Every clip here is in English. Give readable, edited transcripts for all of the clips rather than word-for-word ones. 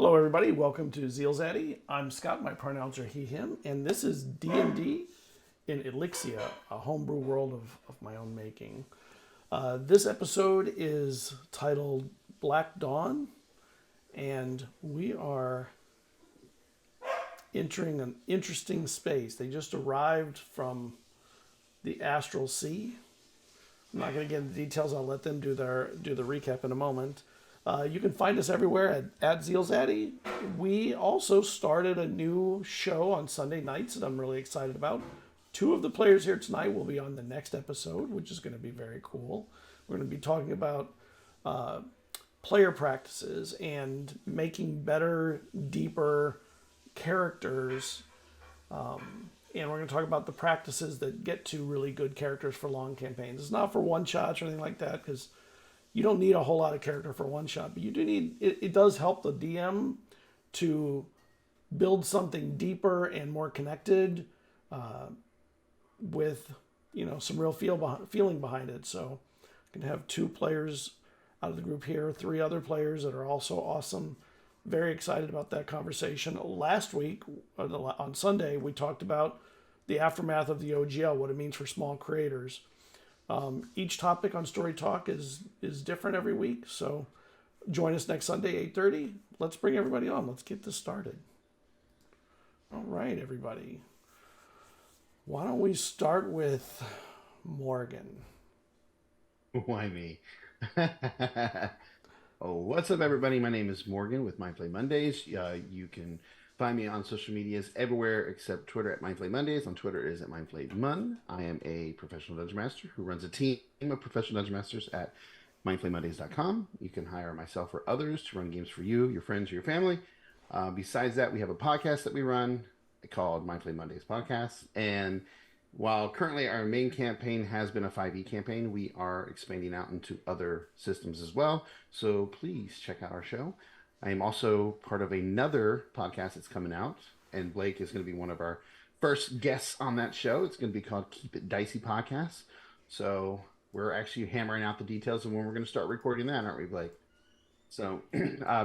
Hello, everybody. Welcome to ZealZaddy. I'm Scott. My pronouns are he, him, and this is D&D in Elixia, a homebrew world of my own making. This episode is titled Black Dawn, and we are entering an interesting space. They just arrived from the Astral Sea. I'm not going to get into the details. I'll let them do the recap in a moment. You can find us everywhere at ZealZaddy. We also started a new show on Sunday nights that I'm really excited about. 2 of the players here tonight will be on the next episode, which is going to be very cool. We're going to be talking about player practices and making better, deeper characters. And we're going to talk about the practices that get to really good characters for long campaigns. It's not for one-shots or anything like that, because you don't need a whole lot of character for one shot, but you do need, it does help the DM to build something deeper and more connected with, some real feeling behind it. So I'm going to have 2 players out of the group here, 3 other players that are also awesome. Very excited about that conversation. Last week, on Sunday, we talked about the aftermath of the OGL, what it means for small creators. Each topic on Story Talk is different every week, so join us next Sunday, 8:30. Let's bring everybody on. Let's get this started. All right, everybody. Why don't we start with Morgan? Why me? Oh, what's up, everybody? My name is Morgan with Mindplay Mondays. You can find me on social medias everywhere except Twitter at Mindplay Mondays. On Twitter it is at MindplayMon. I am a professional Dungeon Master who runs a team of professional Dungeon Masters at mindplaymondays.com. You can hire myself or others to run games for you, your friends, or your family. Besides that, we have a podcast that we run called Mindplay Mondays Podcast. And while currently our main campaign has been a 5e campaign, we are expanding out into other systems as well. So please check out our show. I am also part of another podcast that's coming out, and Blake is going to be one of our first guests on that show. It's going to be called Keep It Dicey Podcast. So we're actually hammering out the details of when we're going to start recording that, aren't we, Blake? So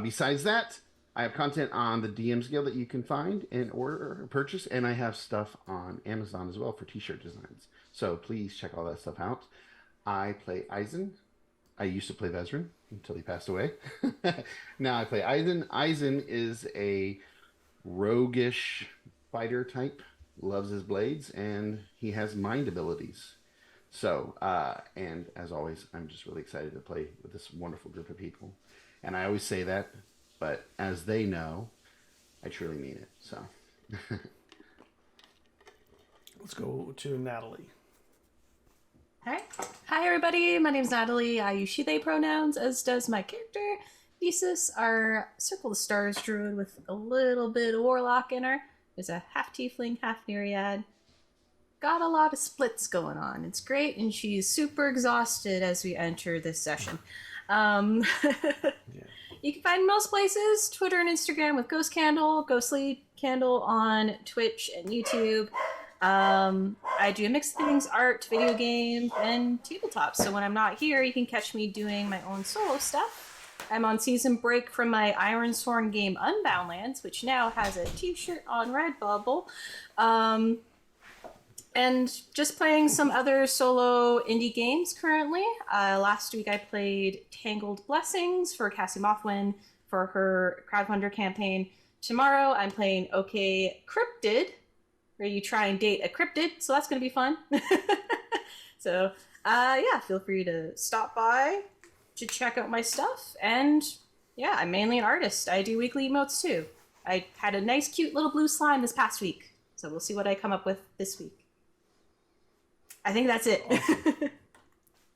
besides that, I have content on the DM's Guild that you can find and order or purchase, and I have stuff on Amazon as well for t-shirt designs. So please check all that stuff out. I play Eizen. I used to play Vezrin until he passed away. Now I play Eizen. Eizen is a roguish fighter type, loves his blades, and he has mind abilities. So, and as always, I'm just really excited to play with this wonderful group of people. And I always say that, but as they know, I truly mean it. So, Let's go to Natalie. Hi everybody, my name is Natalie. I use she, they pronouns, as does my character. Thesis, our Circle the Stars druid with a little bit of warlock in her. There's a half tiefling, half nereid. Got a lot of splits going on. It's great, and she's super exhausted as we enter this session. Yeah. You can find most places, Twitter and Instagram with Ghost Candle, Ghostly Candle on Twitch and YouTube. I do a mix of things, art, video games, and tabletops. So when I'm not here, you can catch me doing my own solo stuff. I'm on season break from my Ironsworn game Unbound Lands, which now has a t-shirt on Redbubble. And just playing some other solo indie games currently. Last week I played Tangled Blessings for Cassie Mothwin for her crowdfunder campaign. Tomorrow I'm playing OK Cryptid, where you try and date a cryptid, so that's going to be fun. So, yeah, feel free to stop by to check out my stuff. And, yeah, I'm mainly an artist. I do weekly emotes, too. I had a nice, cute little blue slime this past week, so we'll see what I come up with this week. I think that's it. Awesome.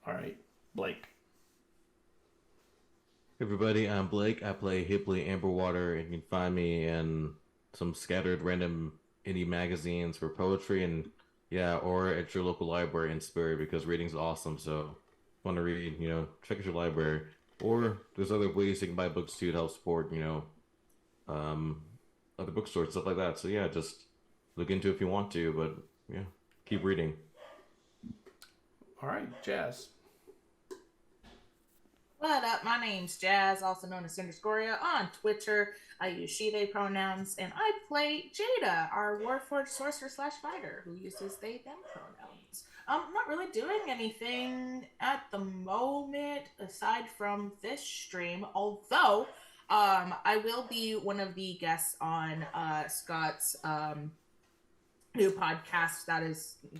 All right, Blake. Hey everybody, I'm Blake. I play Hibley Amberwater, and you can find me in some scattered random indie magazines for poetry, and or at your local library in spirit, because reading's awesome. So want to read, check out your library. Or there's other ways you can buy books too to help support, other bookstores, stuff like that. So yeah, just look into it if you want to, but yeah, keep reading. All right, Jazz. What up? My name's Jazz, also known as Cinderscoria on Twitter. I use she/they pronouns, and I play Jada, our Warforged sorcerer / fighter who uses they/them pronouns. Not really doing anything at the moment aside from this stream, although I will be one of the guests on Scott's new podcast.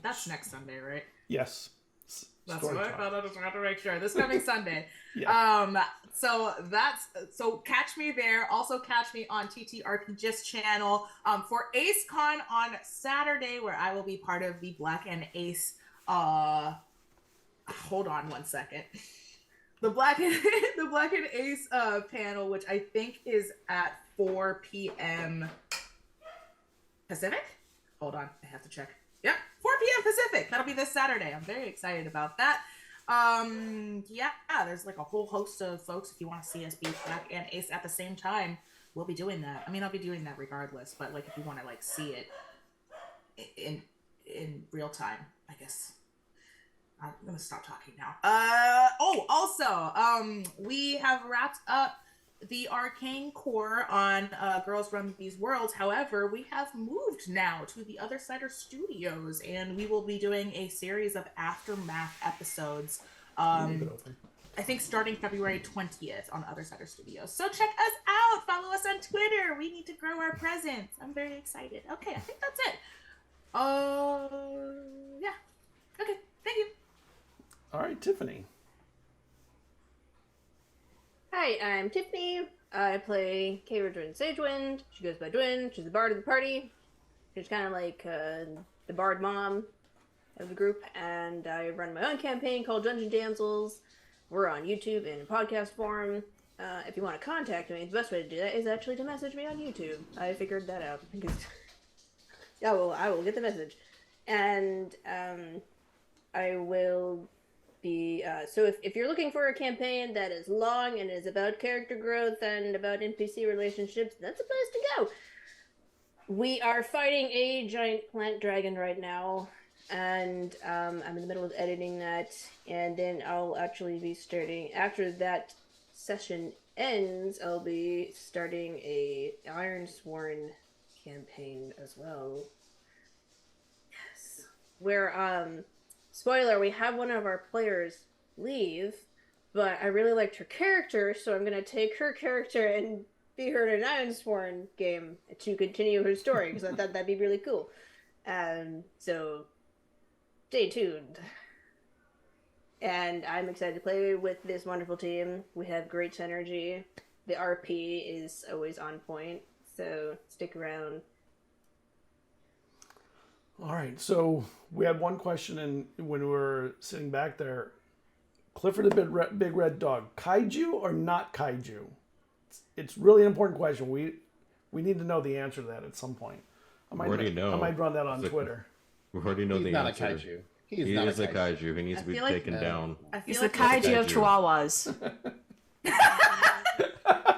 That's next Sunday, right? Yes. That's what I thought. I just wanted to make sure. This coming Sunday. Yeah. So catch me there. Also catch me on TTRPGist channel for AceCon on Saturday, where I will be part of the Black and Ace. Hold on one second. The Black and Ace panel, which I think is at 4 p.m. Pacific. Hold on, I have to check. Yep, 4 p.m. Pacific. That'll be this Saturday. I'm very excited about that. Yeah, there's like a whole host of folks. If you want to see us be Black and Ace at the same time, we'll be doing that. I mean, I'll be doing that regardless, but like if you want to like see it in real time, I guess. I'm gonna stop talking now. We have wrapped up the Arcane Core on Girls Run These Worlds. However, we have moved now to the Other Sider Studios, and we will be doing a series of Aftermath episodes. I think starting February 20th on Other Sider Studios. So check us out. Follow us on Twitter. We need to grow our presence. I'm very excited. Okay, I think that's it. Yeah. Okay, thank you. All right, Tiffany. Hi, I'm Tiffany. I play Cerridwen Sagewynd. She goes by Dwin. She's the bard of the party. She's kind of like the bard mom of the group, and I run my own campaign called Dungeon Damsels. We're on YouTube in podcast form. If you want to contact me, the best way to do that is actually to message me on YouTube. I figured that out. I will get the message. And I will be so if you're looking for a campaign that is long and is about character growth and about NPC relationships, that's a place to go. We are fighting a giant plant dragon right now, and I'm in the middle of editing that, and then I'll actually be starting after that session ends. I'll be starting a Ironsworn campaign as well. Yes, where spoiler, we have one of our players leave, but I really liked her character, so I'm going to take her character and be her in an Ironsworn game to continue her story, because I thought that'd be really cool. So, stay tuned. And I'm excited to play with this wonderful team. We have great synergy. The RP is always on point, so stick around. All right, so we had one question when we were sitting back there. Clifford the Big Red Dog, kaiju or not kaiju? It's really an important question. We need to know the answer to that at some point. I might run that on Twitter. We already know the answer. He's not a kaiju. He is a kaiju. He needs to be taken down. He's the kaiju of Chihuahuas.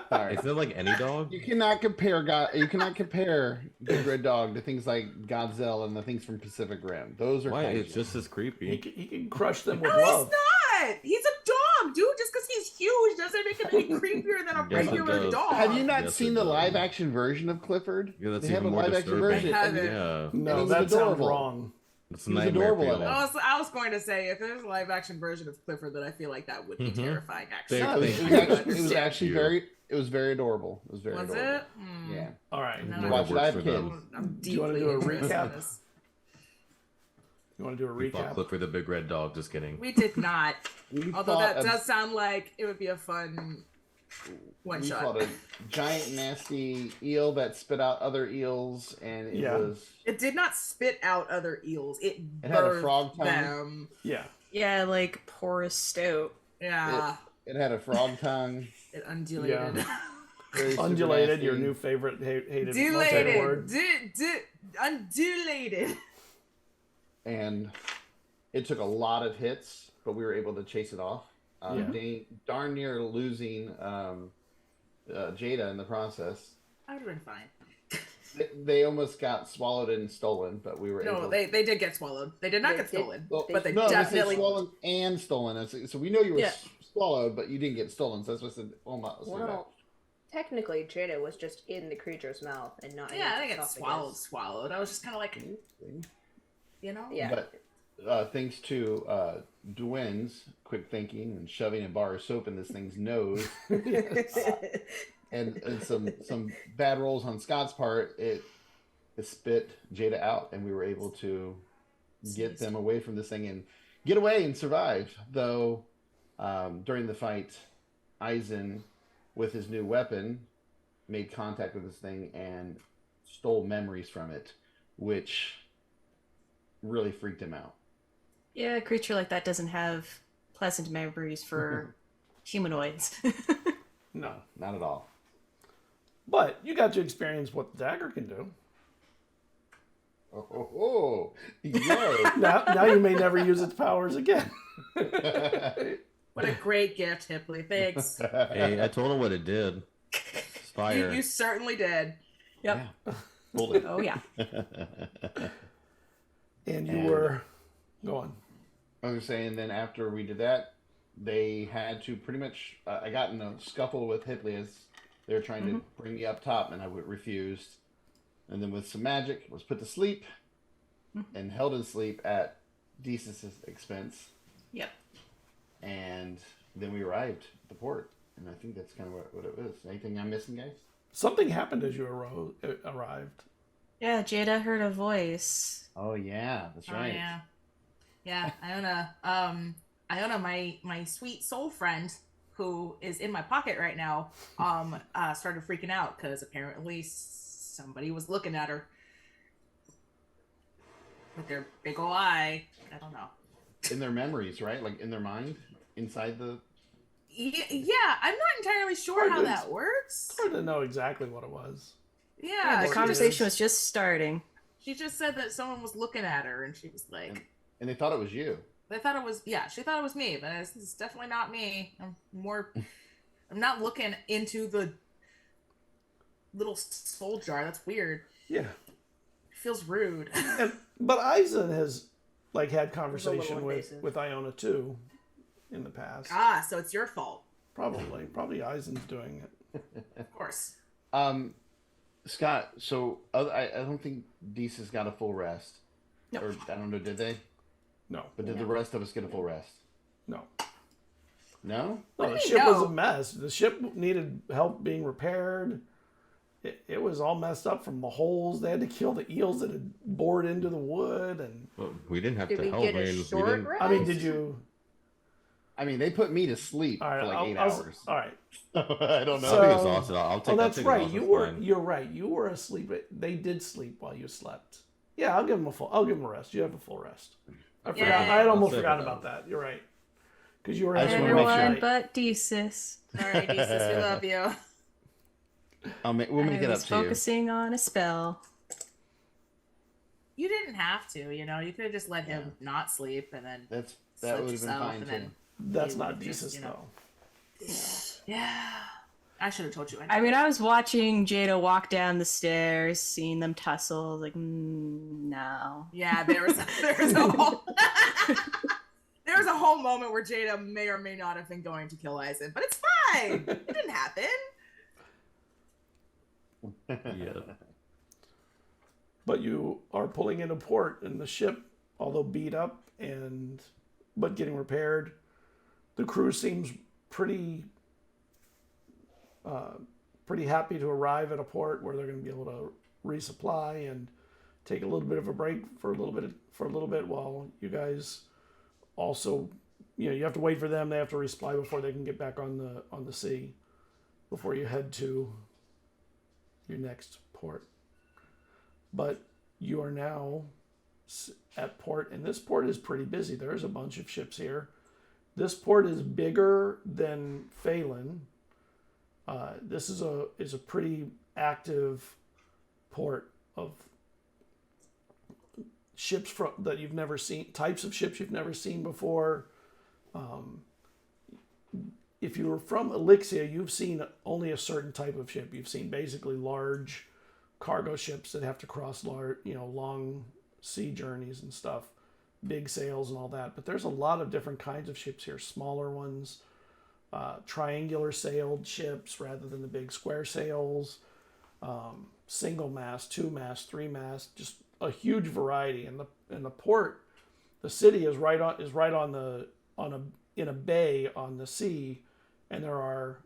Sorry. Is it like any dog? You cannot compare Big Red Dog to things like Godzilla and the things from Pacific Rim. Those are Why? kaiju. It's just as creepy. He can crush them with No, love. he's not. He's a dog, dude. Just because he's huge doesn't make him any creepier than a Yes, it regular does. dog. Have you not Yes, seen it the does. live action version of Clifford? Yeah, that's they have a even more live action disturbing. version. I haven't. Yeah. No, he's that sounds adorable. wrong. It's He was nightmare adorable in fuel. it. I was going to say, if there's a live action version of Clifford, then I feel like that would be terrifying. Actually, They- No, it was actually you. very. It was very adorable. It was very Was adorable. it? Mm. Yeah. All right. No, Never Watch it. I works have for kids. them. I'm Do you wanna deeply do a interested recap? in this. You want to do a We fought recap? Clifford the Big Red Dog. Just kidding. We did not. We Although fought that a- does sound like it would be a fun one we shot. fought a giant, nasty eel that spit out other eels, and it Yeah. was. It did not spit out other eels. It It had a birthed frog tongue. them. Yeah. Yeah, like porous stout. Yeah, It had a frog tongue. it undulated. Yeah. Very super Undulated, your nasty. new favorite hated most hated Undulated. word. Undulated. And it took a lot of hits, but we were able to chase it off. Darn near losing Jada in the process. I would have been fine. They almost got swallowed and stolen, but we were No, able. they did get swallowed. They did not get stolen. Well, but they no, definitely. swallowed and stolen. So we know you were Yeah. swallowed, but you didn't get stolen. So that's what I said. Almost. Well, technically, Jada was just in the creature's mouth and not. Yeah, I in didn't its get esophagus. swallowed. I was just kind of like, you know? Yeah. But thanks to Dwyn's quick thinking and shoving a bar of soap in this thing's nose, and some bad rolls on Scott's part, it spit Jada out, and we were able to get them away from this thing and get away and survive. Though during the fight, Eizen, with his new weapon, made contact with this thing and stole memories from it, which really freaked him out. Yeah, a creature like that doesn't have pleasant memories for humanoids. No, not at all. But you got to experience what the dagger can do. Oh, yeah. Now you may never use its powers again. What a great gift, Hipley. Thanks. Hey, I told him what it did. It's fire. You certainly did. Yep. Yeah. Bullet. Oh, yeah. And you were going. I was saying, then after we did that, they had to pretty much. I got in a scuffle with Hipley as they were trying to bring me up top, and I refused. And then with some magic, was put to sleep and held in sleep at Desus' expense. Yep. And then we arrived at the port, and I think that's kind of what it was. Anything I'm missing, guys? Something happened as you arrived. Yeah, Jada heard a voice. Oh yeah, that's Oh, right. yeah. Iona, my sweet soul friend, who is in my pocket right now, started freaking out because apparently somebody was looking at her with their big ol' eye. I don't know. In their memories, right? Like in their mind, inside the. Yeah, I'm not entirely sure how that works. It's hard to know exactly what it was. Yeah, The conversation was just starting. she just said that someone was looking at her, and she was like, And they thought it was you. they thought it was, yeah, she thought it was me, but it's definitely not me. I'm not looking into the little soul jar. That's weird. Yeah. It feels rude. But Eizen has had conversation invasive. with Iona too in the past. So it's your fault. Probably Eizen's doing it. Of course. Scott, so I don't think Desus got a full rest. No. Or I don't know, did they? No. But did the rest of us get a full rest? No. No? No, do the you ship was know? a mess. The ship needed help being repaired. It was all messed up from the holes. They had to kill the eels that had bored into the wood, and Well, we didn't have Did to we help. get I a mean, we short didn't. rest? I mean, did you? I mean, they put me to sleep All right, for like 8 I'll- hours. all right. I don't know. So- I'll be exhausted. I'll take. Oh, I'll that's take right. it off, You it's were. fine. You're right. You were asleep. They did sleep while you slept. Yeah, I'll give them a rest. You have a full rest. I forgot. I had almost I'll save forgotten it about then. that. You're right. Because you were I just having wanna make a sure. rough Everyone night. but Desus. Sorry, Jesus, we love you. We'll make I it up was to you. focusing on a spell. You didn't have to, you know. You could have just let him not sleep and then That slept would have been yourself, fine and too. then That's you not would've just, Desus you know. though. yeah. I should have told you. I mean, I was watching Jada walk down the stairs, seeing them tussle. Like, no. Yeah, there was a whole there was a whole moment where Jada may or may not have been going to kill Eizen, but it's fine. It didn't happen. Yeah. But you are pulling into port, and the ship, although beat up but getting repaired, the crew seems pretty happy to arrive at a port where they're going to be able to resupply and take a little bit of a break for a little bit while you guys also, you have to wait for them. They have to resupply before they can get back on the sea before you head to your next port. But you are now at port, and this port is pretty busy. There's a bunch of ships here. This port is bigger than Phelan. This is a pretty active port of ships that you've never seen, types of ships you've never seen before. If you were from Elixia, you've seen only a certain type of ship. You've seen basically large cargo ships that have to cross long sea journeys and stuff, big sails and all that. But there's a lot of different kinds of ships here, smaller ones, triangular sailed ships rather than the big square sails, single mast, 2 mast, 3 mast, just a huge variety. And the port, the city is right in a bay on the sea, and there are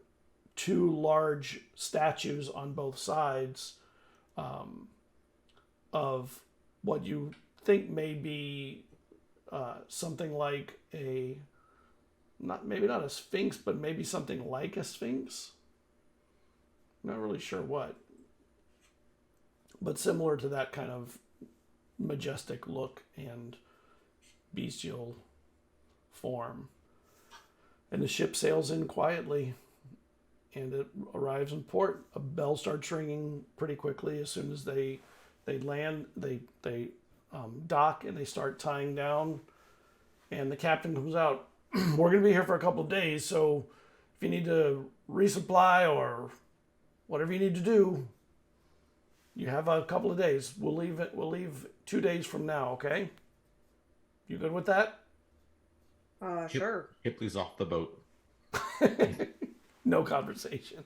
2 large statues on both sides of what you think may be something like maybe not a sphinx, but maybe something like a sphinx. Not really sure what, but similar to that kind of majestic look and bestial form. And the ship sails in quietly, and it arrives in port. A bell starts ringing pretty quickly as soon as they land. They dock and they start tying down, and the captain comes out. We're going to be here for a couple of days, so if you need to resupply or whatever you need to do, you have a couple of days. We'll leave 2 days from now, okay? You good with that? Sure. Hipley's off the boat. No conversation.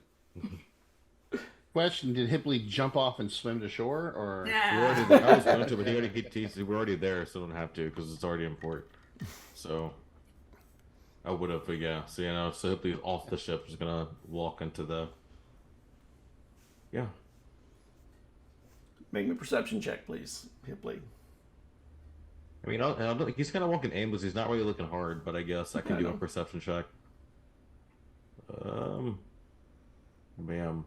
Question: did Hipley jump off and swim to shore, or? We're already there. I was going to, but we're already there, so don't have to because it's already in port. So I would have, but yeah. So so Hipley's off the ship. Just gonna walk into the. Yeah. Make me a perception check, please, Hipley. I mean, he's kind of walking aimless. He's not really looking hard, but I guess I can do a perception check. Bam.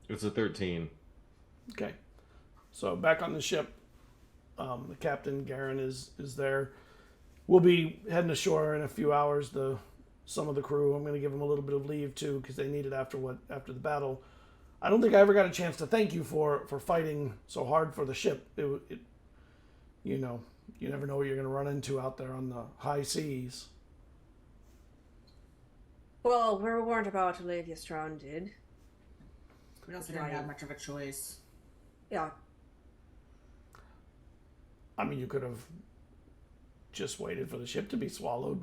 It's a 13. Okay. So back on the ship, the captain, Garen, is there. We'll be heading ashore in a few hours. Some of the crew, I'm going to give them a little bit of leave too because they need it after the battle. I don't think I ever got a chance to thank you for fighting so hard for the ship. You never know what you're going to run into out there on the high seas. Well, we weren't about to leave you stranded. We also didn't have much of a choice. Yeah. I mean, you could have just waited for the ship to be swallowed.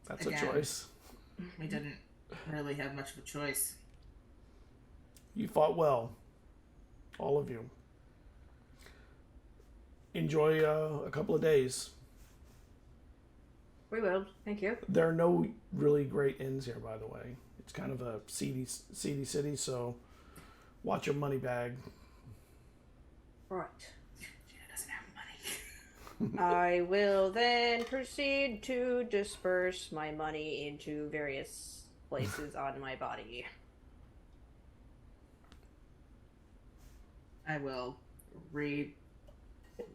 That's Again, a choice. We didn't really have much of a choice. You fought well. All of you. Enjoy a couple of days. We will. Thank you. There are no really great inns here, by the way. It's kind of a seedy city, so watch your money bag. Right. Jada doesn't have money. I will then proceed to disperse my money into various places on my body. I will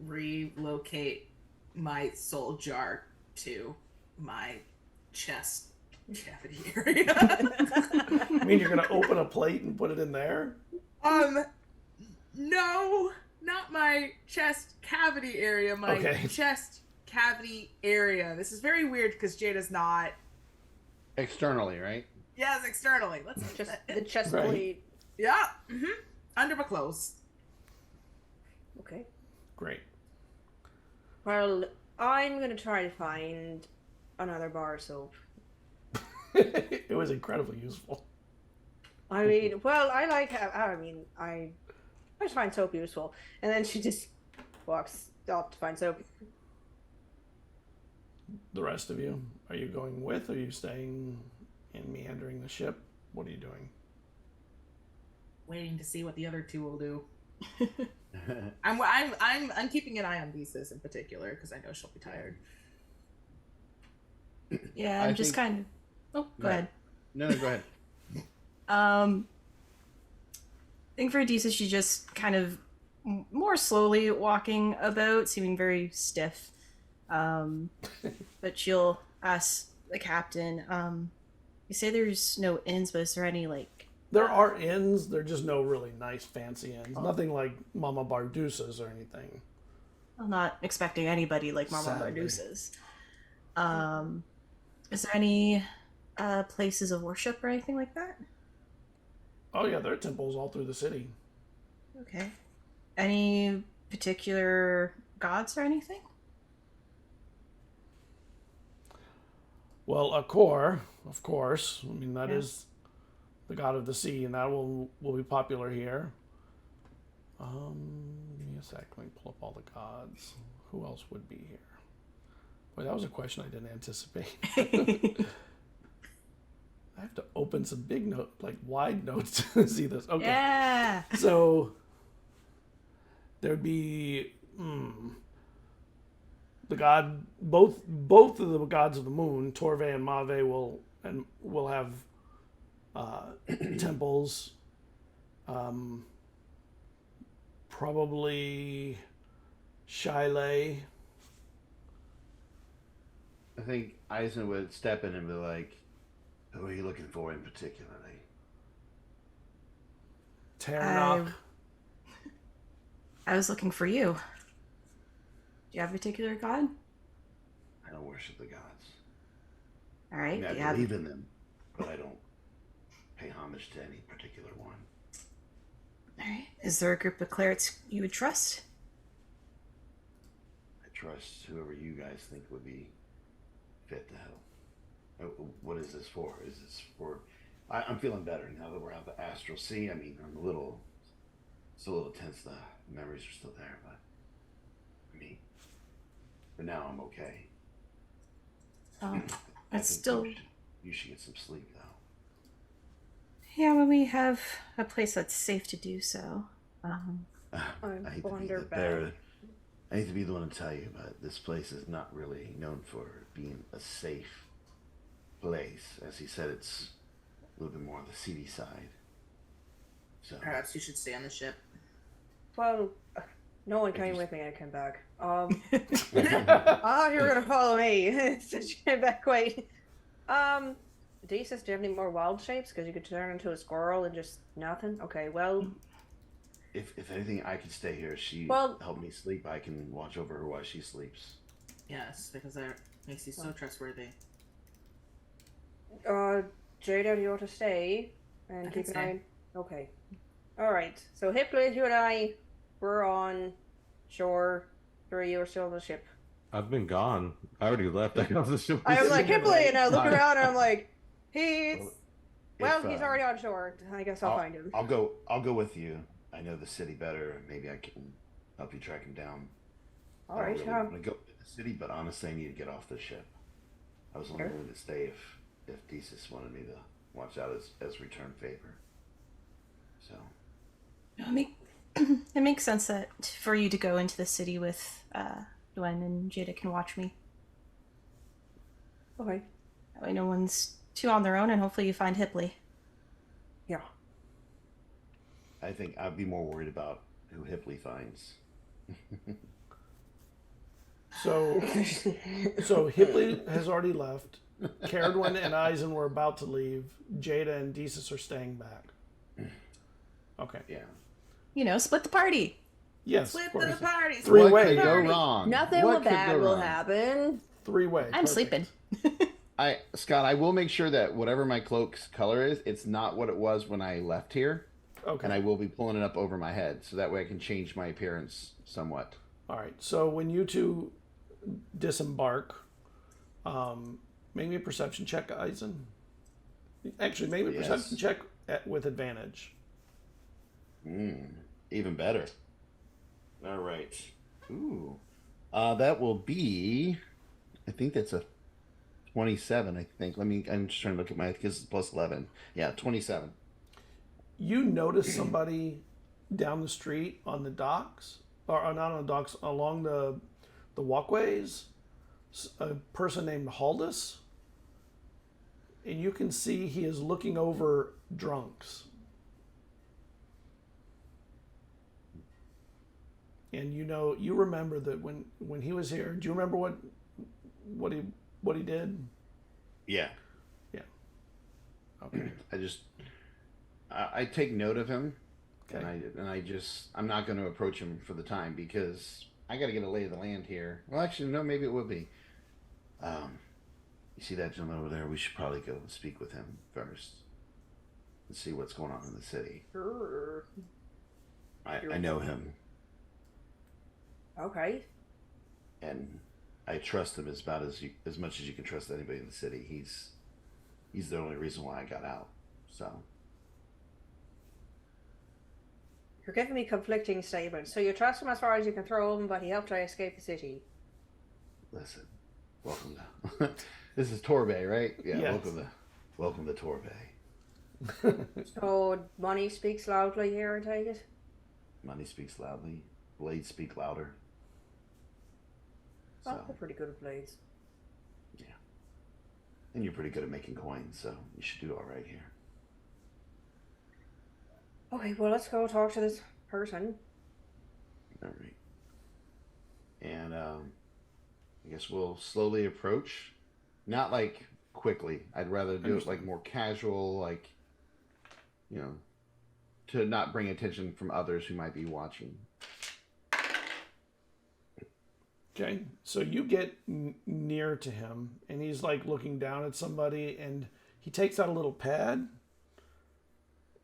relocate my soul jar to my chest cavity area. I mean, you're gonna open a plate and put it in there? No, not my chest cavity area. My chest cavity area. This is very weird because Jada's not Externally, right? Yes, externally. Let's Just the chest Right. plate. Yeah. Under my clothes. Okay. Great. Well, I'm gonna try to find another bar of soap. It was incredibly useful. I mean, well, I find soap useful. And then she just walks off to find soap. The rest of you, are you going with? Or are you staying and meandering the ship? What are you doing? Waiting to see what the other two will do. I'm keeping an eye on Visas in particular because I know she'll be tired. Yeah, I'm just kind of. Oh, go ahead. No, go ahead. I think for Adisa, she's just kind of more slowly walking about, seeming very stiff. But she'll ask the captain, you say there's no inns, but is there any, like... There are inns, they're just no really nice fancy inns. Nothing like Mama Bardusa's or anything. I'm not expecting anybody like Mama Sadly. Bardusa's. Is there any places of worship or anything like that? Oh yeah, there are temples all through the city. Okay. Any particular gods or anything? Well, Akor, of course. I mean, that is the god of the sea, and that will be popular here. Give me a sec. Let me pull up all the gods. Who else would be here? Boy, that was a question I didn't anticipate. I have to open some big note, like wide notes to see this. Okay. Yeah. So there'd be the god, both of the gods of the moon, Torve and Mave, will have temples. Probably Shylay. I think Eizen would step in and be like, "Who are you looking for in particularly?" Taranok. I was looking for you. Do you have a particular god? I don't worship the gods. All right. I mean, I believe in them, but I don't pay homage to any particular one. All right. Is there a group of clerics you would trust? I trust whoever you guys think would be fit to help. What is this for? Is this for... I'm feeling better now that we're out the astral sea. I mean, I'm still a little tense. The memories are still there, but I mean, for now I'm okay. I That's think still... You should get some sleep, though. Yeah, when we have a place that's safe to do so. I hate to be the bearer. I hate to be the one to tell you, but this place is not really known for being a safe place. As he said, it's a little bit more on the seedy side. So Perhaps you should stay on the ship. Well, no one came with me. I came back. Oh, you were gonna follow me. So she came back. Wait. Desus, do you have any more wild shapes? Because you could turn into a squirrel and just nothing. Okay, well. if anything, I could stay here. She helped me sleep. I can watch over her while she sleeps. Yes, because that makes you so trustworthy. Jada, do you want to stay and keep an eye? Okay. All right. So Hipley, you and I, we're on shore. Three, you are still on the ship. I've been gone. I already left. I got off the ship. I was like Hipley, and I look around, and I'm like, he's If, already on shore. I guess I'll find him. I'll go with you. I know the city better. Maybe I can help you track him down. All right. I don't really want to go to the city, but honestly, I need to get off the ship. I was only willing to stay if Desus wanted me to watch out as return favor. So. It makes sense that for you to go into the city with Gwen and Jada can watch me. Okay. That way no one's too on their own, and hopefully you find Hipley. Yeah. I think I'd be more worried about who Hipley finds. So Hipley has already left. Cerridwen and Eizen were about to leave. Jada and Desus are staying back. Okay. Yeah. Split the party. Yes. Split the party. Three-way. What could go wrong? Nothing bad will happen. Three-way. I'm sleeping. Scott, I will make sure that whatever my cloak's color is, it's not what it was when I left here. Okay. And I will be pulling it up over my head, so that way I can change my appearance somewhat. All right. So when you two disembark, make me a perception check, Eizen. Actually, make me a perception check with advantage. Even better. All right. Ooh. That will be... I think that's a 27, I think. I'm just trying to look at my... Because it's plus 11. Yeah, 27. You notice somebody down the street on the docks, or not on the docks, along the walkways, a person named Haldus, and you can see he is looking over drunks. And you remember that when he was here, do you remember what he did? Yeah. Yeah. Okay. I take note of him, Okay. I'm not going to approach him for the time because I got to get a lay of the land here. Well, actually, no, maybe it would be. You see that gentleman over there? We should probably go and speak with him first and see what's going on in the city. I know him. Okay. And I trust him as much as you can trust anybody in the city. He's the only reason why I got out. So You're giving me conflicting statements. So you trust him as far as you can throw him, but he helped I escape the city. listen, welcome to this is Torbay, right? Yeah, Yes. welcome to Torbay. So money speaks loudly here, I take it? Money speaks loudly. Blades speak louder. Oh, So, they're pretty good at blades. yeah. And you're pretty good at making coins, so you should do all right here. Okay, well, let's go talk to this person. All right. And I guess we'll slowly approach. Not like quickly. I'd rather do it like more casual, like, you know, to not bring attention from others who might be watching. Okay, so you get near to him, and he's like looking down at somebody, and he takes out a little pad,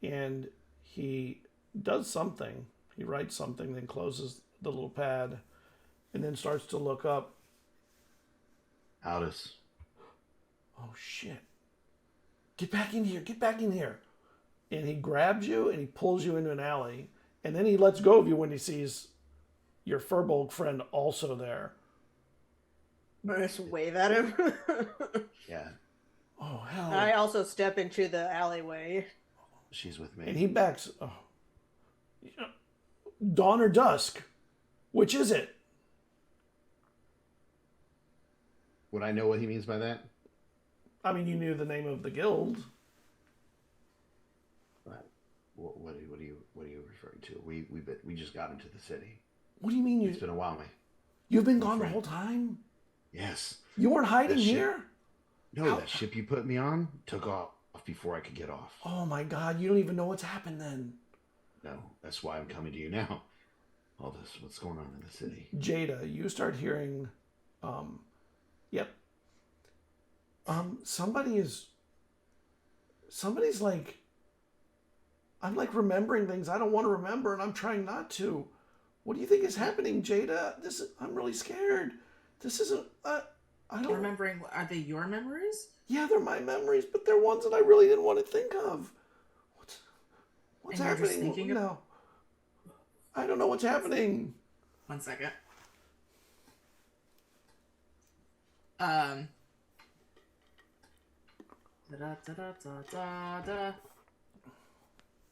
and he does something. He writes something, then closes the little pad, and then starts to look up. Aldous. Oh shit! Get back in here! Get back in here! And he grabs you and he pulls you into an alley, and then he lets go of you when he sees your Firbolg friend also there. But just wave at him. Yeah, Oh hell! I also step into the alleyway. she's with me. And he backs. Oh. Dawn or dusk? Which is it? Would I know what he means by that? I mean, you knew the name of the guild. What are you referring to? We just got into the city. What do you mean It's been a while, mate. you've been gone the whole time? Yes. You weren't hiding That ship- here? No, How- that ship you put me on took off before I could get off. Oh my god, you don't even know what's happened then. No, that's why I'm coming to you now. All this, what's going on in the city? Jada, you start hearing, yep. Somebody's like, I'm like remembering things I don't want to remember, and I'm trying not to. What do you think is happening, Jada? I'm really scared. This isn't, I don't. Remembering, are they your memories? Yeah, they're my memories, but they're ones that I really didn't want to think of. What's And you're just happening thinking of- now? I don't know what's happening. 1 second. Da-da-da-da-da-da.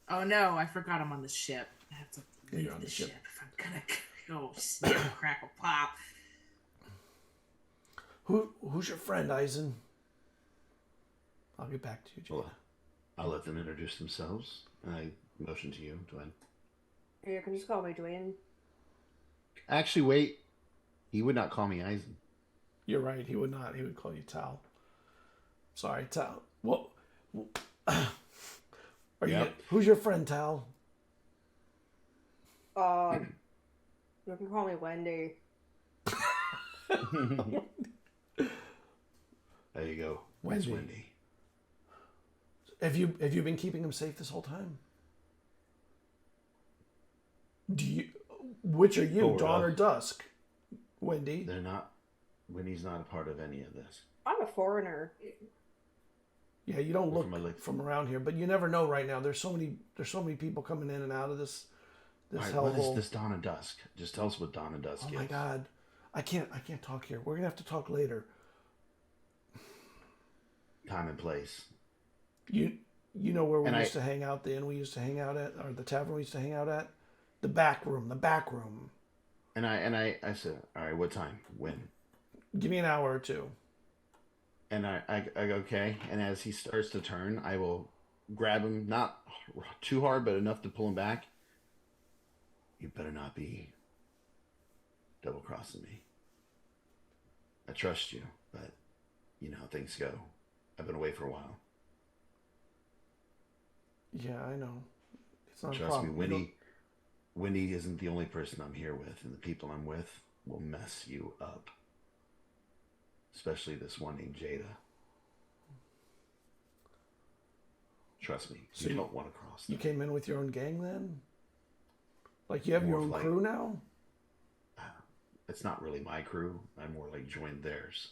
Oh no, I forgot I'm on the ship. I have to leave you're on the the ship. ship if I'm gonna go snap, crackle, pop. Who's your friend, Eizen? I'll get back to you, Jada. Well, I'll let them introduce themselves. I motion to you, Dwayne. You can just call me Dwayne. Actually, wait. He would not call me Eizen. You're right. He would not. He would call you Tal. Sorry, Tal. What? Are Yep. Who's your friend, Tal? You can call me Wendy. There you go. Wendy. That's Wendy. Have you been keeping him safe this whole time? Which are you, Oh, dawn well. or dusk? Wendy. They're not. Wendy's not a part of any of this. I'm a foreigner. Yeah, you don't look From a- from around here, but you never know right now. There's so many people coming in and out of this All right, hellhole. what is this Dawn and Dusk? Just tell us what Dawn and Dusk Oh is. my god. I can't talk here. We're gonna have to talk later. Time and place. You know where we And used to hang out, the inn we used to hang out at, or the tavern we used to hang out at? The back room. And I said, all right, what time? When? Give me an hour or two. And I go, okay. And as he starts to turn, I will grab him, not too hard, but enough to pull him back. You better not be double crossing me. I trust you, but you know how things go. I've been away for a while. Yeah, I know. It's not a Trust me, problem. Wendy isn't the only person I'm here with, and the people I'm with will mess you up. Especially this one named Jada. Trust me, So you don't want to cross You them. came in with your own gang then? Like you have your More own of like- crew now? it's not really my crew. I more like joined theirs.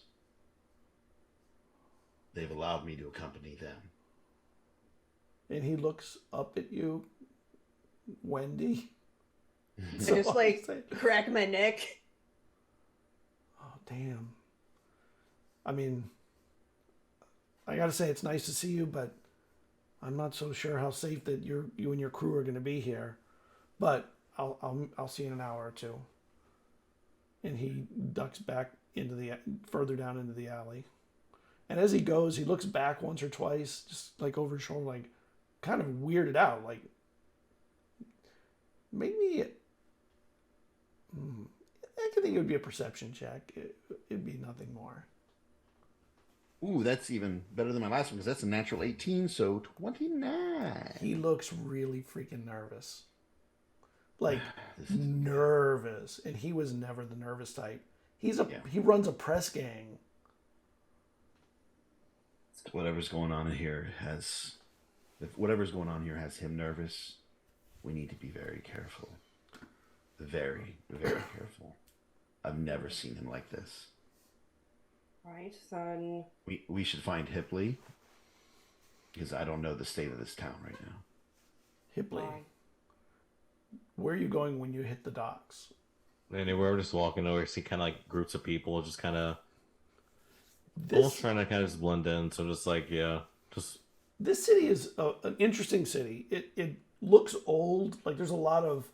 They've allowed me to accompany them. And he looks up at you, Wendy. I just like crack my neck. Oh, damn. I mean, I gotta say it's nice to see you, but I'm not so sure how safe that you and your crew are going to be here. But I'll see you in an hour or two. And he ducks back further down into the alley. And as he goes, he looks back once or twice, just like over his shoulder, like kind of weirded out. Like, maybe I could think it would be a perception check. It'd be nothing more. Ooh, that's even better than my last one because that's a natural 18, so 29. He looks really freaking nervous. Like, nervous. And he was never the nervous type. He runs a press gang. Whatever's going on here has him nervous. We need to be very careful. Very, very careful. I've never seen him like this. Right, son. We should find Hipley because I don't know the state of this town right now. Hipley, where are you going when you hit the docks? Anywhere, we're just walking over, see kind of like groups of people, just kind of almost trying to kind of just blend in. So just like, yeah, just. This city is an interesting city. It looks old. Like there's a lot of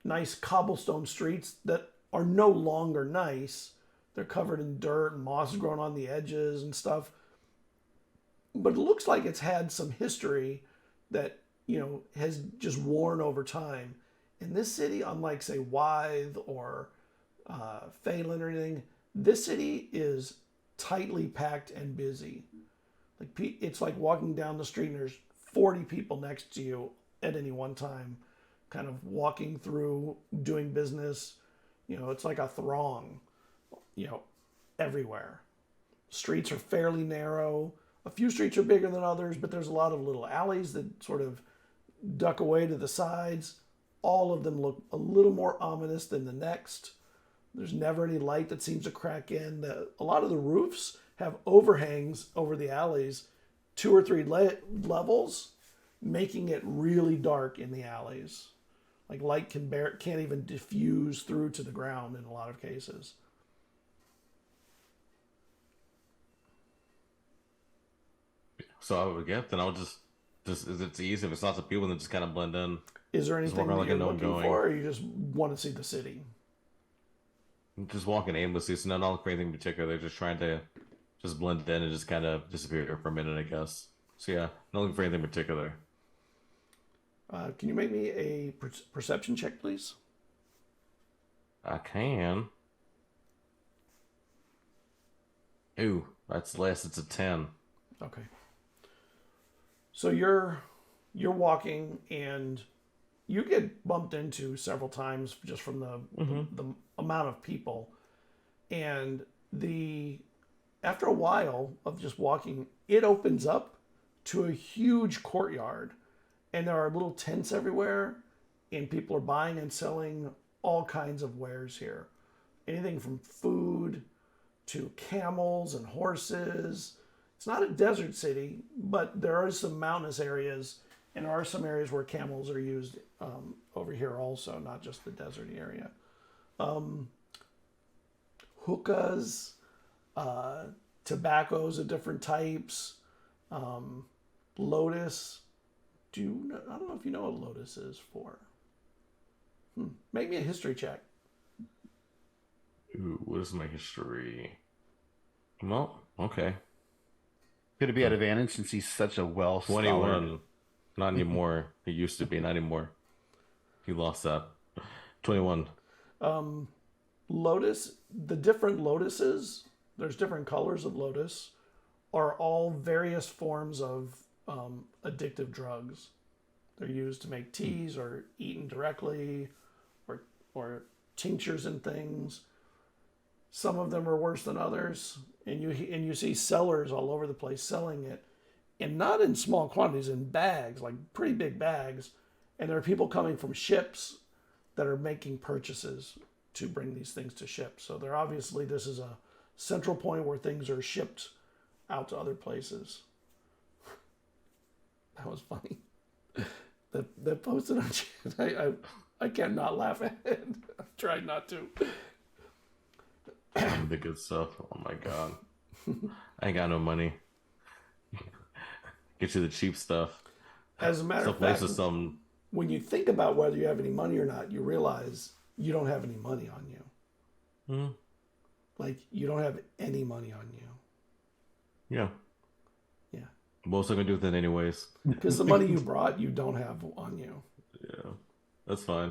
nice cobblestone streets that are no longer nice. They're covered in dirt and moss growing on the edges and stuff. But it looks like it's had some history that, has just worn over time. In this city, unlike, say, Wythe or Phelan or anything, this city is tightly packed and busy. Like it's like walking down the street and there's 40 people next to you at any one time, kind of walking through, doing business. It's like a throng. Everywhere. Streets are fairly narrow. A few streets are bigger than others, but there's a lot of little alleys that sort of duck away to the sides. All of them look a little more ominous than the next. There's never any light that seems to crack in. A lot of the roofs have overhangs over the alleys, 2 or 3 levels, making it really dark in the alleys. Like light can't even diffuse through to the ground in a lot of cases. So I would get, then I'll just it's easy. If it's lots of people, then just kind of blend in. Is there anything that you're looking for, or you just want to see the city? Just walking aimlessly, so not looking for anything in particular. They're just trying to just blend in and just kind of disappear for a minute, I guess. So yeah, not looking for anything in particular. Can you make me a perception check, please? I can. Ooh, that's less. It's a 10. Okay. So you're walking and you get bumped into several times just from the amount of people, and after a while of just walking, it opens up to a huge courtyard, and there are little tents everywhere, and people are buying and selling all kinds of wares here, anything from food to camels and horses. It's not a desert city, but there are some mountainous areas, and there are some areas where camels are used over here also, not just the desert area. Hookahs, tobaccos of different types, lotus. I don't know if you know what lotus is for. Make me a history check. Ooh, what is my history? Well, okay. Could it be at advantage since he's such a 21. Not anymore. He used to be, not anymore. He lost that. 21. Lotus, the different lotuses, there's different colors of lotus, are all various forms of addictive drugs. They're used to make teas or eaten directly or tinctures and things. Some of them are worse than others, and you see sellers all over the place selling it, and not in small quantities, in bags, like pretty big bags. And there are people coming from ships that are making purchases to bring these things to ship. So they're obviously, this is a central point where things are shipped out to other places. That was funny. That posted on chat. I can't not laugh at it. I tried not to. The good stuff. Oh my god. I ain't got no money. Get you the cheap stuff. As a matter Some of fact, places, some when you think about whether you have any money or not, you realize you don't have any money on you. Like, you don't have any money on you. yeah. Yeah. Most I'm gonna do with it anyways. Because the money you brought, you don't have on you. Yeah, that's fine.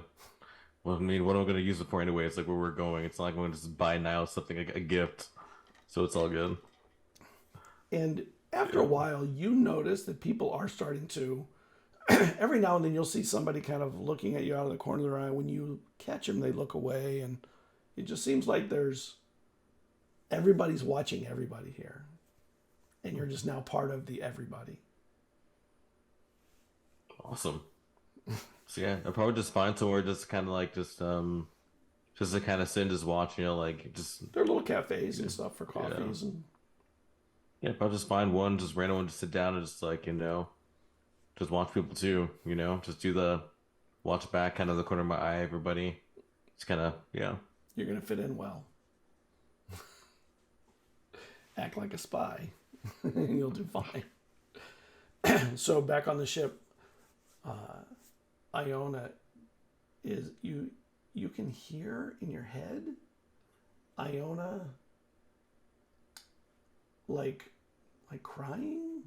Well, I mean, what am I gonna use it for anyway? It's like where we're going. It's not like I'm gonna just buy now something a gift, so it's all good. And after a while, you notice that people are starting to. Every now and then, you'll see somebody kind of looking at you out of the corner of their eye. When you catch them, they look away, and it just seems like everybody's watching everybody here, and you're just now part of the everybody. Awesome. So yeah, I'll probably just find somewhere just kind of like just to kind of sit and just watch, like just There are little cafes and stuff for coffees and. yeah, I'll just find one, just random one, just sit down and just just watch people too, just do the watch back kind of the corner of my eye, everybody. It's kind of, You're going to fit in well. Act like a spy, and you'll do fine. So back on the ship, Iona is you can hear in your head Iona like crying,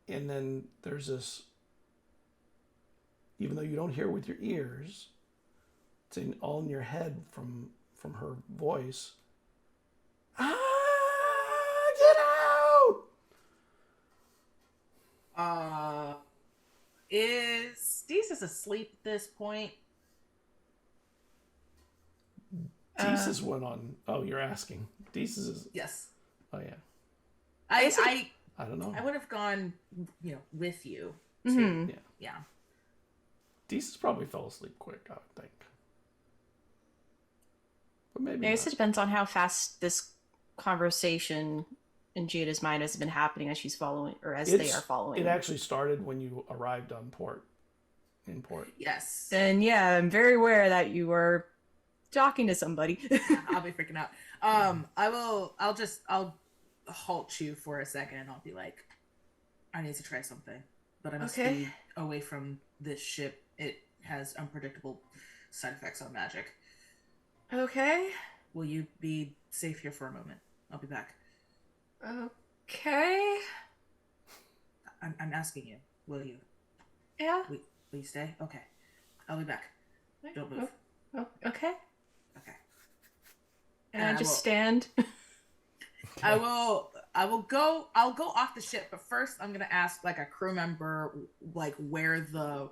and then there's this, even though you don't hear it with your ears, it's all in your head from her voice. Get out! Is Deezus asleep at this point? Deezus went on. Oh, you're asking. Deezus is. Yes. Oh yeah. I don't know. I would have gone, with you. Mm-hmm. Yeah. Deezus probably fell asleep quick, I would think. But maybe. I guess it not. depends on how fast this conversation in Jada's mind has been happening as she's following, or as they are following. It actually started when you arrived on port. In port. Yes. And yeah, I'm very aware that you were talking to somebody. I'll be freaking out. I'll halt you for a second and I'll be like, I need to try something. But I must be away from this ship. It has unpredictable side effects on magic. Okay. Will you be safe here for a moment? I'll be back. Okay. I'm asking you. Will you? Yeah. Will you stay? Okay. I'll be back. Don't move. Oh, okay. Okay. And I I just will- stand. I'll go off the ship, but first I'm gonna ask like a crew member where the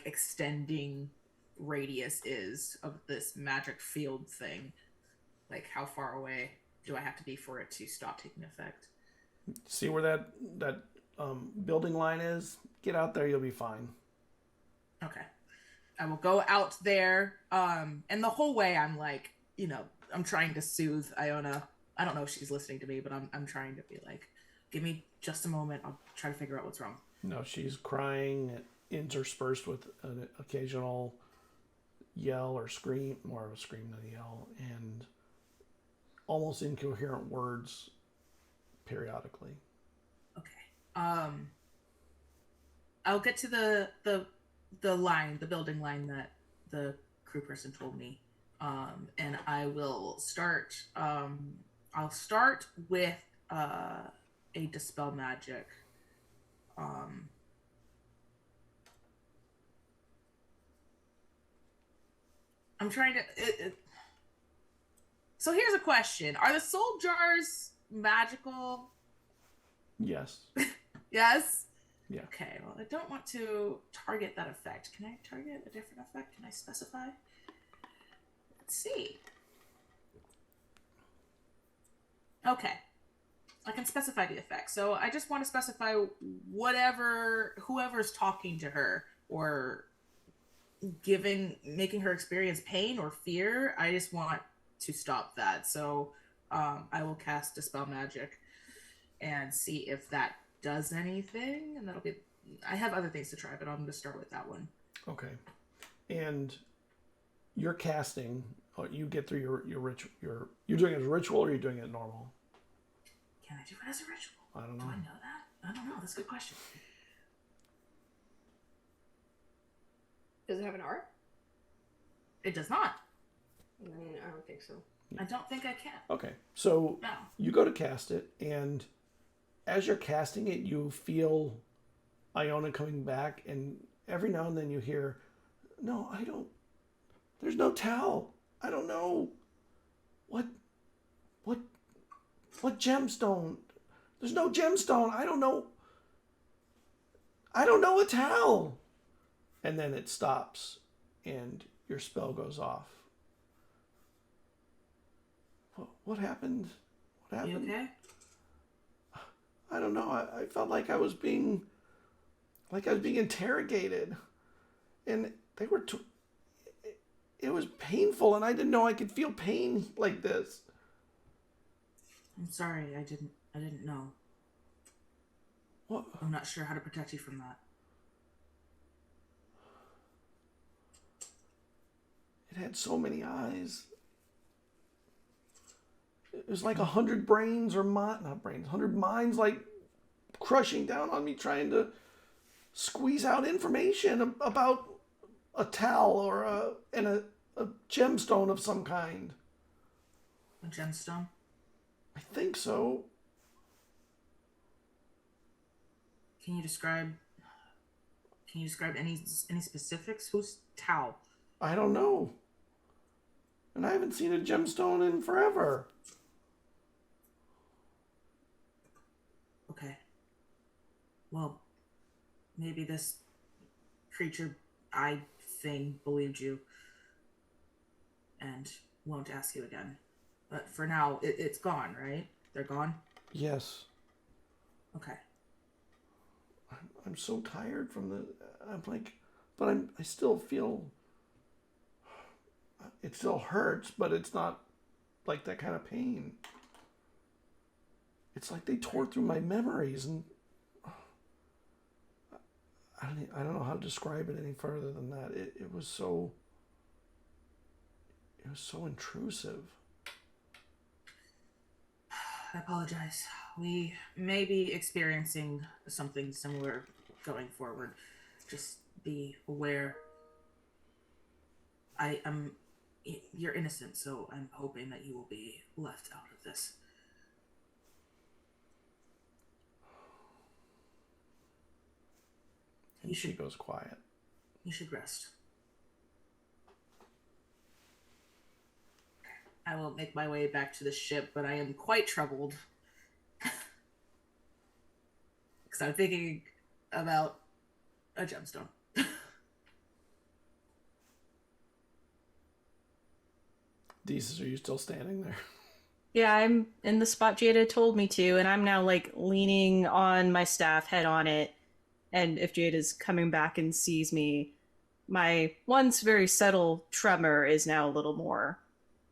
extending radius is of this magic field thing. Like how far away do I have to be for it to stop taking effect? See where that building line is? Get out there, you'll be fine. Okay. I will go out there. And the whole way I'm I'm trying to soothe Iona. I don't know if she's listening to me, but I'm trying to be like, give me just a moment. I'll try to figure out what's wrong. No, she's crying, interspersed with an occasional yell or scream, more of a scream than a yell, and almost incoherent words periodically. Okay. I'll get to the building line that the crew person told me. And I will start. I'll start with a dispel magic. I'm trying to. So here's a question: are the soul jars magical? Yes. Yes. Yeah. Okay. Well, I don't want to target that effect. Can I target a different effect? Can I specify? Let's see. Okay. I can specify the effect. So I just want to specify whoever's talking to her or making her experience pain or fear. I just want to stop that. So I will cast Dispel Magic and see if that does anything. And that'll be... I have other things to try, but I'm going to start with that one. Okay. And you're casting... you get through your ritual. You're doing it as a ritual, or you're doing it normal? Can I do it as a ritual? I don't know. Do I know that? I don't know. That's a good question. Does it have an art? It does not. I don't think so. I don't think I can. Okay. So No. you go to cast it, and as you're casting it, you feel Iona coming back, and every now and then you hear, "No, I don't. There's no towel. I don't know. What gemstone? There's no gemstone. I don't know. I don't know a towel." And then it stops, and your spell goes off. What happened? What happened? You okay? I don't know. I felt like I was being interrogated, and they were. It was painful, and I didn't know I could feel pain like this. I'm sorry. I didn't know. What? I'm not sure how to protect you from that. It had so many eyes. It was like 100 brains, or not brains, 100 minds, like crushing down on me, trying to squeeze out information about a towel or a gemstone of some kind. A gemstone? I think so. Can you describe any specifics? Who's Tao? I don't know. And I haven't seen a gemstone in forever. Okay. Well, maybe this creature eye thing believed you and won't ask you again. But for now, it's gone, right? They're gone? Yes. Okay. I'm so tired from the... But I still feel... It still hurts, but it's not like that kind of pain. It's like they tore through my memories, and I don't know how to describe it any further than that. It was so intrusive. I apologize. We may be experiencing something similar going forward. Just be aware. You're innocent, so I'm hoping that you will be left out of this. And she goes quiet. You should rest. I will make my way back to the ship, but I am quite troubled. Because I'm thinking about a gemstone. Deezus, are you still standing there? Yeah, I'm in the spot Jada told me to, and I'm now like leaning on my staff, head on it. And if Jada's coming back and sees me, my once very subtle tremor is now a little more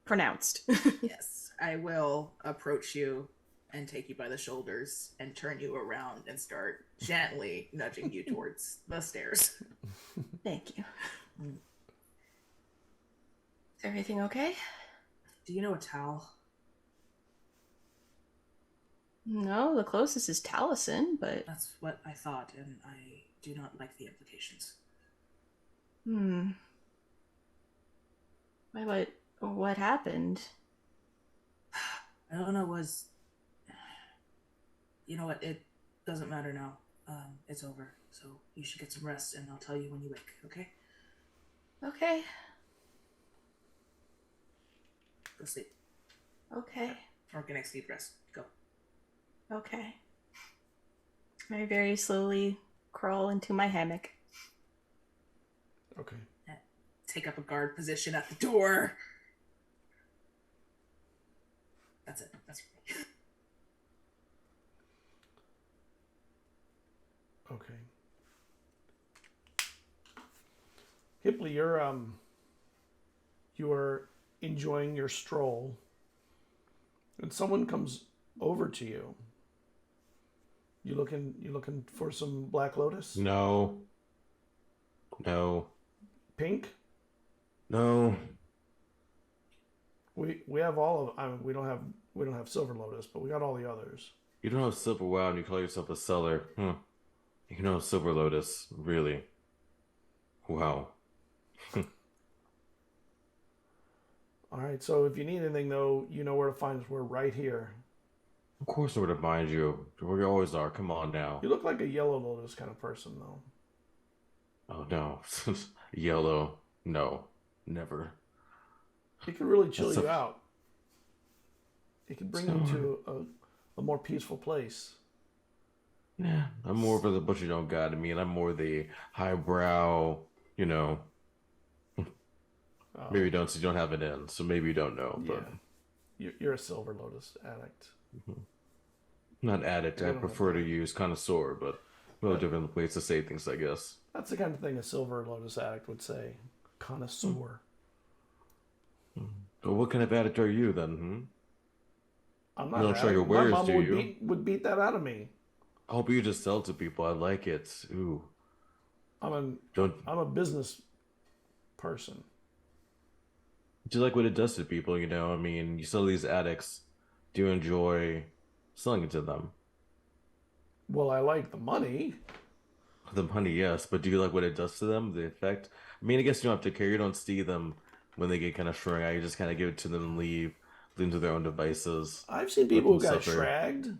pronounced. Yes, I will approach you and take you by the shoulders and turn you around and start gently nudging you towards the stairs. Thank you. Is everything okay? Do you know a towel? No, the closest is Taliesin, but... That's what I thought, and I do not like the implications. What happened? I don't know, You know what, it doesn't matter now. It's over, so you should get some rest, and I'll tell you when you wake, okay? Okay. Go sleep. Okay. Or get next deep rest. Go. Okay. I very slowly crawl into my hammock. Okay. Take up a guard position at the door. That's it. That's me. Okay. Hipley, you are enjoying your stroll, and someone comes over to you. You looking for some Black Lotus? No. No. Pink? No. We have all of. I mean, we don't have Silver Lotus, but we got all the others. You don't have Silver WoW and you call yourself a seller. You know Silver Lotus, really. Wow. All right. So if you need anything, though, you know where to find us. We're right here. Of course I would have mind you. We always are. Come on now. You look like a Yellow Lotus kind of person, though. Oh no. Yellow. No. Never. It could really chill That's you out. It could bring you to a more peaceful place. Yeah, I'm more of the butcher don't got. I mean, I'm more the highbrow, you know. Maybe you don't, so you don't have it in, so maybe you don't know. But You're a Silver Lotus addict. not addict. I don't prefer to use connoisseur, but well, different ways to say things, I guess. That's the kind of thing a Silver Lotus addict would say. Connoisseur. So what kind of addict are you then? I'm not. You don't show your My wares, mom do would you? beat that out of me. I hope you just sell to people. I like it. Ooh. I'm a business person. Do you like what it does to people? You know, I mean, you sell these addicts. Do you enjoy selling it to them? Well, I like the money. The money, yes, but do you like what it does to them? The effect? I mean, I guess you don't have to care. You don't see them when they get kind of shrunk out. You just kind of give it to them and leave them to their own devices. I've seen people who Let them got suffer. shragged.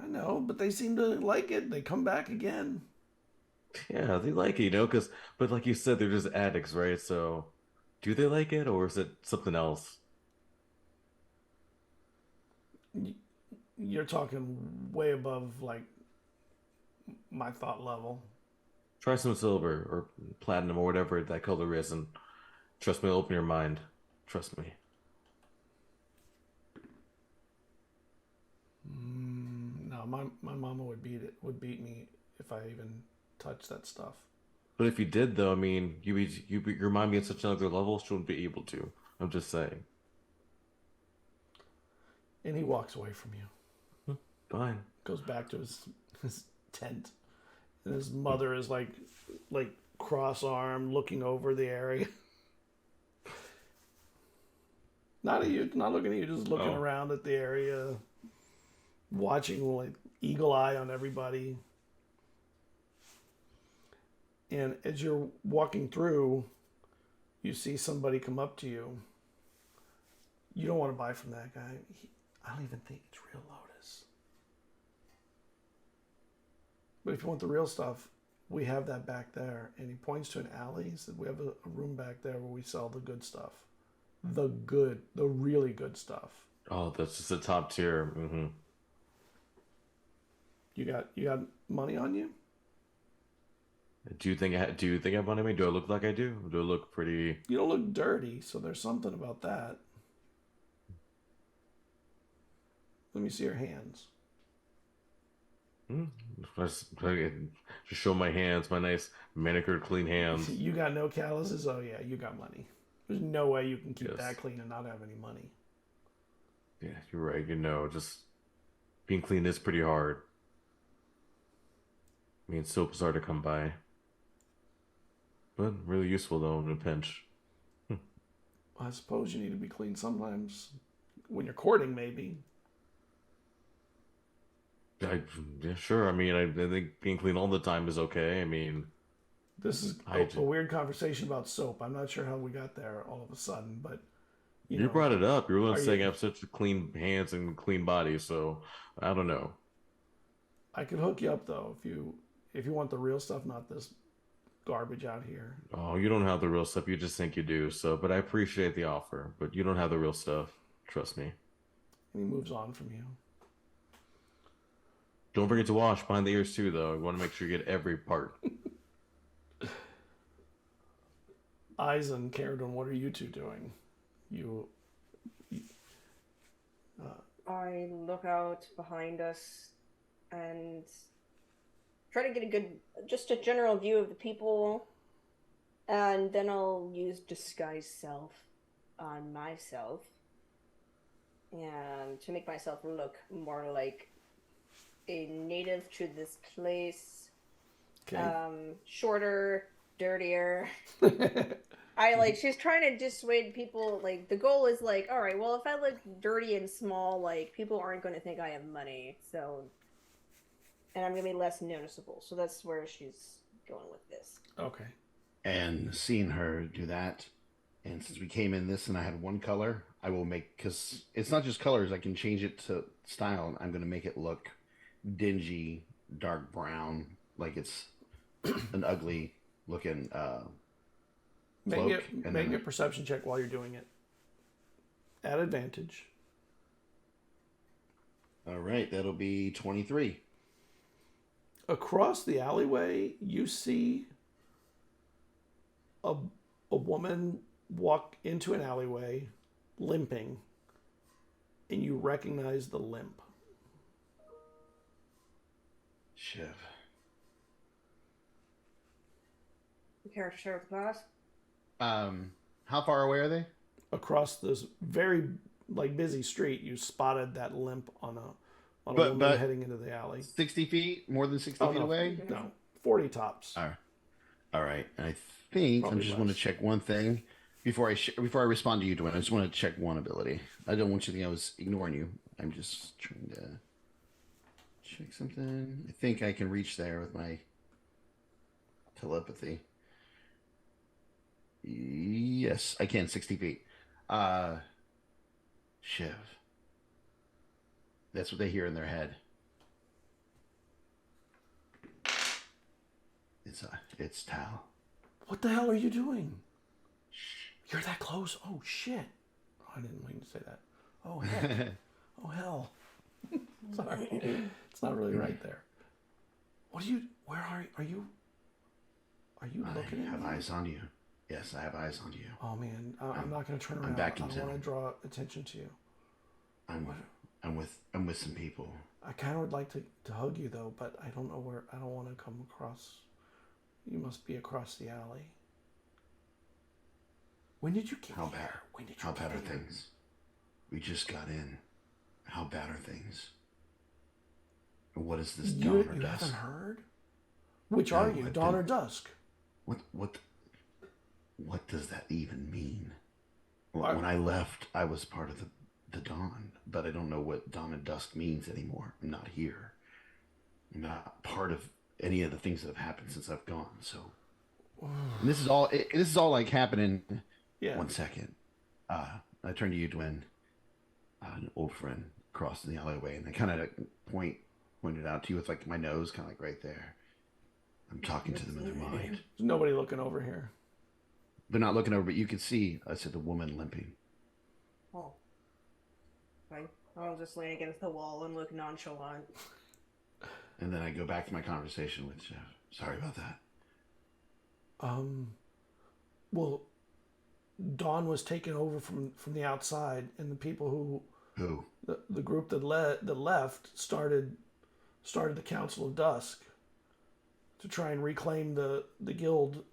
I know, but they seem to like it. They come back again. Yeah, they like it, you know, but like you said, they're just addicts, right? So, do they like it, or is it something else? You're talking way above like my thought level. Try some silver or platinum or whatever that color is, and trust me, it'll open your mind. Trust me. No, my mama would beat me if I even touched that stuff. But if you did, though, I mean, your mind be at such another level, she wouldn't be able to. I'm just saying. And he walks away from you. Fine. Goes back to his tent. And his mother is like cross-armed looking over the area. Not at you, not looking at you, just looking around at the area, watching like eagle eye on everybody. And as you're walking through, you see somebody come up to you. You don't want to buy from that guy. I don't even think it's real Lotus. But if you want the real stuff, we have that back there. And he points to an alley. He said, we have a room back there where we sell the good stuff. The really good stuff. Oh, that's just the top tier. You got money on you? Do you think I have money on me? Do I look like I do? Do I look pretty? You don't look dirty, so there's something about that. Let me see your hands. Just show my hands, my nice manicured, clean hands. You got no calluses? Oh yeah, you got money. There's no way you can keep Yes. that clean and not have any money. Yeah, you're right. You know, just being clean is pretty hard. I mean, soap is hard to come by, but really useful though in a pinch. I suppose you need to be clean sometimes. When you're courting, maybe. Yeah, sure. I mean, I think being clean all the time is okay. I mean, This is a weird conversation about soap. I'm not sure how we got there all of a sudden, but you know, brought it up. You're the one saying you- I have such clean hands and clean body, so I don't know. I could hook you up though if you want the real stuff, not this garbage out here. Oh, you don't have the real stuff. You just think you do. So, but I appreciate the offer, but you don't have the real stuff. Trust me. And he moves on from you. Don't forget to wash behind the ears too, though. You want to make sure you get every part. Eizen, Cerridwen, what are you two doing? I look out behind us and try to get a good, just a general view of the people, and then I'll use disguise self on myself, and to make myself look more like a native to this place. Okay. Shorter, dirtier. She's trying to dissuade people. Like, the goal is like, all right, well, if I look dirty and small, like, people aren't going to think I have money, so, and I'm going to be less noticeable. So that's where she's going with this. Okay. And seeing her do that, and since we came in this and I had one color, I will make, because it's not just colors, I can change it to style, and I'm going to make it look dingy, dark brown, like it's an ugly looking cloak. Make a perception check while you're doing it. At advantage. All right, that'll be 23. Across the alleyway, you see a woman walk into an alleyway limping, and you recognize the limp. Shiv. The character share with the class. How far away are they? Across this very busy street, you spotted that limp on a woman heading into the alley. 60 feet? More than 60 feet away? No, 40 tops. All right. And I think I just want to check one thing before I respond to you, Dwayne. I just want to check one ability. I don't want you to think I was ignoring you. I'm just trying to check something. I think I can reach there with my telepathy. Yes, I can. 60 feet. Shiv. That's what they hear in their head. It's Tal. What the hell are you doing? You're that close? Oh, shit. Oh, I didn't mean to say that. Oh, heck. Oh, hell. Sorry. It's not really right there. Where are you looking at me? I have eyes on you. Yes, I have eyes on you. Oh, man. I'm not going to turn around. I'm back in I don't want to draw attention to you. I'm with some people. I kind of would like to hug you, though, but I don't know where. I don't want to come across. You must be across the alley. When did you get How here? bad? When did you How bad are get here? things? We just got in. How bad are things? What is this dawn or You dusk? haven't heard? Which No, are you, I've dawn been- or dusk? What does that even mean? When I left, I was part of the dawn, but I don't know what dawn and dusk means anymore. I'm not here. I'm not part of any of the things that have happened since I've gone. So, and this is all like happening. Yeah. 1 second. I turn to you, Dwayne, an old friend, crossing the alleyway, and I kind of pointed out to you with like my nose, kind of like right there. I'm talking to them in their mind. There's nobody looking over here. They're not looking over, but you can see, I said, the woman limping. Oh. Fine. I'll just lean against the wall and look nonchalant. And then I go back to my conversation with Jeff. Sorry about that. Well, Dawn was taken over from the outside, and the people Who? the group that left started the Council of Dusk to try and reclaim the guild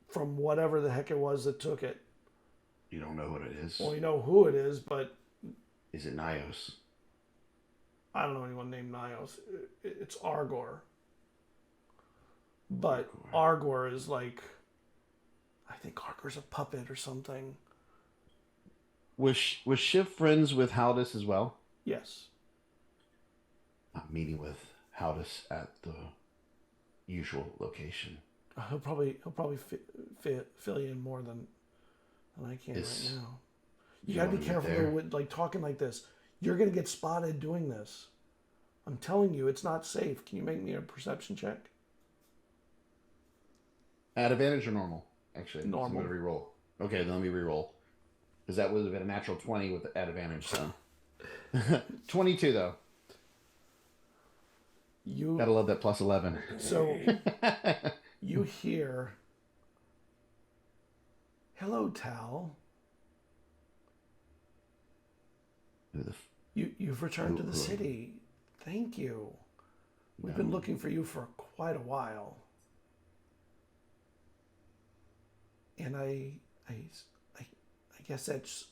from whatever the heck it was that took it. You don't know what it is? Well, you know who it is, but Is it Nios? I don't know anyone named Nios. It's Argor. But Argor is like, I think Argor's a puppet or something. Was Shiv friends with Haldus as well? Yes. I'm meeting with Haldus at the usual location. He'll probably fill you in more than I can right now. You gotta be careful though with like talking like this. You're gonna get spotted doing this. I'm telling you, it's not safe. Can you make me a perception check? At advantage or normal? Actually, Normal. So I'm gonna reroll. Okay, then let me reroll. Because that would have been a natural 20 with at advantage. So 22 though. Gotta love that plus 11. So you hear, "Hello, Tal. You've returned to the city. Thank you. We've been looking for you for quite a while. And I guess that's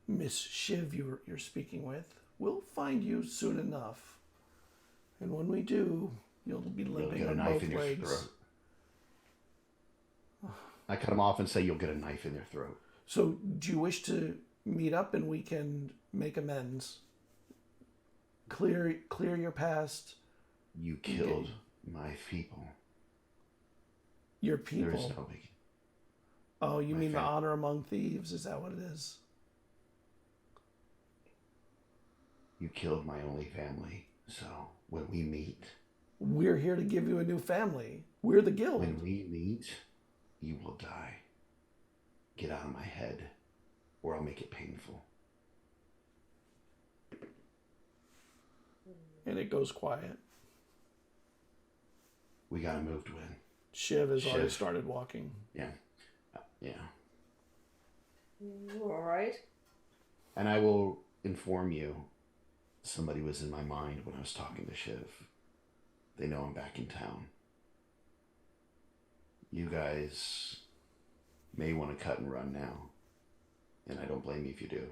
Miss Shiv you're speaking with. We'll find you soon enough. And when we do, you'll be You'll limping get a on knife both in your legs. throat. I cut him off and say, you'll get a knife in their throat. So, do you wish to meet up and we can make amends? Clear your past. You killed my people. Your people. There is no big. Oh, you my mean the family. honor among thieves? Is that what it is? You killed my only family. So when we meet, We're here to give you a new family. We're the guild. when we meet, you will die. Get out of my head, or I'll make it painful. And it goes quiet. We gotta move to win. Shiv has already Shiv. started walking. Yeah. Yeah. All right. And I will inform you, somebody was in my mind when I was talking to Shiv. They know I'm back in town. You guys may want to cut and run now. And I don't blame you if you do.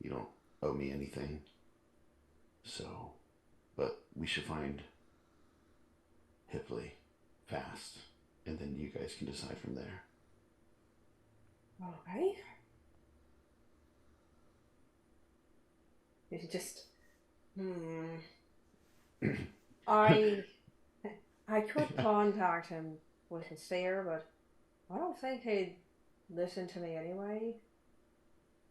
You don't owe me anything. So, but we should find Hipley fast. And then you guys can decide from there. Okay. It's just, I could contact him with his stare, but I don't think he'd listen to me anyway.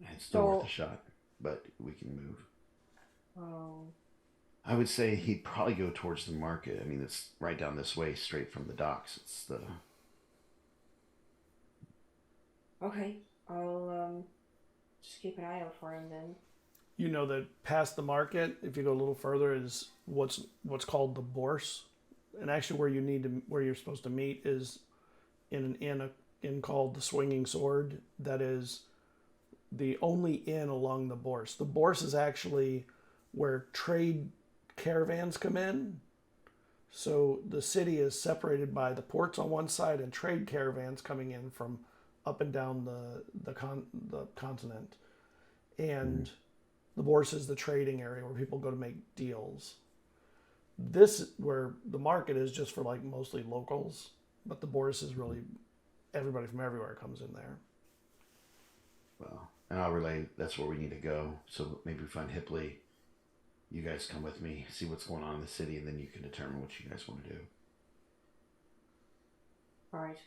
It's still So- worth a shot, but we can move. Oh, I would say he'd probably go towards the market. I mean, it's right down this way, straight from the docks. It's the... okay. I'll just keep an eye out for him then. You know that past the market, if you go a little further, is what's called the Bourse, and actually where you're supposed to meet is in an inn called the Swinging Sword. That is the only inn along the Bourse. The Bourse is actually where trade caravans come in. So the city is separated by the ports on one side and trade caravans coming in from up and down the continent, and the Bourse is the trading area where people go to make deals. This where the market is just for like mostly locals, but the Bourse is really everybody from everywhere comes in there. Well, and I'll relay that's where we need to go. So maybe we find Hipley. You guys come with me, see what's going on in the city, and then you can determine what you guys want to do. All right.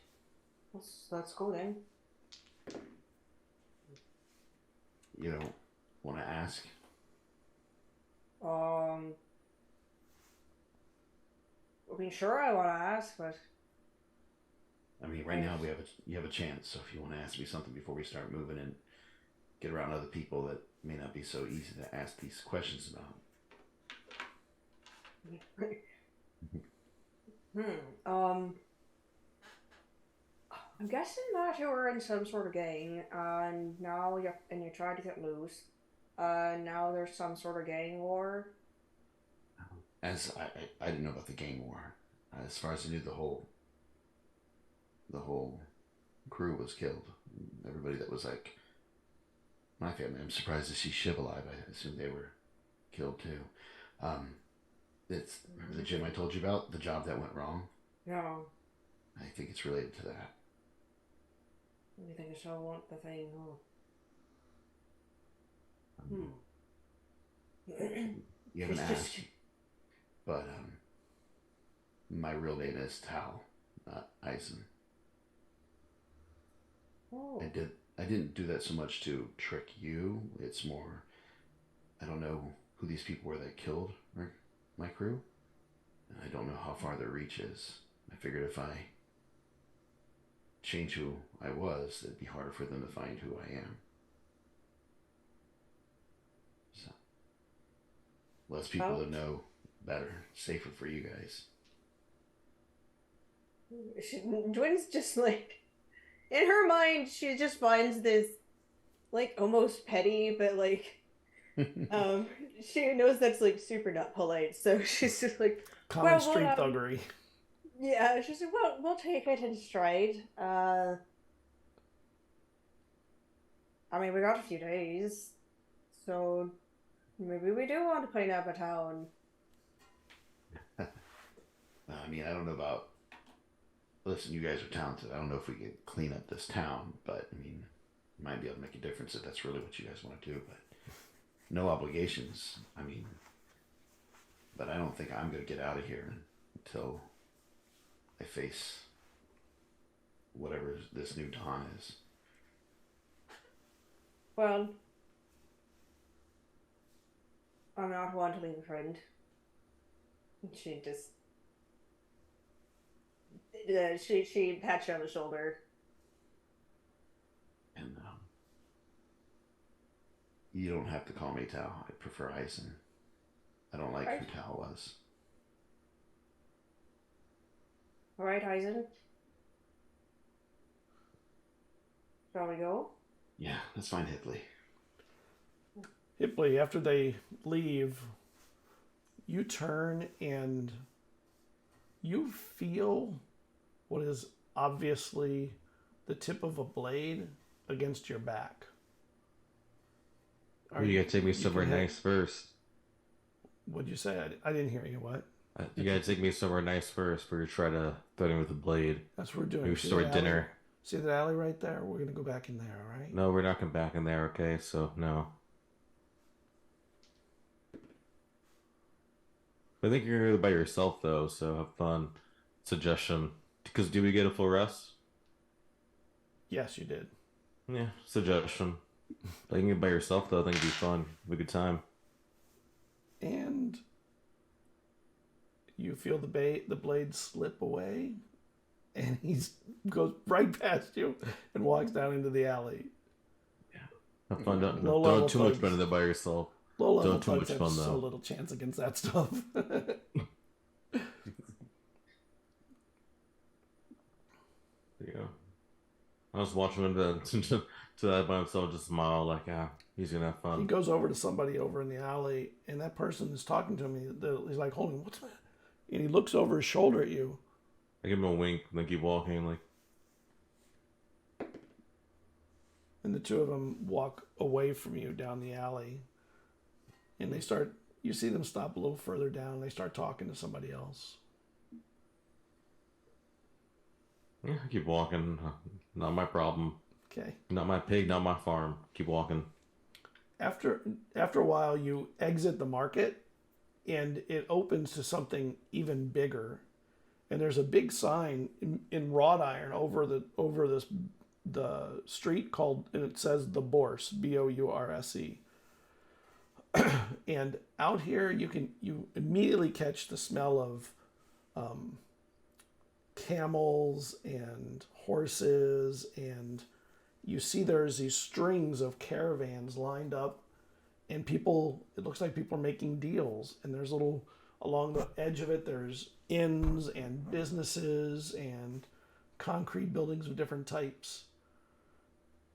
Let's go then. You don't want to ask? I mean, sure, I want to ask, but I mean, right now you have a chance. So if you want to ask me something before we start moving and get around other people that may not be so easy to ask these questions about. I'm guessing that you were in some sort of gang, and now you tried to get loose. Now there's some sort of gang war. As I didn't know about the gang war. As far as I knew, the whole crew was killed. Everybody that was like my family. I'm surprised to see Shiv alive. I assumed they were killed too. It's the gym I told you about, the job that went wrong. Yeah. I think it's related to that. You think I still want the thing? You haven't It's asked, just- but my real name is Tal, not Eizen. Oh. I didn't do that so much to trick you. It's more, I don't know who these people were that killed my crew, and I don't know how far their reach is. I figured if I change who I was, it'd be harder for them to find who I am. So, less people to know, better, safer for you guys. Dwin's just like, in her mind, she just finds this, like, almost petty, but like, She knows that's like super not polite, so she's just like, Common well, street thuggery. yeah, she's like, well, we'll take it in stride. I mean, we got a few days, so maybe we do want to clean up a town. I mean, I don't know about. Listen, you guys are talented. I don't know if we could clean up this town, but I mean, you might be able to make a difference if that's really what you guys want to do. But no obligations. I mean, but I don't think I'm going to get out of here until I face whatever this new dawn is. Well, I'm not one to leave a friend. She just she pats you on the shoulder. And you don't have to call me Tao. I prefer Eizen. I don't like who Tao was. All right, Eizen. Shall we go? Yeah, that's fine, Hipley. Hipley, after they leave, you turn and you feel what is obviously the tip of a blade against your back. You gotta take me somewhere nice first. What'd you say? I didn't hear you. What? You gotta take me somewhere nice first before you try to threaten me with a blade. That's what we're doing. Maybe start dinner. See that alley right there? We're gonna go back in there, all right? No, we're not going back in there, okay? So, no. I think you're here by yourself, though, so have fun. Suggestion. Because do we get a full rest? Yes, you did. Yeah, suggestion. I think it by yourself, though, I think it'd be fun. Have a good time. And you feel the blade slip away, and he goes right past you and walks down into the alley. Have fun. Don't too much better than by yourself. Low level Don't too much have fun, so though. little chance against that stuff. Yeah. I was watching him to that by himself, just smile like, he's gonna have He fun. goes over to somebody over in the alley, and that person is talking to him. He's like, "Holding, what's that?" And he looks over his shoulder at you. I give him a wink, and then keep walking, like. And the two of them walk away from you down the alley. And you see them stop a little further down. And they start talking to somebody else. Yeah, keep walking. Not my problem. Okay. Not my pig, not my farm. Keep walking. After a while, you exit the market, and it opens to something even bigger. And there's a big sign in wrought iron over the street and it says the Bourse, Bourse. And out here, you immediately catch the smell of camels and horses, and you see there's these strings of caravans lined up, and it looks like people are making deals, and there's along the edge of it, there's inns and businesses and concrete buildings of different types.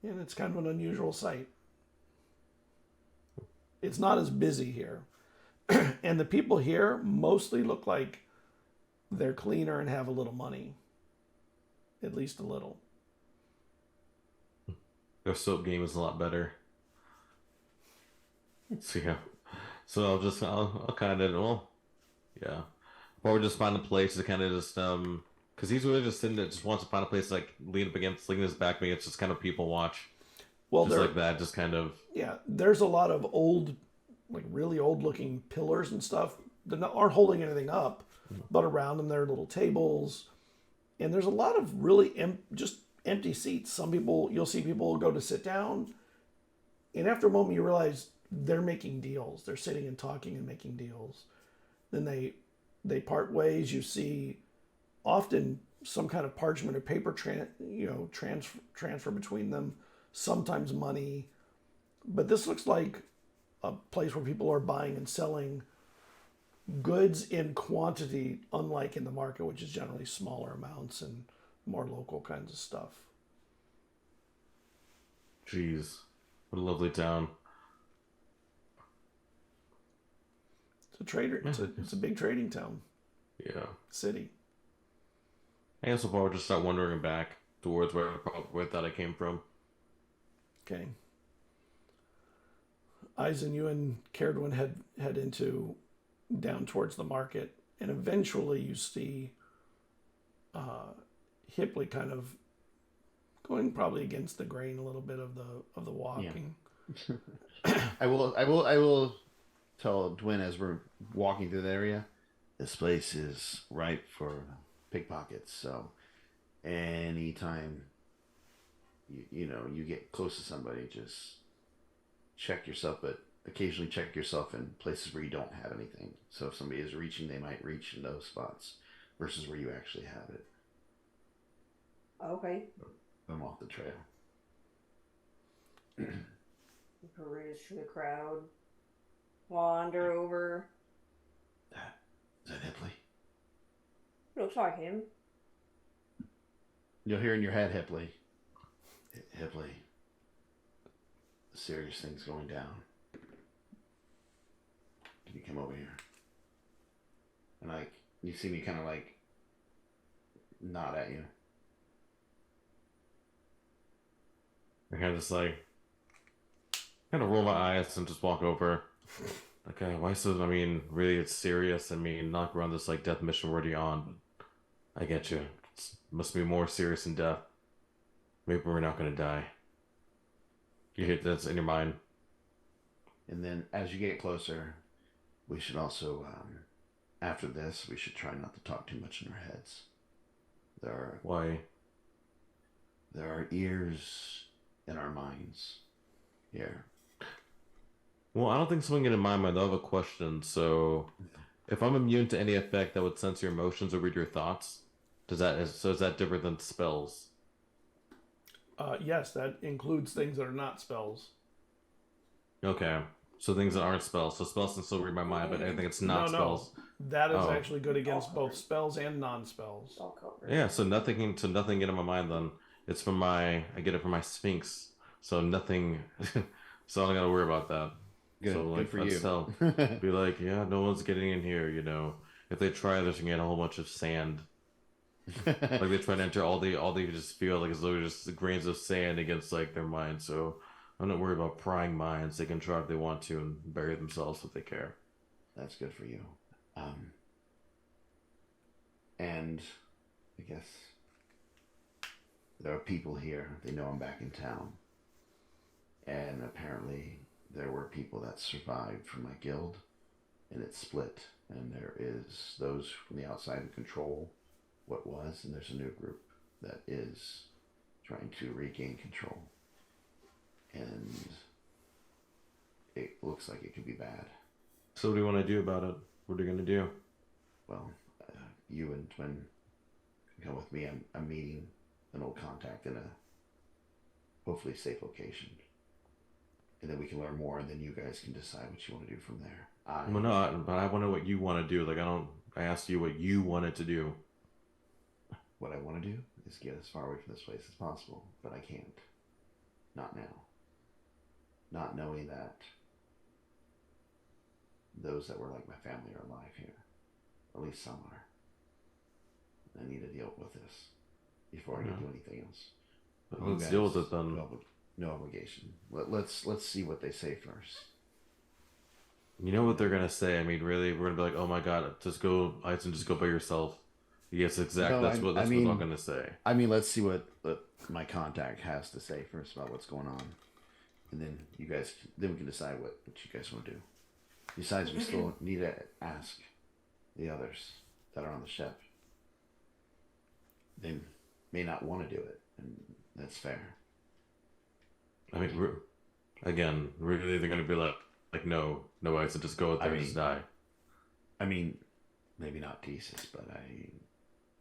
And it's kind of an unusual sight. It's not as busy here. And the people here mostly look like they're cleaner and have a little money. At least a little. Their soap game is a lot better. So yeah. So I'll kind of, yeah. Or just find a place to kind of just, because he's really just sitting there, just wants to find a place to, like, lean up against, lean his back against, just kind of people watch. Well, just like that, just kind of. Yeah, there's a lot of old, like really old looking pillars and stuff that aren't holding anything up, but around them there are little tables, and there's a lot of really just empty seats. You'll see people go to sit down, and after a moment you realize they're making deals. They're sitting and talking and making deals. Then they part ways. You see often some kind of parchment or paper transfer between them. Sometimes money, but this looks like a place where people are buying and selling goods in quantity, unlike in the market, which is generally smaller amounts and more local kinds of stuff. Jeez, what a lovely town. a trader. It's a big trading town. Yeah. City. I guess I'll probably just start wandering back towards where I thought I came from. Okay. Eizen, you and Cerridwen head into down towards the market, and eventually you see Hipley kind of going probably against the grain a little bit of the walking. Yeah. I will tell Dwin as we're walking through the area, this place is ripe for pickpockets. So anytime you get close to somebody, just check yourself, but occasionally check yourself in places where you don't have anything. So if somebody is reaching, they might reach in those spots versus where you actually have it. Okay. I'm off the trail. Peruse through the crowd. Wander over. Is that Hipley? Looks like him. You'll hear in your head, Hipley. Hipley. Serious things going down. Can you come over here? And you see me kind of nod at you. I kind of just kind of roll my eyes and just walk over. Okay, why so? I mean, really, it's serious. I mean, not around this death mission we're already on. I get you. It must be more serious than death. Maybe we're not gonna die. You hit that's in your mind. And then as you get closer, we should also, after this, we should try not to talk too much in our heads. Why? There are ears in our minds here. Well, I don't think something in my mind. I have a question. So, if I'm immune to any effect that would sense your emotions or read your thoughts, is that different than spells? Yes, that includes things that are not spells. Okay, so things that aren't spells. So spells can still read my mind, but anything that's not spells. That is actually good against both spells and non-spells. Yeah, so nothing get in my mind then. It's from I get it from my Sphinx. So nothing. So I don't gotta worry about that. Good, So good for you. Be like, yeah, no one's getting in here. If they try, they're gonna get a whole bunch of sand. They try to enter all they just feel as though just the grains of sand against their mind. So I'm not worried about prying minds. They can try if they want to and bury themselves if they care. That's good for you. And I guess there are people here. They know I'm back in town. And apparently there were people that survived from my guild, and it split. And there is those from the outside who control what was, and there's a new group that is trying to regain control. And it looks like it could be bad. So what do you want to do about it? What are you going to do? Well, you and Twin can come with me. I'm meeting an old contact in a hopefully safe location. And then we can learn more, and then you guys can decide what you want to do from there. Well, no, but I want to know what you want to do. I asked you what you wanted to do. What I want to do is get as far away from this place as possible, but I can't. Not now. Not knowing that those that were like my family are alive here. Or at least some are. I need to deal with this before I can do anything else. But let's deal with it then. No obligation. Let's see what they say first. You know what they're gonna say? I mean, really, we're gonna be like, "Oh my God, just go, Eizen, just go by yourself." Yes, exactly. No, that's what I'm gonna say. I mean, let's see what my contact has to say first about what's going on, and then we can decide what you guys want to do. Besides, we still need to ask the others that are on the ship. They may not want to do it, and that's fair. I mean, really, they're gonna be like, no, Eizen, just go out there and just die. I mean, maybe not thesis, but I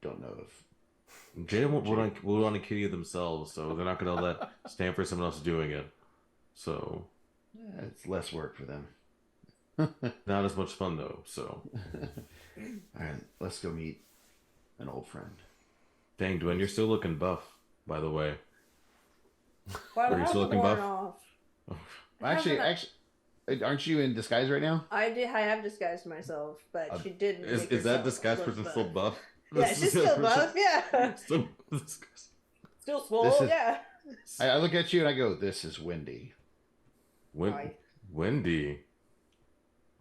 don't know if Jada will want to kill you themselves, so they're not gonna stand for someone else doing it. So it's less work for them. Not as much fun though. So all right, let's go meet an old friend. Dang, Dwayne, you're still looking buff, by the way. Well, Are you still looking buff? off. Actually, Aren't you in disguise right now? I have disguised myself, but she did. Is that disguise person still buff? Yeah, she's still buff. Yeah, Still, still swole. is- Yeah. I look at you and I go, "This is Wendy." Hi. Wendy.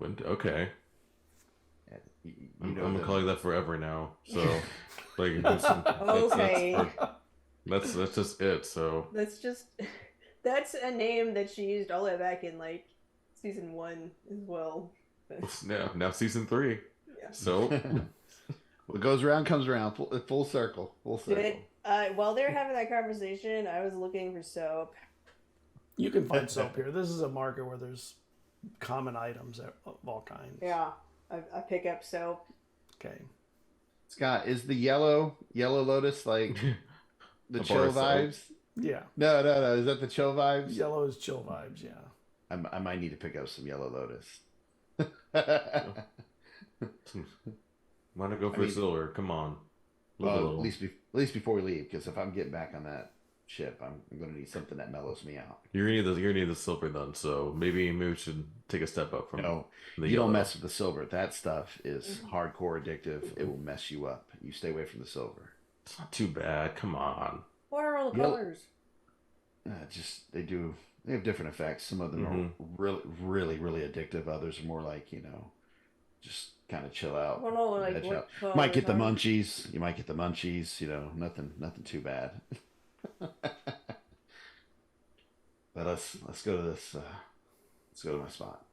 Okay. I'm gonna call you that forever now. So, like, Okay. that's just it. So That's a name that she used all the way back in like season 1 as well. now season 3. Yeah. So What goes around comes around. Full circle. Full circle. While they were having that conversation, I was looking for soap. You can find soap here. This is a market where there's common items of all kinds. Yeah, I pick up soap. Okay. Scott, is the yellow lotus like the A chill bar of vibes? Yeah. No. Is that the chill vibes? Yellow is chill vibes, yeah. I might need to pick up some yellow lotus. why not go for silver? Come on. Well, at least before we leave, because if I'm getting back on that ship, I'm going to need something that mellows me out. You're gonna need the silver then. So maybe we should take a step up from No, the you yellow. don't mess with the silver. That stuff is hardcore addictive. It will mess you up. You stay away from the silver. It's not too bad. Come on. What are all the Yellow- colors? They have different effects. Some of them are really addictive. Others are more like, just kind of chill out. I don't know, like veg what out. colors Might get the are. munchies. You might get the munchies. Nothing too bad. But let's go to this. Let's go to my spot.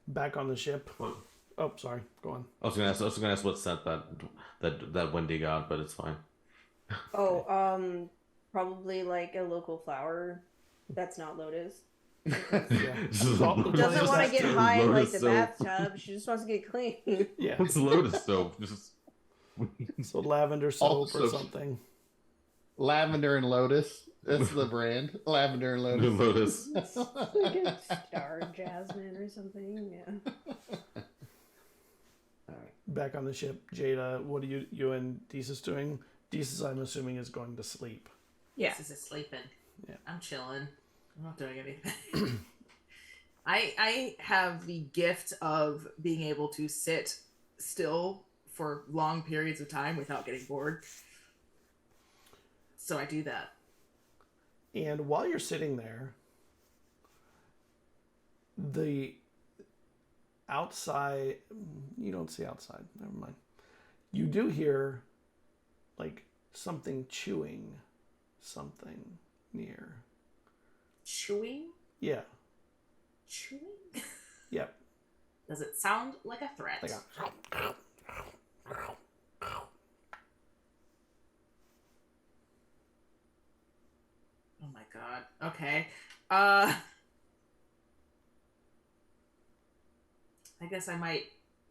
Back on the ship. What? Oh, sorry. Go on. I was gonna ask what scent that Wendy got, but it's fine. Oh, probably like a local flower that's not lotus. Yeah. Doesn't Lotus want to get soap. high in like Lotus the soap. bathtub. She just wants to get clean. Yeah. What's lotus soap? Just So lavender soap All or soaps. something. Lavender and Lotus. That's the brand. Lavender and Lotus. lotus. Like a star jasmine or something. Yeah. Back on the ship, Jada, what are you and Desus doing? Desus, I'm assuming, is going to sleep. Yeah. This is sleeping. Yeah. I'm chilling. I'm not doing anything. I have the gift of being able to sit still for long periods of time without getting bored. So I do that. And while you're sitting there, the outside, you don't see outside, never mind. You do hear like something chewing something near. Chewing? Yeah. Chewing? Yep. Does it sound like a threat? Like a, Oh my god. Okay. I guess I might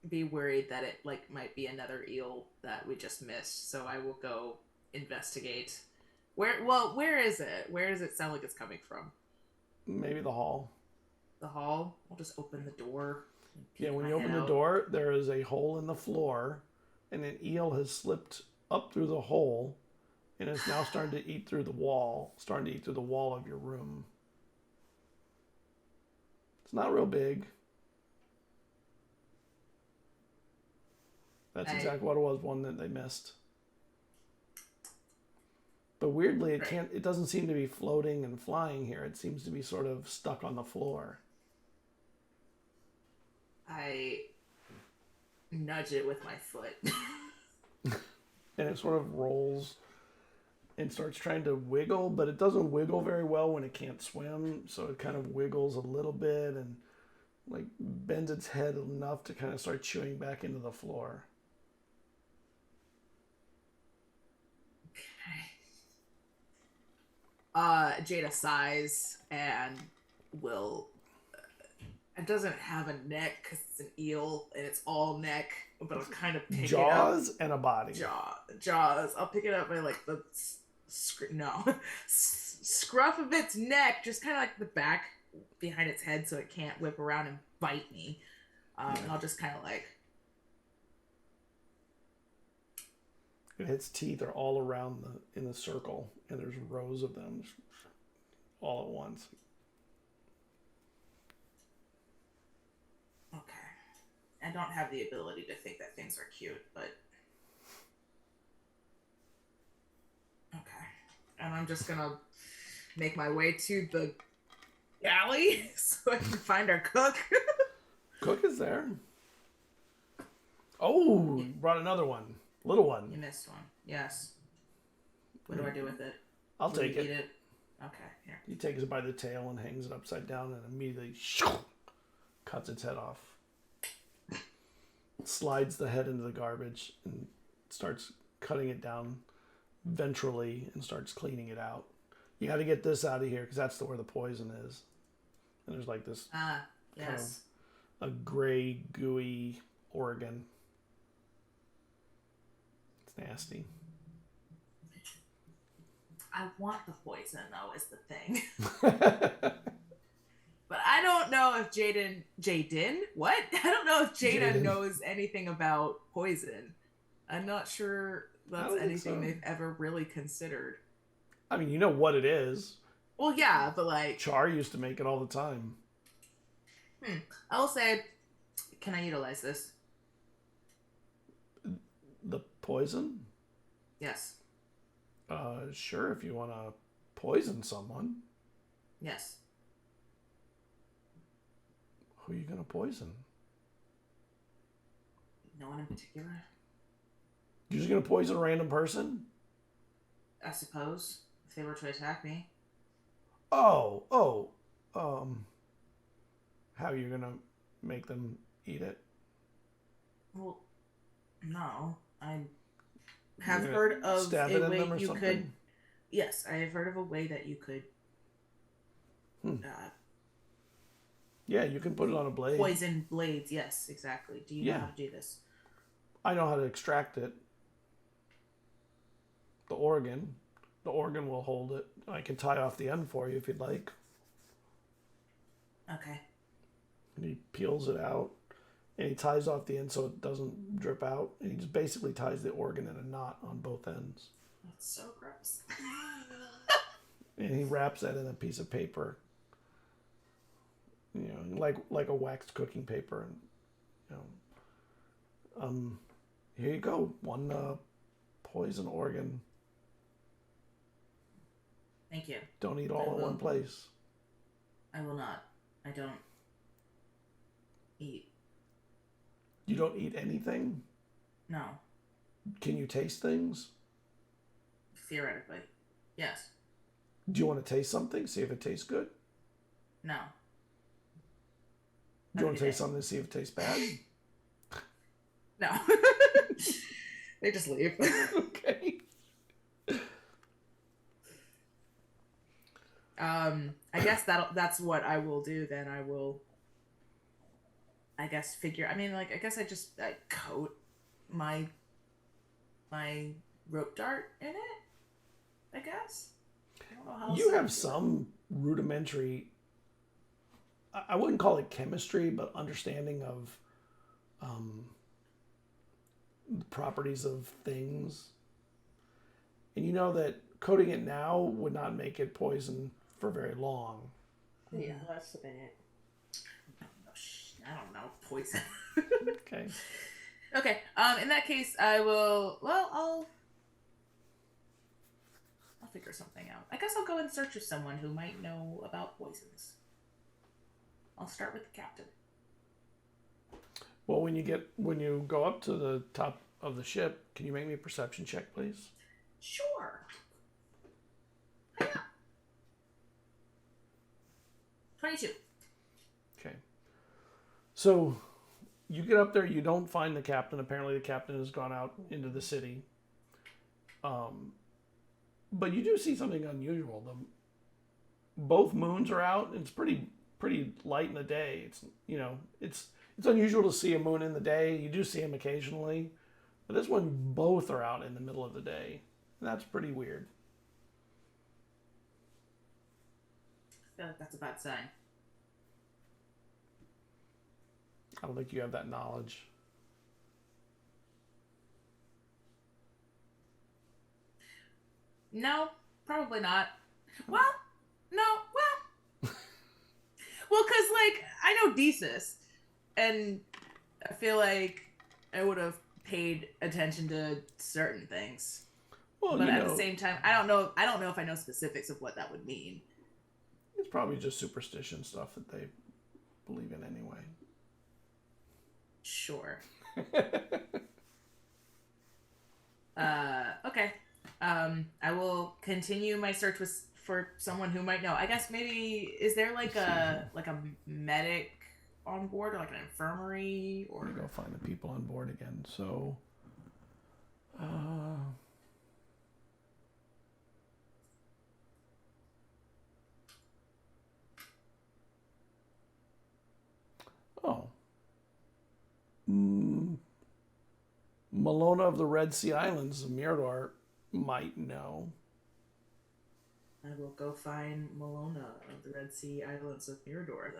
be worried that it might be another eel that we just missed, so I will go investigate. Where is it? Where does it sound like it's coming from? maybe the hall. The hall? I'll just open the door. and peek Yeah, when my you open head the out. door, there is a hole in the floor, and an eel has slipped up through the hole, and is now starting to eat through the wall, of your room. It's not real big. That's exactly what it was, one that they missed. But weirdly, it doesn't seem to be floating and flying here. It seems to be sort of stuck on the floor. I nudge it with my foot. And it sort of rolls and starts trying to wiggle, but it doesn't wiggle very well when it can't swim, so it kind of wiggles a little bit and like bends its head enough to kind of start chewing back into the floor. Jada sighs and will. It doesn't have a neck because it's an eel and it's all neck, but I'll kind of pick Jaws and a body. it up. Jaws. I'll pick it up by like the scruff of its neck, just kind of like the back behind its head, so it can't whip around and bite me. And I'll just kind of like. Its teeth are all around in the circle, and there's rows of them all at once. I don't have the ability to think that things are cute, but okay. And I'm just gonna make my way to the galley so I can find our cook. Cook is there. Oh, you brought another one. Little one. You missed one. Yes. What do I do with it? I'll take it. Eat it. Okay, here. He takes it by the tail and hangs it upside down and immediately cuts its head off. Slides the head into the garbage and starts cutting it down ventrally and starts cleaning it out. You got to get this out of here because that's where the poison is. And there's like this Yes. a gray, gooey organ. It's nasty. I want the poison, though, is the thing. But I don't know if Jaden? What? I don't know if Jada Jaden. knows anything about poison. I'm not sure that's anything they've ever really considered. I mean, you know what it is. Well, yeah, but like... Char used to make it all the time. I will say, can I utilize this? The poison? Yes. Sure, if you want to poison someone. Yes. Who are you going to poison? No one in particular? You're just going to poison a random person? I suppose, if they were to attack me. How you're going to make them eat it? Well, no. I have You're heard of stab it a in way them or you something? could... Yes, I have heard of a way that you could Yeah, you can put it on a blade. poison blades. Yes, exactly. Do you know how to do this? I know how to extract it. The organ will hold it. I can tie off the end for you if you'd like. Okay. And he peels it out, and he ties off the end so it doesn't drip out. And he just basically ties the organ in a knot on both ends. That's so gross. And he wraps that in a piece of paper, you know, like a waxed cooking paper. And here you go, one poison organ. Thank you. Don't eat all in one place. I will not. I don't eat. You don't eat anything? No. Can you taste things? Theoretically. Yes. Do you want to taste something? See if it tastes good? No. Do you want to taste something to see if it tastes bad? No. They just leave. Okay. I guess that's what I will do then. I will, I guess, I guess I coat my rope dart in it, I guess. I don't know how else You to have do it. some rudimentary, I wouldn't call it chemistry, but understanding of the properties of things. And you know that coating it now would not make it poison for very long. Yeah, that's been it. I don't know. Poison. Okay. Okay. In that case, I will. Well, I'll figure something out. I guess I'll go in search of someone who might know about poisons. I'll start with the captain. Well, when you go up to the top of the ship, can you make me a perception check, please? Sure. Yeah. 22. Okay. So you get up there, you don't find the captain. Apparently the captain has gone out into the city. But you do see something unusual. Both moons are out. It's pretty light in the day. It's unusual to see a moon in the day. You do see them occasionally. But this one, both are out in the middle of the day. And that's pretty weird. I feel like that's a bad sign. I don't think you have that knowledge. No, probably not. Well, no, well, because I know Desus, and I feel like I would have paid attention to certain things. Well, But at the same time, I don't know if I know specifics of what that would mean. it's probably just superstition stuff that they believe in anyway. Sure. Okay. I will continue my search for someone who might know. I guess maybe is there like a medic on board or like an infirmary or Let me go find the people on board again. So, oh, Malona of the Red Sea Islands of Mirador might know. I will go find Malona of the Red Sea Islands of Mirador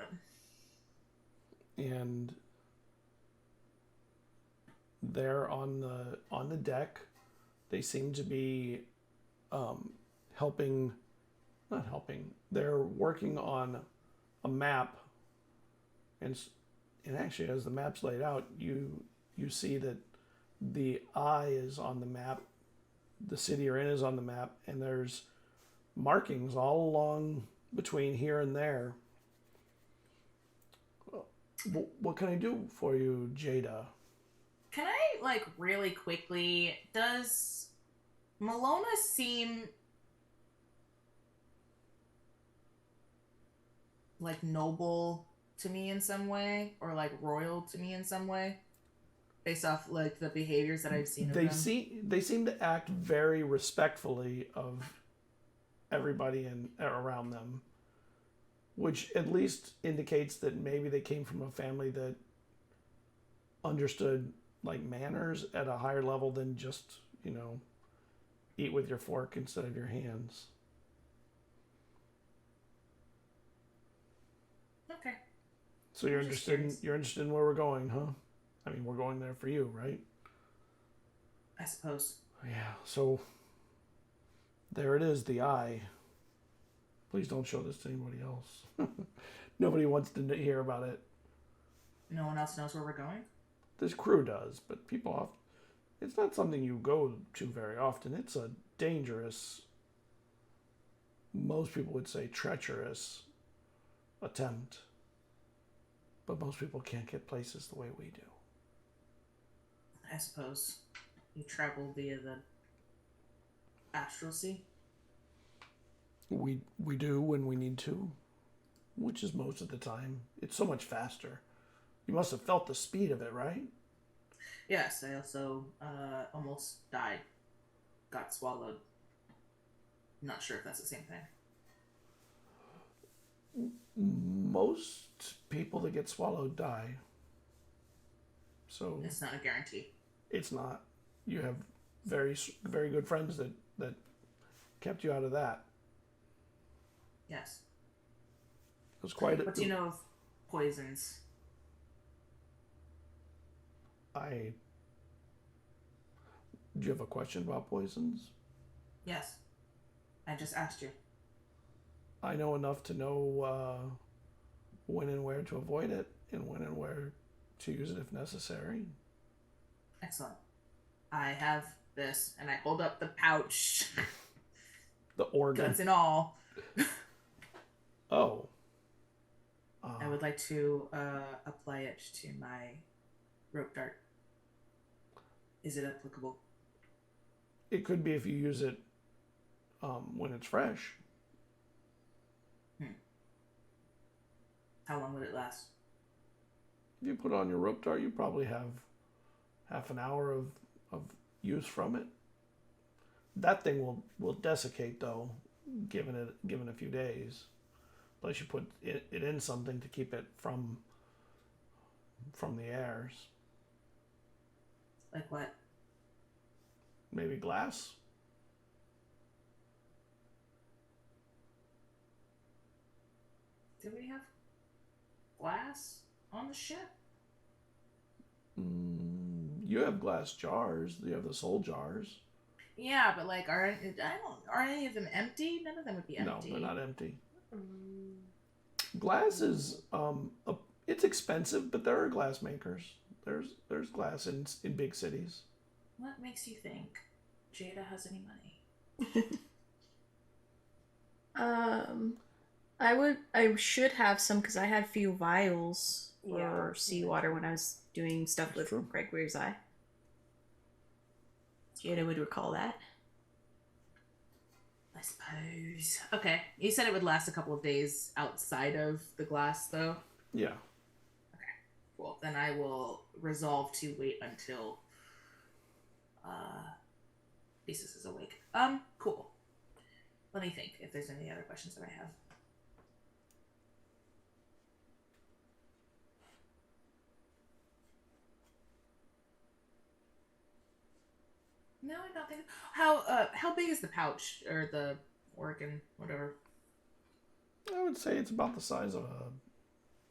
then. And they're on the deck. They seem to be helping. Not helping. They're working on a map, and actually, as the map's laid out, you see that the eye is on the map. The city you're in is on the map, and there's markings all along between here and there. What can I do for you, Jada? Can I, like, really quickly, does Malona seem like noble to me in some way, or like royal to me in some way, based off like the behaviors that I've seen of them? They seem to act very respectfully of everybody around them, which at least indicates that maybe they came from a family that understood like manners at a higher level than just, eat with your fork instead of your hands. Okay. So you're interested in where we're going, huh? I mean, we're going there for you, right? I suppose. Yeah, so there it is, the eye. Please don't show this to anybody else. Nobody wants to hear about it. No one else knows where we're going? This crew does, but it's not something you go to very often. It's a dangerous, most people would say treacherous attempt. But most people can't get places the way we do. I suppose. You travel via the astral sea? We do when we need to, which is most of the time. It's so much faster. You must have felt the speed of it, right? Yes, I also almost died. Got swallowed. Not sure if that's the same thing. Most people that get swallowed die. So It's not a guarantee. it's not. You have very, very good friends that kept you out of that. Yes. It was quite. What do you know of poisons? Do you have a question about poisons? Yes. I just asked you. I know enough to know when and where to avoid it, and when and where to use it if necessary. Excellent. I have this, and I hold up the pouch. The organ. Guns and all. Oh. I would like to apply it to my rope dart. Is it applicable? It could be if you use it when it's fresh. How long would it last? If you put on your rope dart, you probably have half an hour of use from it. That thing will desiccate though, given a few days. Unless you put it in something to keep it from the airs. Like what? Maybe glass? Do we have glass on the ship? You have glass jars. You have the soul jars. Yeah, but like, are any of them empty? None of them would be empty. No, they're not empty. Glass is it's expensive, but there are glass makers. there's glass in big cities. What makes you think Jada has any money? I should have some because I had a few vials Yeah. for seawater when I was doing stuff That's with true. Gregor's Eye. Jada would recall that. I suppose. Okay. You said it would last a couple of days outside of the glass, though? Yeah. Cool. Then I will resolve to wait until Thesis is awake. Cool. Let me think if there's any other questions that I have. No, I don't think. How big is the pouch or the organ, whatever? I would say it's about the size of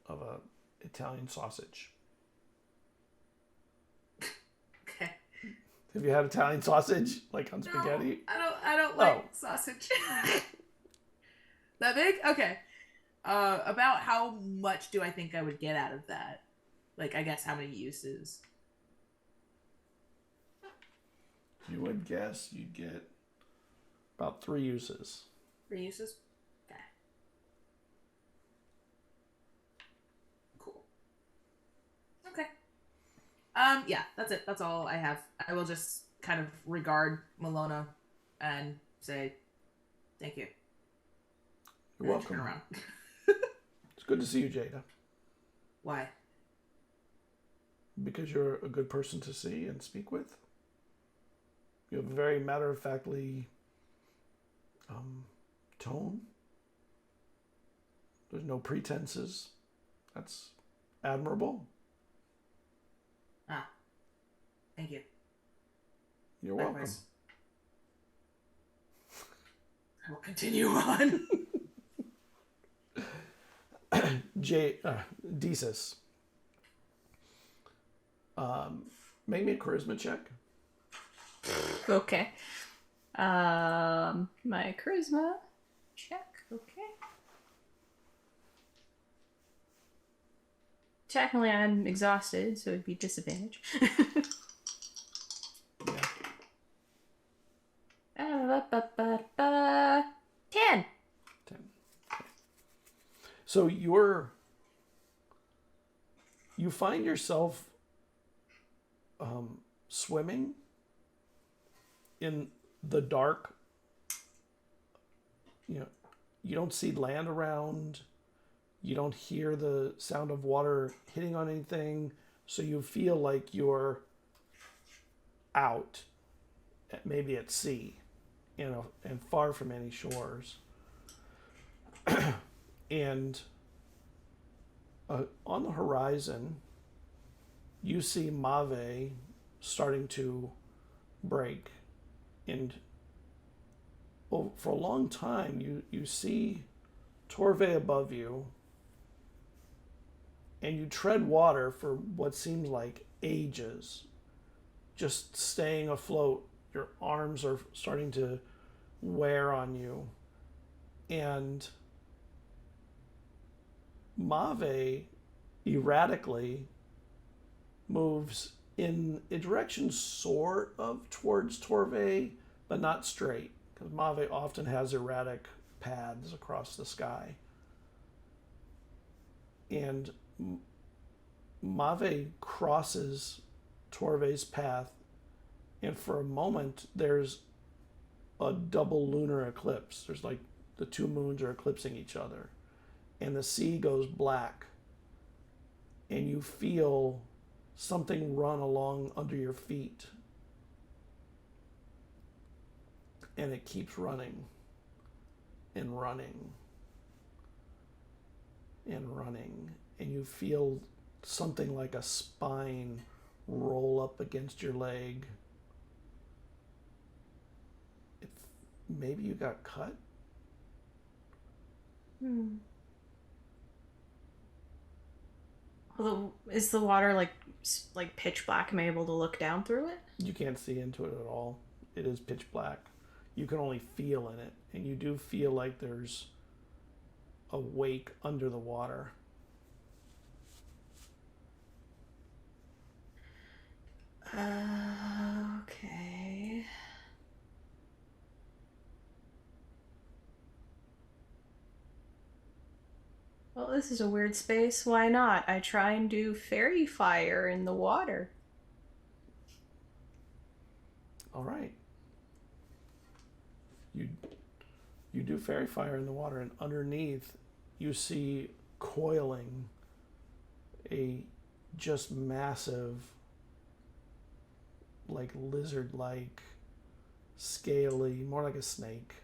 a Italian sausage. Okay. Have you had Italian sausage like on spaghetti? No, I don't like Oh. sausage. That big? Okay. About how much do I think I would get out of that? Like, I guess how many uses? You would guess you'd get about 3 uses. 3 uses? Okay. Cool. Okay. Yeah, that's it. That's all I have. I will just kind of regard Malona and say thank you. You're And then welcome. Turn around. It's good to see you, Jada, Why? because you're a good person to see and speak with. You have a very matter-of-factly tone. There's no pretenses. That's admirable. Thank you. You're Likewise. I will continue on. welcome. Desis. Make me a charisma check. Okay. My charisma check. Okay. Technically, I'm exhausted, so it'd be disadvantage. Yeah. 10. 10. Okay. So you find yourself swimming in the dark. You don't see land around. You don't hear the sound of water hitting on anything. So you feel like you're out, maybe at sea, and far from any shores. And on the horizon, you see Mave starting to break. And for a long time, you see Torve above you, and you tread water for what seems like ages, just staying afloat. Your arms are starting to wear on you. And Mave erratically moves in a direction sort of towards Torve, but not straight, because Mave often has erratic paths across the sky. And Mave crosses Torve's path, and for a moment there's a double lunar eclipse. There's like the two moons are eclipsing each other, and the sea goes black, and you feel something run along under your feet, and it keeps running and running and running, and you feel something like a spine roll up against your leg. Maybe you got cut. Although, is the water like pitch black? Am I able to look down through it? You can't see into it at all. It is pitch black. You can only feel in it, and you do feel like there's a wake under the water. Okay. Well, this is a weird space. Why not? I try and do fairy fire in the water. All right. You do fairy fire in the water, and underneath you see coiling a just massive, like lizard-like, scaly, more like a snake,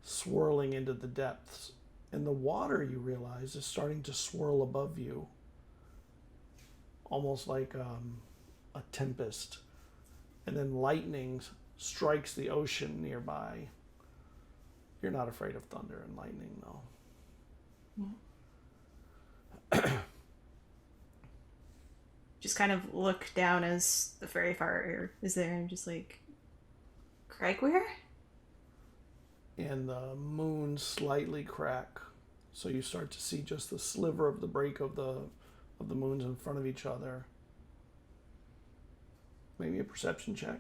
swirling into the depths. And the water, you realize, is starting to swirl above you, almost like a tempest. And then lightning strikes the ocean nearby. You're not afraid of thunder and lightning, though. Just kind of look down as the fairy fire is there and just like, Craigware? And the moon slightly crack, so you start to see just the sliver of the break of the moons in front of each other. Maybe a perception check.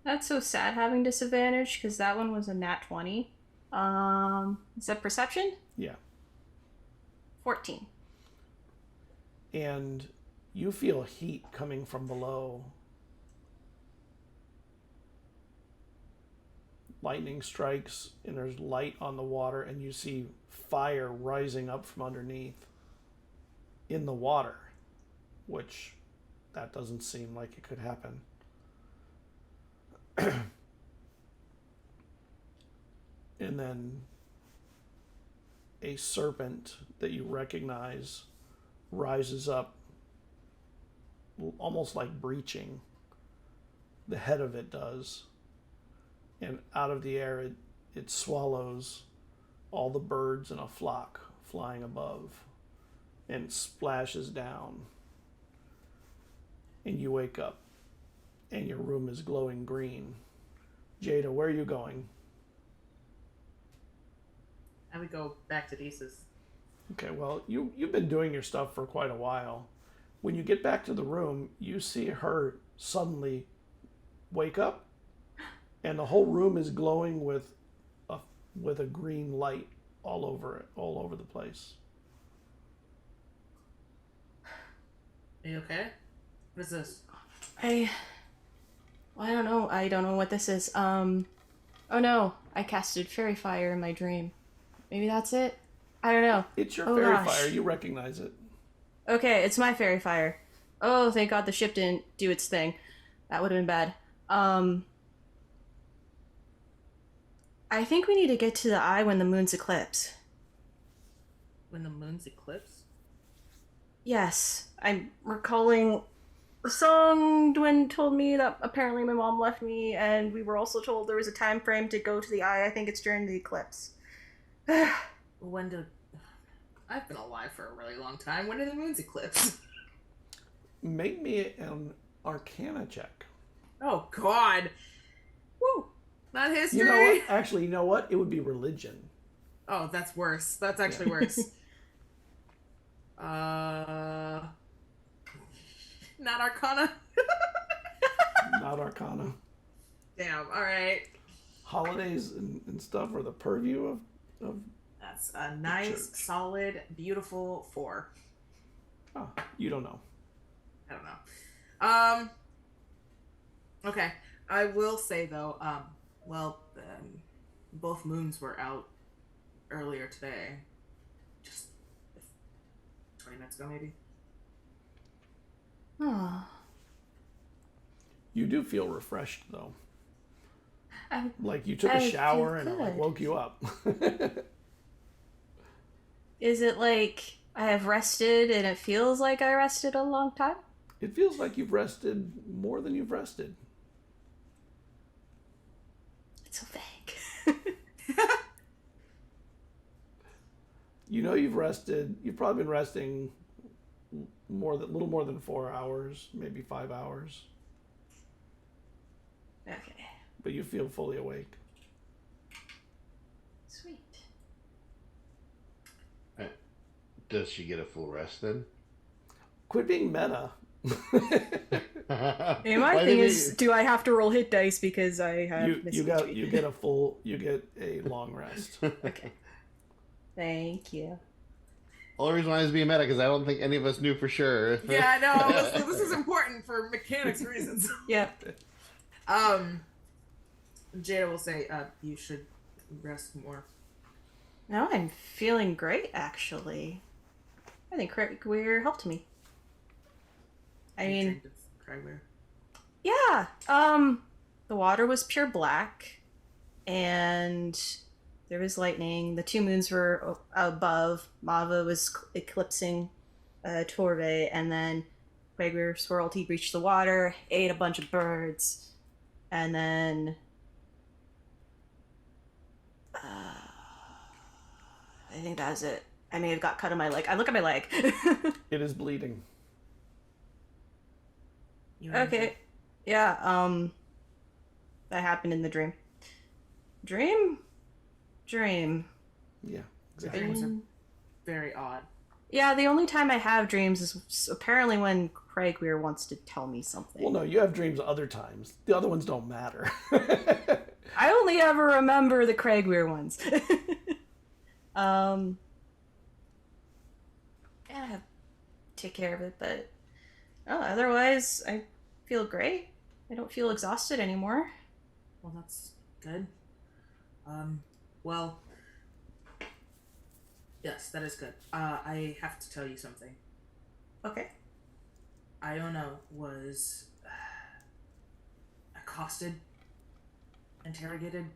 That's so sad having disadvantage because that one was a nat 20. Is that perception? Yeah. 14. And you feel heat coming from below. Lightning strikes, and there's light on the water, and you see fire rising up from underneath in the water, which that doesn't seem like it could happen. And then a serpent that you recognize rises up, almost like breaching. The head of it does. And out of the air, it swallows all the birds in a flock flying above and splashes down. And you wake up, and your room is glowing green. Jada, where are you going? I would go back to Deese's. Okay, well, you've been doing your stuff for quite a while. When you get back to the room, you see her suddenly wake up, and the whole room is glowing with a green light all over the place. Are you okay? What is this? I don't know. I don't know what this is. Oh no, I casted fairy fire in my dream. Maybe that's it? I don't know. It's your Oh, fairy gosh. fire. You recognize it. Okay, it's my fairy fire. Oh, thank God the ship didn't do its thing. That would have been bad. I think we need to get to the eye when the moon's eclipse. When the moon's eclipse? Yes, I'm recalling the song Dwayne told me that apparently my mom left me, and we were also told there was a time frame to go to the eye. I think it's during the eclipse. When did... I've been alive for a really long time. When did the moon's eclipse? Make me an Arcana check. Oh, God. Woo! Not history. You know what? Actually, you know what? It would be religion. Oh, that's worse. That's actually worse. Not Arcana? Not Arcana. Damn, alright. Holidays and stuff are the purview of That's a nice, church. solid, beautiful 4. Oh, you don't know. I don't know. Okay. I will say, though, both moons were out earlier today. Just 20 minutes ago, maybe. Oh. You do feel refreshed, though. I Like you took I a feel shower and it like good. woke you up. Is it like I have rested and it feels like I rested a long time? It feels like you've rested more than you've rested. It's so vague. You know you've rested. You've probably been resting little more than 4 hours, maybe 5 hours. Okay. But you feel fully awake. Sweet. Does she get a full rest then? Quit being meta. Hey, my thing is, do I have to roll hit dice because I have You get a long rest. Okay. Thank you. Only reason why I was being meta because I don't think any of us knew for sure. Yeah, no, this is important for mechanics reasons. Yep. Jada will say, you should rest more. No, I'm feeling great, actually. I think Weir helped me. I mean, yeah. The water was pure black, and there was lightning. The two moons were above. Mava was eclipsing Torve, and then Quagmire swirled. He reached the water, ate a bunch of birds, and then I think that was it. I may have got cut on my leg. I look at my leg. It is bleeding. Okay. Yeah, that happened in the dream. Dream? Yeah, exactly. Dreams are very odd. Yeah, the only time I have dreams is apparently when Craig Weir wants to tell me something. Well, no, you have dreams other times. The other ones don't matter. I only ever remember the Craig Weir ones. Yeah, take care of it, but otherwise I feel great. I don't feel exhausted anymore. Well, that's good. Well, yes, that is good. I have to tell you something. Okay. Iona was accosted, interrogated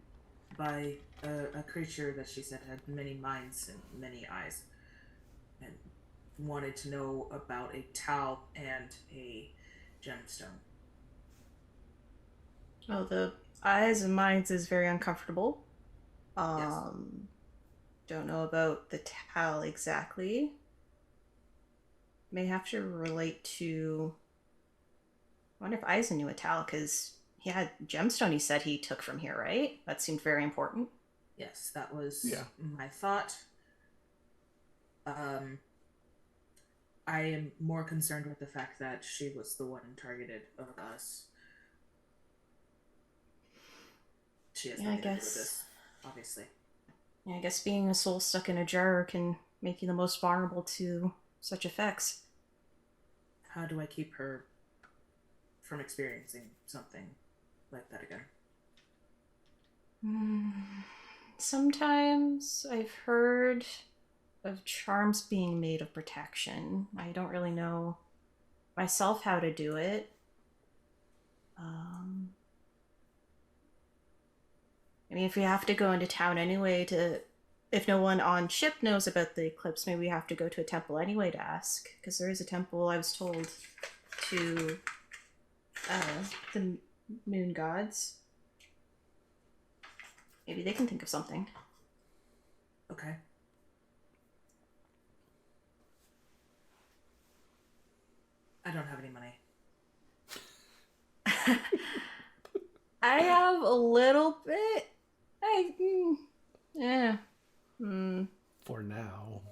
by a creature that she said had many minds and many eyes, and wanted to know about a towel and a gemstone. Oh, the eyes and minds is very uncomfortable. Yes. Don't know about the towel exactly. May have to relate to. I wonder if Eizen knew a towel, because he had gemstone he said he took from here, right? That seemed very important. Yes, that was Yeah. my thought. I am more concerned with the fact that she was the one targeted of us. She has Yeah, I nothing to do with guess. this, obviously. Yeah, I guess being a soul stuck in a jar can make you the most vulnerable to such effects. How do I keep her from experiencing something like that again? Sometimes I've heard of charms being made of protection. I don't really know myself how to do it. I mean, if we have to go into town anyway if no one on ship knows about the eclipse, maybe we have to go to a temple anyway to ask. Because there is a temple, I was told, to the moon gods. Maybe they can think of something. Okay. I don't have any money. I have a little bit. For now.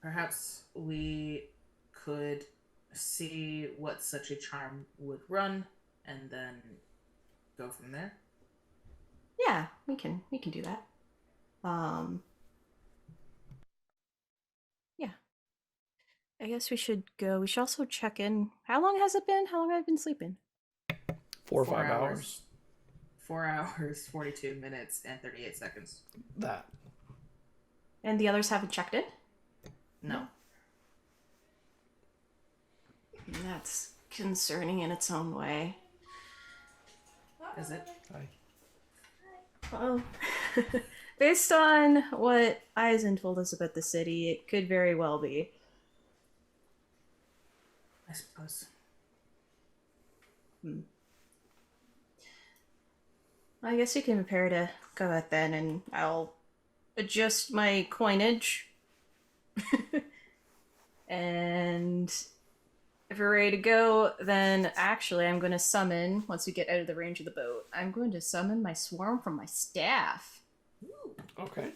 Perhaps we could see what such a charm would run and then go from there. Yeah, we can do that. Yeah. I guess we should go. We should also check in. How long has it been? How long have I been sleeping? 4 or 5 hours. 4 hours, 42 minutes, and 38 seconds. That. And the others haven't checked in? No. That's concerning in its own way. Is it? Hi. Well, based on what Eizen told us about the city, it could very well be. I suppose. I guess you can prepare to go out then, and I'll adjust my coinage. And if we're ready to go, then actually I'm going to summon, once we get out of the range of the boat, I'm going to summon my swarm from my staff. Okay.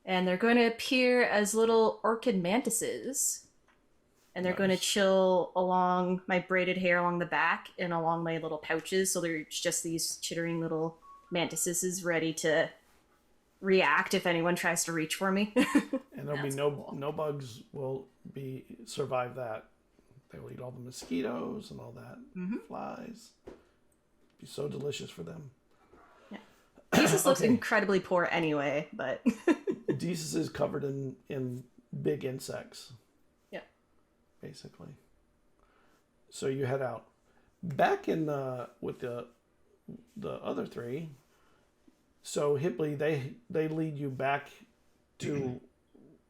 And they're going to appear as little orchid mantises. And they're going to Nice. chill along my braided hair along the back and along my little pouches. So they're just these chittering little mantises ready to react if anyone tries to reach for me. And there'll be That's no cool. no bugs will survive that. They will eat all the mosquitoes and all that. Flies. Be so delicious for them. Jesus looks Okay. incredibly poor anyway, but Desus is covered in big insects. Yep. Basically. So you head out. Back in with the other three. So Hipley, they lead you back to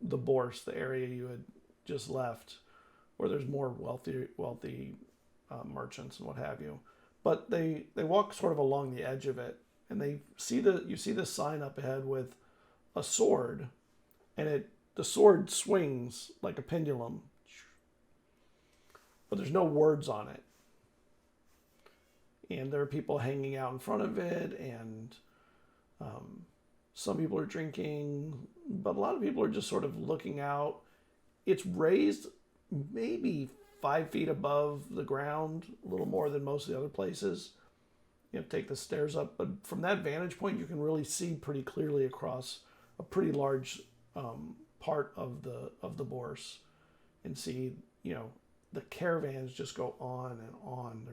the Bourse, the area you had just left, where there's more wealthy merchants and what have you. But they walk sort of along the edge of it, and you see the sign up ahead with a sword, and the sword swings like a pendulum, but there's no words on it. And there are people hanging out in front of it, and some people are drinking, but a lot of people are just sort of looking out. It's raised maybe 5 feet above the ground, a little more than most of the other places. You have to take the stairs up, but from that vantage point, you can really see pretty clearly across a pretty large part of the Bourse, and see, the caravans just go on and on.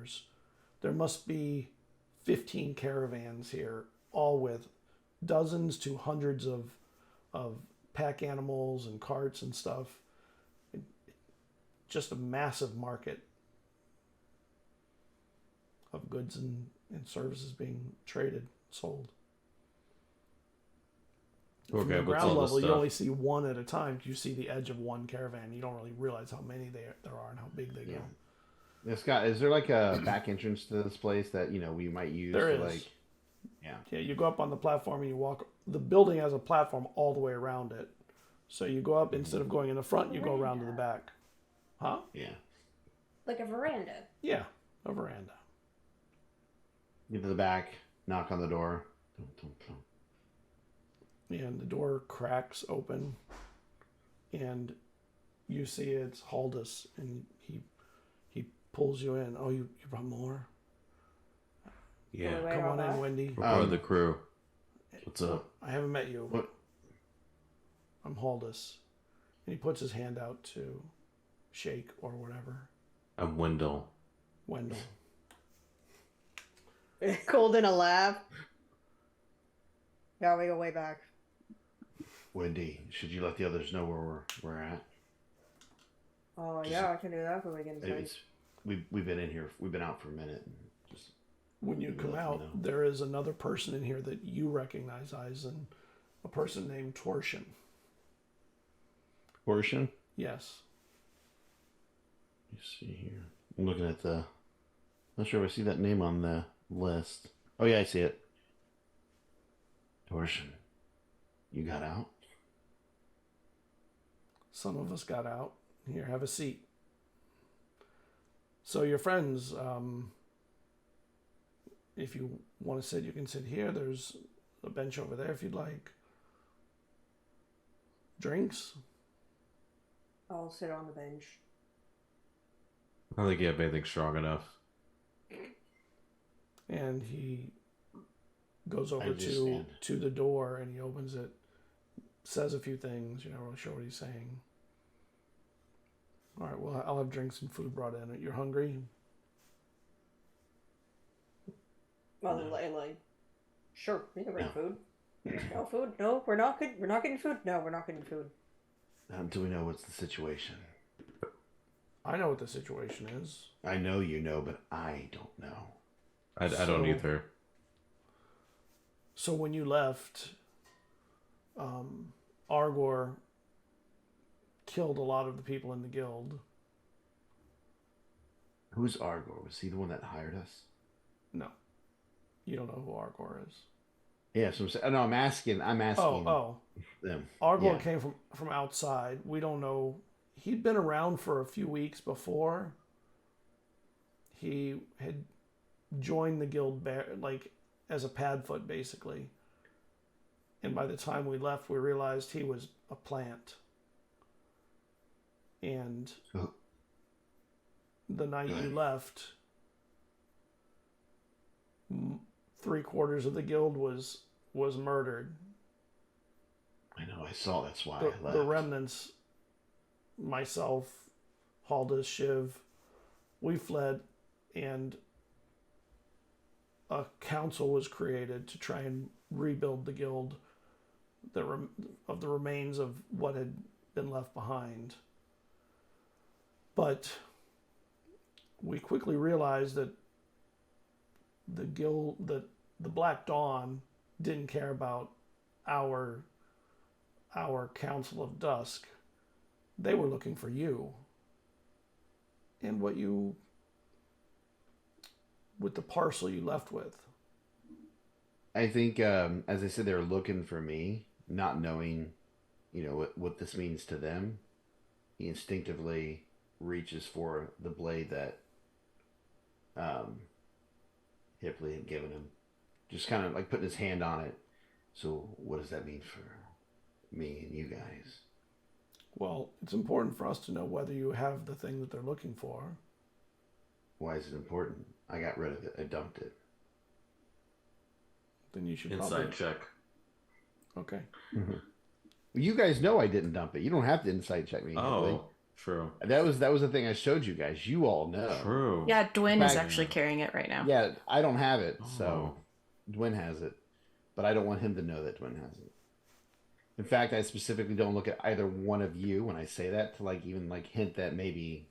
There must be 15 caravans here, all with dozens to hundreds of pack animals and carts and stuff. Just a massive market of goods and services being traded, sold. From Okay, the what's ground all this level, you stuff? only see one at a time. You see the edge of one caravan. You don't really realize how many there are and how big they go. Scott, is there like a back entrance to this place that we might use? There to, is. Like, yeah. Yeah, you go up on the platform and you walk. The building has a platform all the way around it. So you go up, instead of going in the front, you go around to the back. Huh? Yeah. Like a veranda. Yeah, a veranda. Get to the back, knock on the door. Dum, dum, dum. And the door cracks open, and you see it's Haldus, and he pulls you in. Oh, you brought more? Yeah, Wait, Come on hold in, on. Wendy. we're part of the crew. What's up? I haven't met you. What? I'm Haldus. And he puts his hand out to shake or whatever. I'm Wendell. Wendell. Cold in a lab. Yeah, we go way back. Wendy, should you let the others know where we're at? Oh yeah, I can do that when we get inside. It's, we've been in here. We've been out for a minute. And just When you come Let me out, know. there is another person in here that you recognize, Eizen. A person named Torsion. portion. Yes. You see here. I'm looking at the. Not sure if I see that name on the list. Oh yeah, I see it. Torsion. You got out? Some of us got out. Here, have a seat. So your friends, if you want to sit, you can sit here. There's a bench over there if you'd like. Drinks? I'll sit on the bench. I don't think you have anything strong enough. And he goes I over understand. to the door and he opens it, says a few things. You're not really sure what he's saying. All right, well, I'll have drinks and food brought in. You're hungry? Well, like, sure, we can bring food. No food? No, we're not good. We're not getting food. No, we're not getting food. Do we know what's the situation? I know what the situation is. I know you know, but I don't know. I don't So- either. So when you left, Argor killed a lot of the people in the guild. Who's Argor? Was he the one that hired us? No, you don't know who Argor is. Yeah, so I'm saying. No, I'm asking. Oh, them. Argor Yeah. came from outside. We don't know. He'd been around for a few weeks before. He had joined the guild like as a padfoot, basically. And by the time we left, we realized he was a plant. And Oh. the night you Good. left, 3/4 of the guild was murdered. I know. I saw. That's why I left. The remnants, myself, Halda, Shiv, we fled, and a council was created to try and rebuild the guild of the remains of what had been left behind. But we quickly realized that the Black Dawn didn't care about our Council of Dusk. They were looking for you. And with the parcel you left with. I think, as I said, they were looking for me, not knowing, what this means to them. He instinctively reaches for the blade that Hipley had given him, just kind of like putting his hand on it. So, what does that mean for me and you guys? Well, it's important for us to know whether you have the thing that they're looking for. Why is it important? I got rid of it. I dumped it. Then you should Inside probably... check. Okay. You guys know I didn't dump it. You don't have to insight check me. Hipley. Oh, true. That was the thing I showed you guys. You all know. True. Yeah, Dwyn is Back- actually carrying it right now. Yeah, I don't have it, so Oh. Dwyn has it. But I don't want him to know that Dwyn has it. In fact, I specifically don't look at either one of you when I say that to even hint that maybe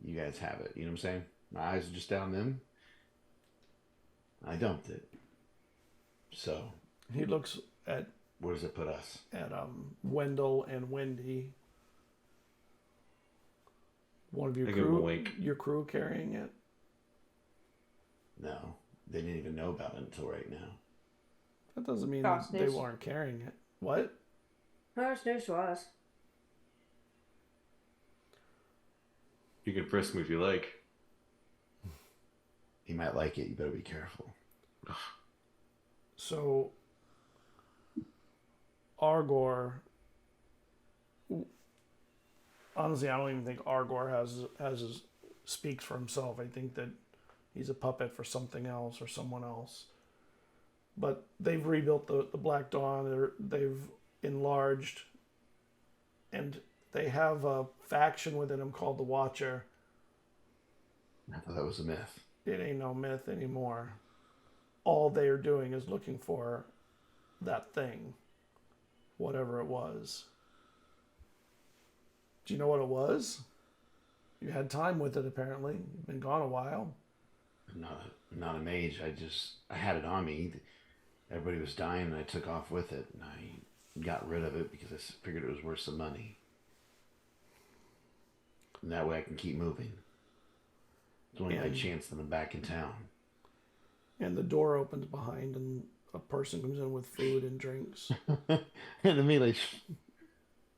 you guys have it. You know what I'm saying? My eyes are just down them. I dumped it. So, He looks at where does it put us? Wendell and Wendy. One of your I give him a crew, wink. your crew carrying it. No, they didn't even know about it until right now. That doesn't mean Cross they news. weren't carrying it. What? No, it's news to us. You can frisk me if you like. He might like it. You better be careful. So, Argor. Honestly, I don't even think Argor speaks for himself. I think that he's a puppet for something else or someone else. But they've rebuilt the Black Dawn. They've enlarged, and they have a faction within them called the Watcher. I thought that was a myth. It ain't no myth anymore. All they are doing is looking for that thing, whatever it was. Do you know what it was? You had time with it, apparently. You've been gone a while. I'm not a mage. I had it on me. Everybody was dying, and I took off with it, and I got rid of it because I figured it was worth some money. And that way I can keep moving. It's only my chance that I'm back in town. And the door opens behind, and a person comes in with food and drinks. And immediately,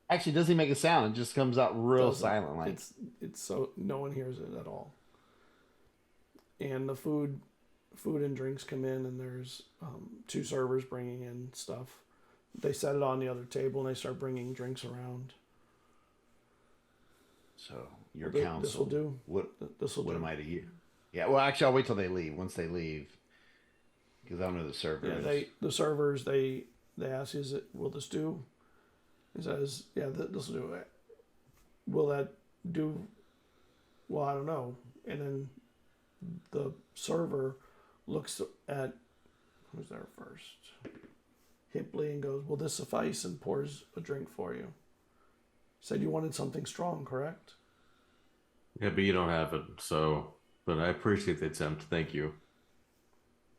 actually, doesn't make a sound. It just comes out real Doesn't. silent, like It's so no one hears it at all. And the food and drinks come in, and there's 2 servers bringing in stuff. They set it on the other table, and they start bringing drinks around. so. Your This counsel. will do. What This will do. am I to you? Yeah. Well, actually, I'll wait till they leave. Once they leave, because I don't know the server. Yeah, the servers they ask, will this do? He says, yeah, this will do it. Will that do? Well, I don't know. And then the server looks at who's there first, Hipley, and goes, "Will this suffice?" and pours a drink for you. Said you wanted something strong, correct? Yeah, but you don't have it, so. But I appreciate the attempt. Thank you.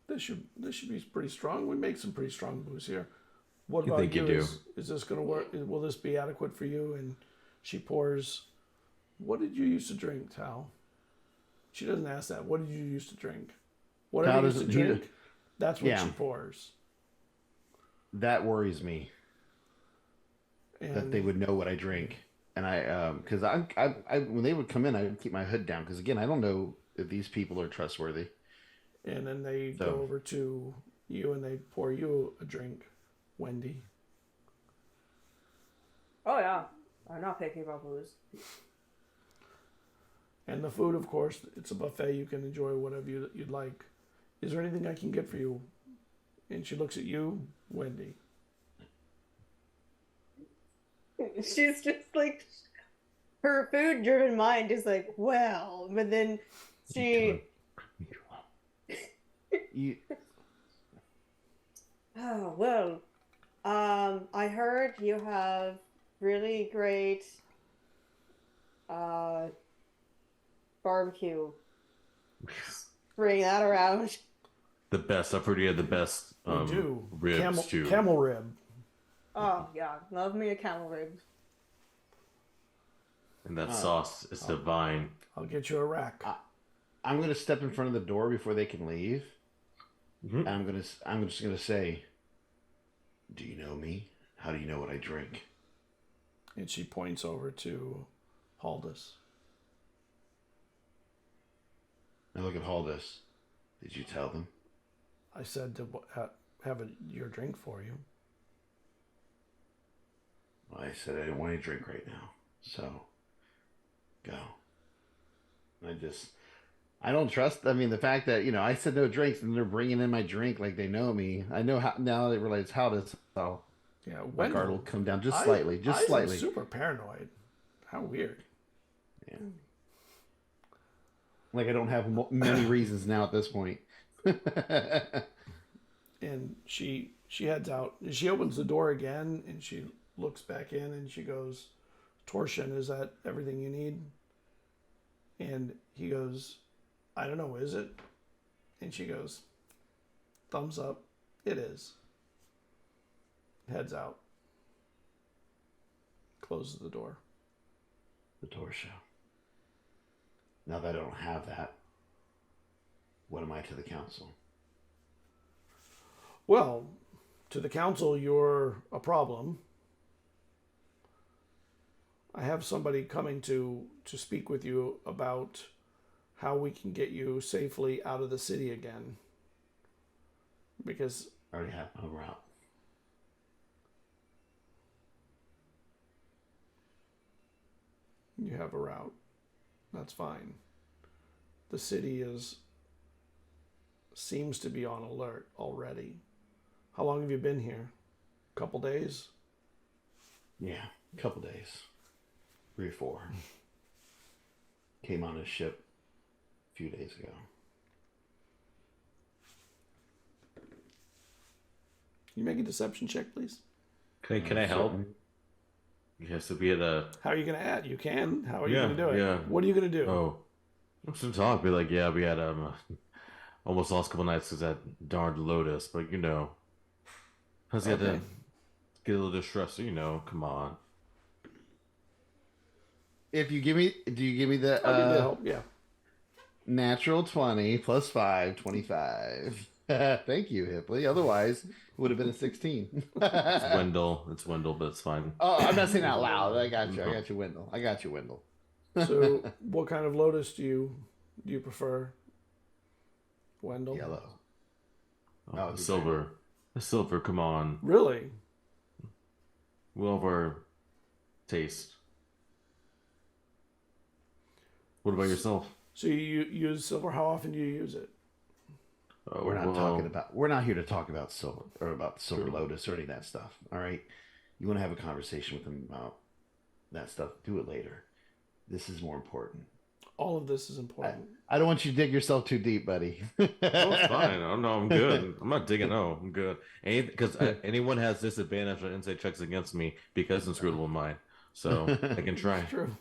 This should be pretty strong. We make some pretty strong booze here. What You about think you? you do. Is this going to work? Will this be adequate for you? And she pours. What did you used to drink, Tal? She doesn't ask that. What did you used to drink? Whatever Tal you used to doesn't- he- drink, that's what Yeah. she pours. That worries me. And That they would know what I drink, and because I when they would come in, I would keep my hood down because again, I don't know if these people are trustworthy. and then they So- go over to you and they pour you a drink. Wendy. Oh yeah, I'm not picky about booze. And the food, of course, it's a buffet. You can enjoy whatever you'd like. Is there anything I can get for you? And she looks at you, Wendy. She's just like, her food-driven mind is like, well, but then she. You, Oh well, I heard you have really great barbecue. Bring that around. The best. I've heard you had the best We do. ribs too. Camel rib. Oh yeah, love me a camel rib. And that sauce is divine. I'll get you a rack. I'm going to step in front of the door before they can leave. Mhm. And I'm just gonna say, do you know me? How do you know what I drink? And she points over to Haldus. I look at Haldus. Did you tell them? I said to have your drink for you. Well, I said I didn't want any drink right now. So, go. I don't trust. I mean, the fact that I said no drinks and they're bringing in my drink like they know me. I know how now they realize how this. So Yeah, my guard will come down just slightly, just slightly. Super paranoid. How weird. Yeah. Like I don't have many reasons now at this point. And she heads out. She opens the door again and she looks back in and she goes, "Torsion, is that everything you need?" And he goes, "I don't know, is it?" And she goes, "Thumbs up, it is." Heads out. Closes the door. The tour show. Now that I don't have that, what am I to the council? Well, to the council, you're a problem. I have somebody coming to speak with you about how we can get you safely out of the city again. Because I already have my route. you have a route. That's fine. The city seems to be on alert already. How long have you been here? A couple days? Yeah, a couple days. 3 or 4. Came on a ship a few days ago. Can you make a deception check, please? Can I help? Yes, to be at a. How are you going to add? You can. How are you Yeah, going to do it? yeah. What are you going to do? Oh, I'm some talk. Be like, yeah, we had almost lost a couple nights because that darned Lotus, but because he had to get a little distressed. So, come on. If you give me, do you give me the I'll give you the help. Yeah. natural 20 plus 5, 25? Thank you, Hipley. Otherwise, it would have been a 16. It's Wendell, but it's fine. Oh, I'm not saying out loud. I got you, Wendell. I got you, Wendell. So, what kind of lotus do you prefer, Wendell? Yellow. Oh, silver. The silver, come on. Really? We'll have our taste. What about yourself? So you use silver. How often do you use it? We're not here to talk about silver or about silver lotus or any of that stuff. All right. You want to have a conversation with them about that stuff? Do it later. This is more important. All of this is important. I don't want you to dig yourself too deep, buddy. Oh, it's fine. Oh, no, I'm good. I'm not digging. No, I'm good. Because anyone has disadvantage on insight checks against me because I'm screwed with mine. So I can try. True.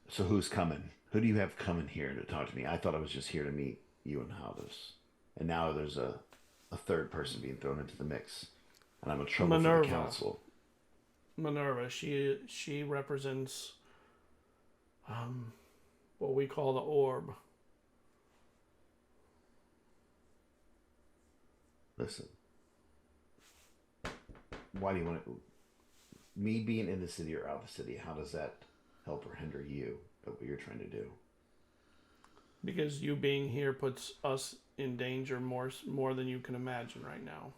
So who's coming? Who do you have coming here to talk to me? I thought I was just here to meet you and Haldus. And now there's a third person being thrown into the mix. And I'm a trouble for the council. Minerva, she represents what we call the orb. Listen. Why do you want to... Me being in the city or out of the city, how does that help or hinder you at what you're trying to do? because you being here puts us in danger more than you can imagine right now.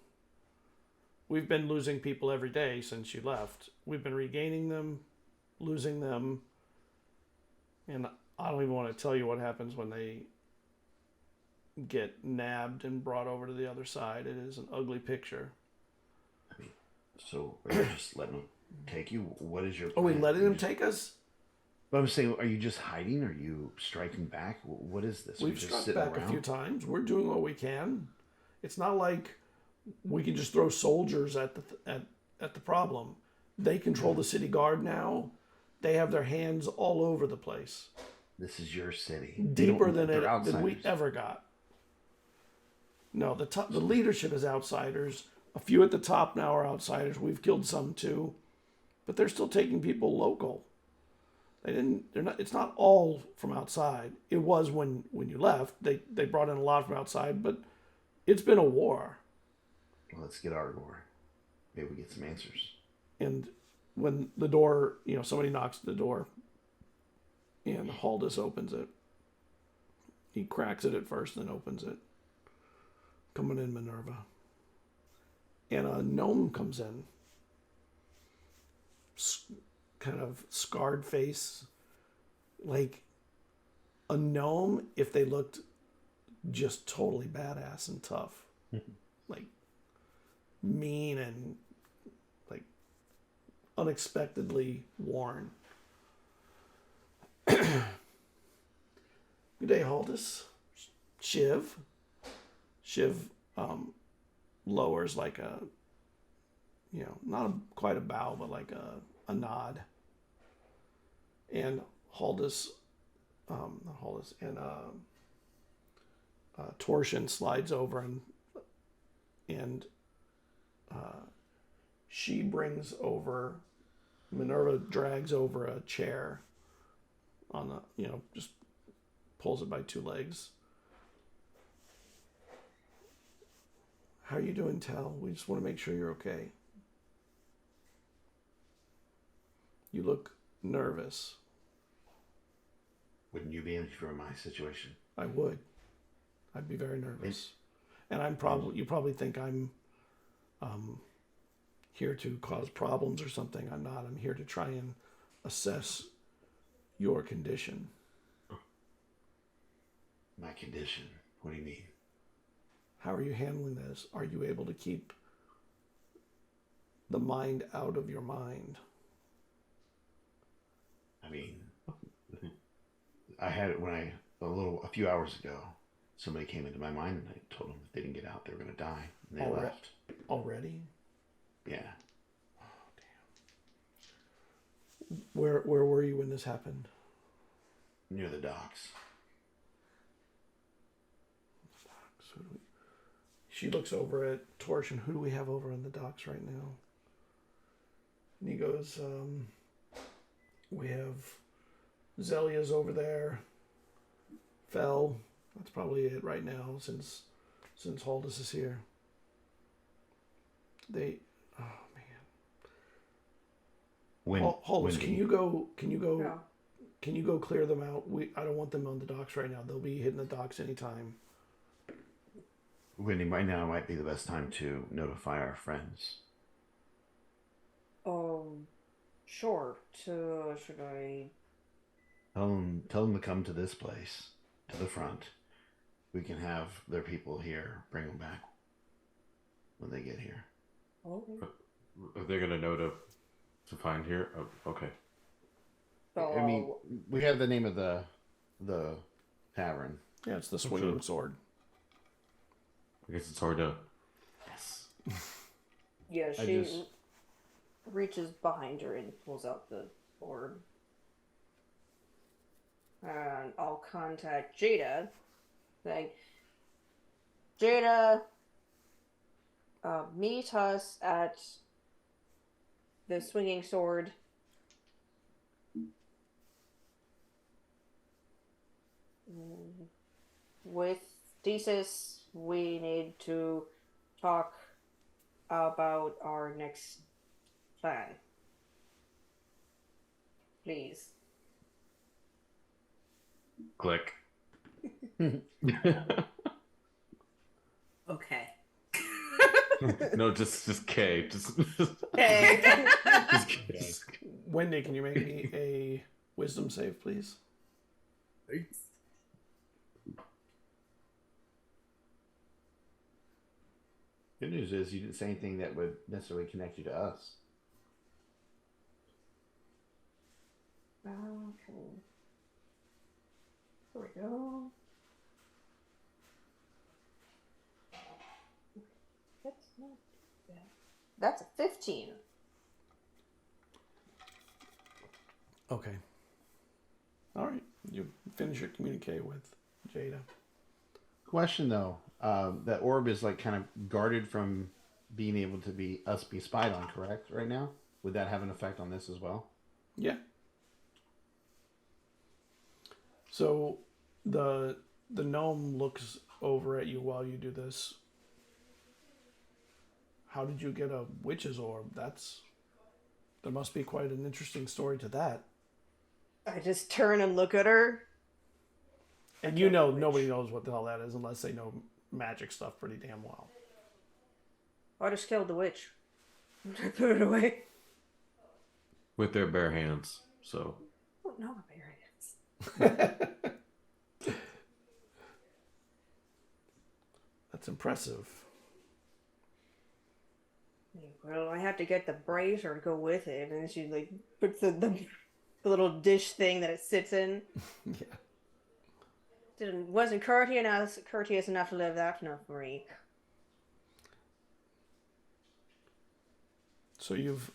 We've been losing people every day since you left. We've been regaining them, losing them, and I don't even want to tell you what happens when they get nabbed and brought over to the other side. It is an ugly picture. I mean, so are you just letting them take you? What is your Are we plan? letting them take us? But I'm saying, are you just hiding? Are you striking back? What is this? We've just struck sitting back around? a few times. We're doing what we can. It's not like we can just throw soldiers at the problem. They control the city guard now. They have their hands all over the place. This is your city. Deeper than than we ever got. No, the leadership is outsiders. A few at the top now are outsiders. We've killed some too, but they're still taking people local. They're not. It's not all from outside. It was when you left. They brought in a lot from outside, but it's been a war. Well, let's get our war. Maybe we get some answers. And when the door, somebody knocks at the door, and Haldus opens it. He cracks it at first, then opens it. Coming in, Minerva. And a gnome comes in. Kind of scarred face. Like a gnome if they looked just totally badass and tough. Like mean and like unexpectedly worn. Good day, Haldus. Shiv lowers like a, not quite a bow, but like a nod. And Haldus, not Haldus, and Torsion slides over and she brings over, Minerva drags over a chair on the, just pulls it by two legs. How are you doing, Tal? We just want to make sure you're okay. You look nervous. Wouldn't you be if you were in my situation? I would. I'd be very nervous. And you probably think I'm here to cause problems or something. I'm not. I'm here to try and assess your condition. My condition? What do you mean? How are you handling this? Are you able to keep the mind out of your mind? I mean, I had it when a few hours ago, somebody came into my mind and I told them if they didn't get out, they were going to die. And they left. Already? Yeah. Oh, damn. Where were you when this happened? Near the docks. She looks over at Torsion. Who do we have over on the docks right now? And he goes, we have Zelia's over there. Fell. That's probably it right now since Haldus is here. Oh man. Haldus, can you go Yeah. can you go clear them out? I don't want them on the docks right now. They'll be hitting the docks anytime. Wendy, right now might be the best time to notify our friends. Sure. So, should I... Tell them to come to this place, to the front. We can have their people here, bring them back when they get here. Okay. Are they gonna know to find here? Oh, okay. So, I mean, we have the name of the tavern. Yeah, it's the swinging sword. I guess it's hard to. Yes. yeah, she reaches behind her and pulls out the board. And I'll contact Jada, saying, Jada, meet us at the swinging sword. With Thesis, we need to talk about our next plan. Please. Click. Okay. No, just K. Just Okay. just K. Wendy, can you make me a wisdom save, please? Good news is you didn't say anything that would necessarily connect you to us. Okay. There we go. That's not bad. That's a 15. Okay. All right. You finish your communique with Jada. Question though, that orb is like kind of guarded from being able to be spied on, correct? Right now, would that have an effect on this as well? Yeah. So the gnome looks over at you while you do this. How did you get a witch's orb? There must be quite an interesting story to that. I just turn and look at her. And you know nobody knows what the hell that is unless they know magic stuff pretty damn well. I just killed the witch. I put it away. With their bare hands. So I don't know what berry is. That's impressive. Well, I have to get the brazier to go with it, and she like puts the little dish thing that it sits in. Yeah. Wasn't courteous enough to live that enough for me. So you've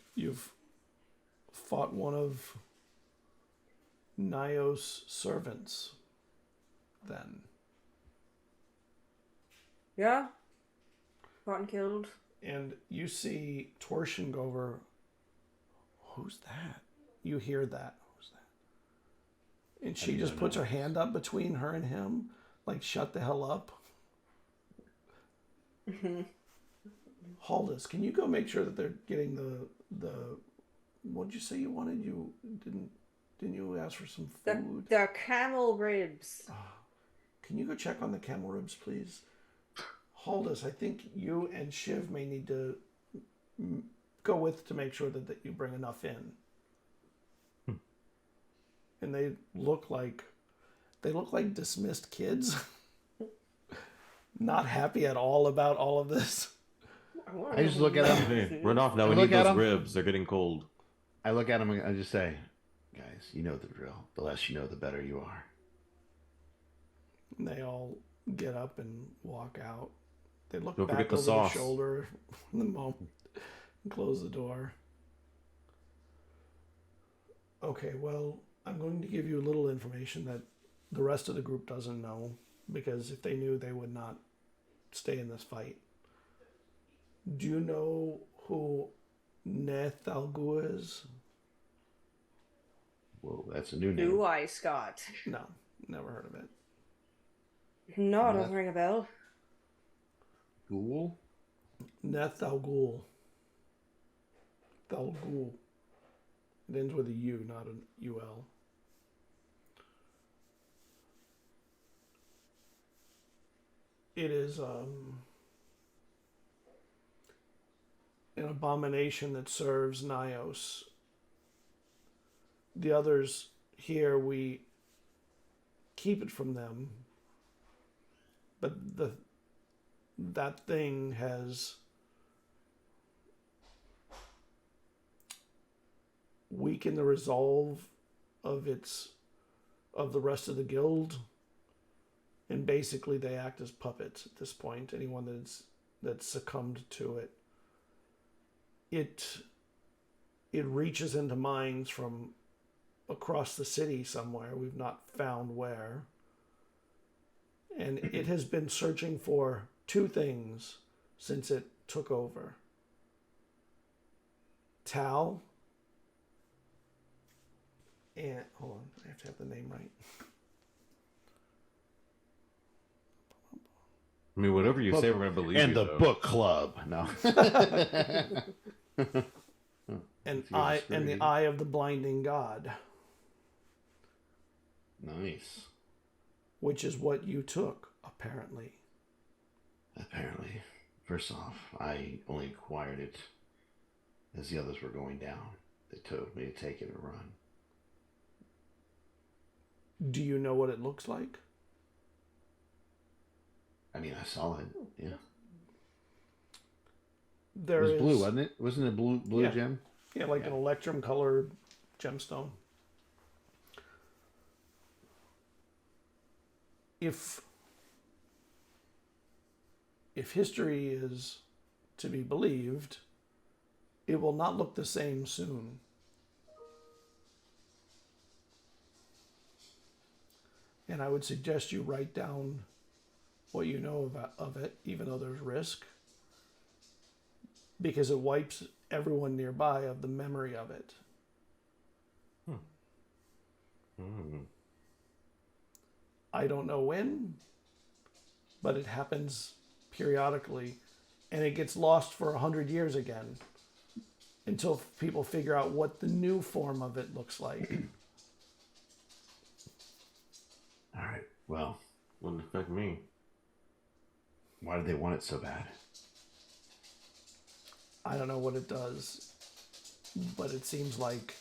fought one of Nios' servants, then. Yeah. Fought and killed. And you see Torsion go over. Who's that? You hear that. Who's that? And she just puts her hand up between her and him, like, shut the hell up. Haldus, can you go make sure that they're getting the what'd you say you wanted? You didn't you ask for some food? The camel ribs. Can you go check on the camel ribs, please? Haldus, I think you and Shiv may need to go with to make sure that you bring enough in. And they look like dismissed kids. Not happy at all about all of this. I just look at them. hey, run off now. I We look need at those 'em. ribs. They're getting cold. I look at them and I just say, guys, you know the drill. The less you know, the better you are. And they all get up and walk out. They look Don't back forget the over sauce. their shoulder in the moment and close the door. Okay, well, I'm going to give you a little information that the rest of the group doesn't know, because if they knew, they would not stay in this fight. Do you know who Nethalgu is? Whoa, that's a new name. Blue Eye Scott. No, never heard of it. No, it doesn't ring a bell. Ghoul? Nethalgul. Thalgul. It ends with a U, not an UL. It is an abomination that serves Nios. The others here, we keep it from them. But that thing has weakened the resolve of the rest of the guild, and basically they act as puppets at this point. Anyone that's succumbed to it reaches into minds from across the city somewhere. We've not found where. And it has been searching for two things since it took over. Tal. And, hold on, I have to have the name right. I mean, whatever you say, we're gonna believe And you. the though. book club. No. And It's the screwed. eye of the blinding god. Nice. which is what you took, apparently. Apparently. First off, I only acquired it as the others were going down. They told me to take it and run. Do you know what it looks like? I mean, I saw it. Yeah. There It was is, blue, wasn't it? Wasn't it blue Yeah. gem? Yeah, like an electrum colored gemstone. If history is to be believed, it will not look the same soon. And I would suggest you write down what you know of it, even though there's risk, because it wipes everyone nearby of the memory of it. I don't know when, but it happens periodically, and it gets lost for 100 years again until people figure out what the new form of it looks like. All right. Well, Wouldn't affect me. why do they want it so bad? I don't know what it does, but it seems like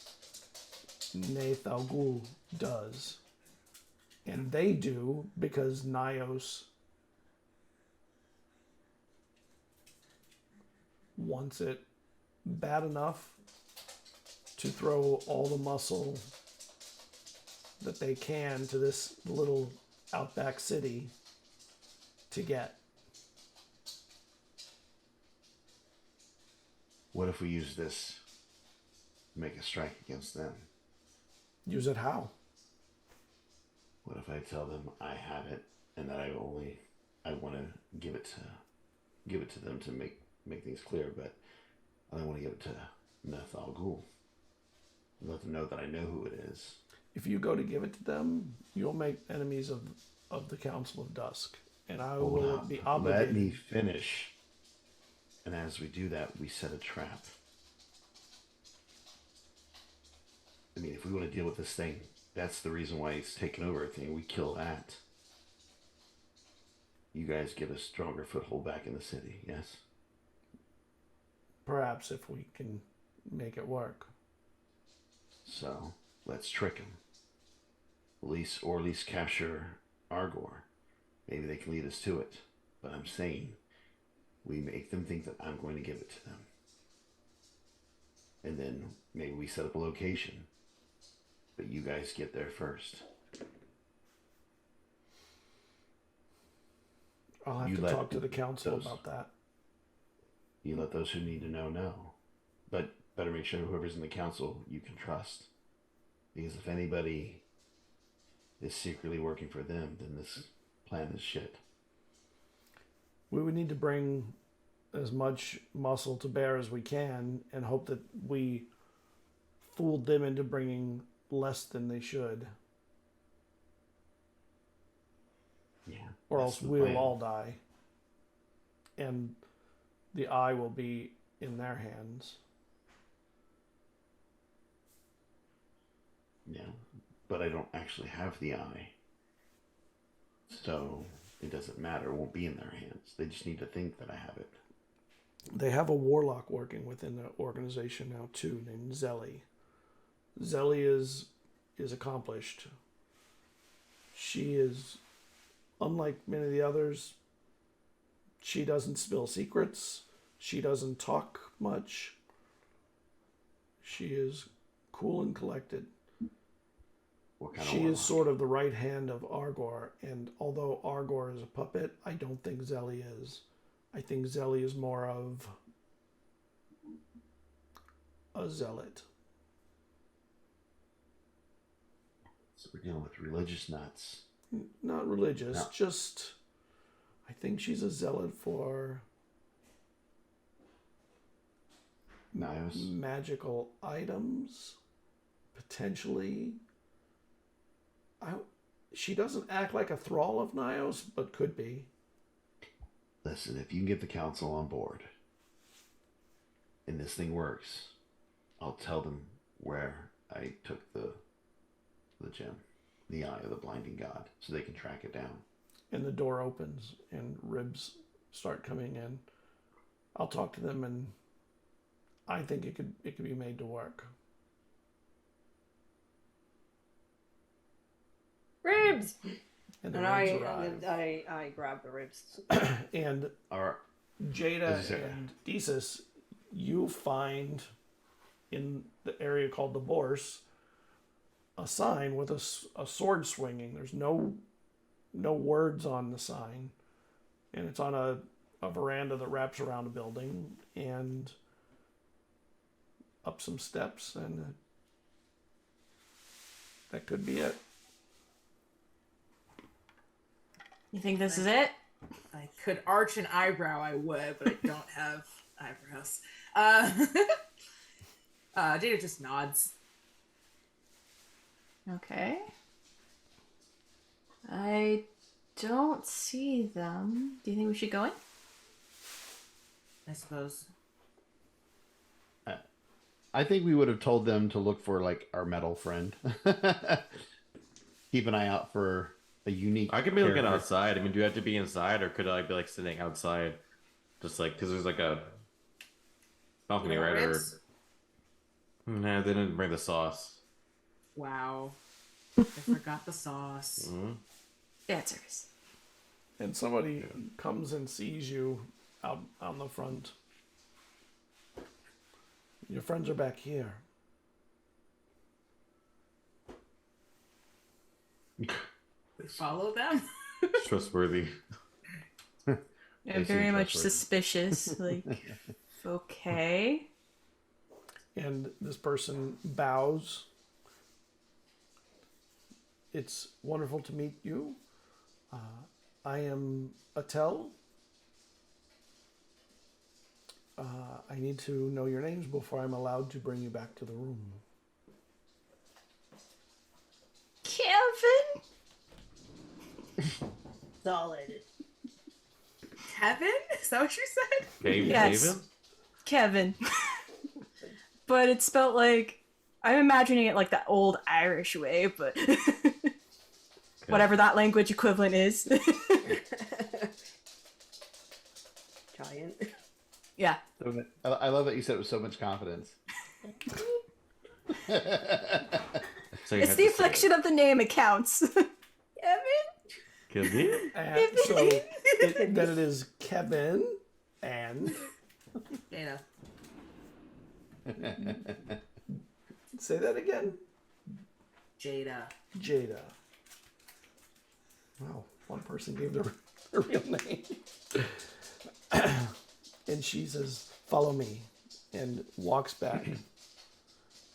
Nath Al Ghul does. And they do because Nyos wants it bad enough to throw all the muscle that they can to this little outback city to get. What if we use this to make a strike against them? Use it how? What if I tell them I have it and that I want to give it to them to make things clear, but I don't want to give it to Nath Al Ghul. Let them know that I know who it is. If you go to give it to them, you'll make enemies of the Council of Dusk. And I will be obligated. Let me finish. And as we do that, we set a trap. I mean, if we want to deal with this thing, that's the reason why it's taken over everything. We kill that. You guys get a stronger foothold back in the city, yes? Perhaps if we can make it work. So, let's trick them. At least capture Argor. Maybe they can lead us to it. But I'm saying, we make them think that I'm going to give it to them. And then maybe we set up a location. But you guys get there first. I'll have You to let talk to the council those- about that. You let those who need to know. But better make sure whoever's in the council you can trust. Because if anybody is secretly working for them, then this plan is shit. We would need to bring as much muscle to bear as we can and hope that we fooled them into bringing less than they should. Yeah. Or that's else the we'll plan. all die. And the eye will be in their hands. Yeah. But I don't actually have the eye. So it doesn't matter. It won't be in their hands. They just need to think that I have it. They have a warlock working within the organization now too, named Zelly. Zelly is accomplished. She is, unlike many of the others, she doesn't spill secrets. She doesn't talk much. She is cool and collected. What kind She of is warlock? sort of the right hand of Argor, and although Argor is a puppet, I don't think Zelly is. I think Zelly is more of a zealot. So we're dealing with religious nuts. Not religious, No. just I think she's a zealot for Nios. magical items, potentially. She doesn't act like a thrall of Nios, but could be. Listen, if you can get the council on board and this thing works, I'll tell them where I took the gem. the eye of the blinding god, so they can track it down. And the door opens and ribs start coming in. I'll talk to them, and I think it could be made to work. Ribs! And the And ribs arrive. I grab the ribs. And Our Jada and Desus, you find in the area called the Bourse a sign with a sword swinging. There's no words on the sign, and it's on a veranda that wraps around a building and up some steps, and that could be it. You think this is it? If I could arch an eyebrow, I would, but I don't have eyebrows. Jada just nods. Okay. I don't see them. Do you think we should go in? I suppose. I think we would have told them to look for like our metal friend. Keep an eye out for a unique. I could be looking character. outside. I mean, do you have to be inside, or could I be like sitting outside, just like because there's like a balcony, You want right? Or ribs? nah, they didn't bring the sauce. Wow. I forgot the sauce. Mm-hmm. Bad service. And somebody comes and sees you out on the front. Your friends are back here. We follow them. Trustworthy. They're They very seem much trustworthy. suspicious. Like, okay. And this person bows. It's wonderful to meet you. I am Attel. I need to know your names before I'm allowed to bring you back to the room. Kevin? Solid. Kevin? Is that what you said? Yes. Kevin. But it's spelled like, I'm imagining it like the old Irish way, but whatever that language equivalent is. Giant. Yeah. I love that you said it with so much confidence. So you It's had the to say affliction of the name it counts. Kevin? Kevin? And so then it is Kevin and Jada. say that again. Jada. Jada. Wow, one person gave their real name. And she says, "Follow me," and walks back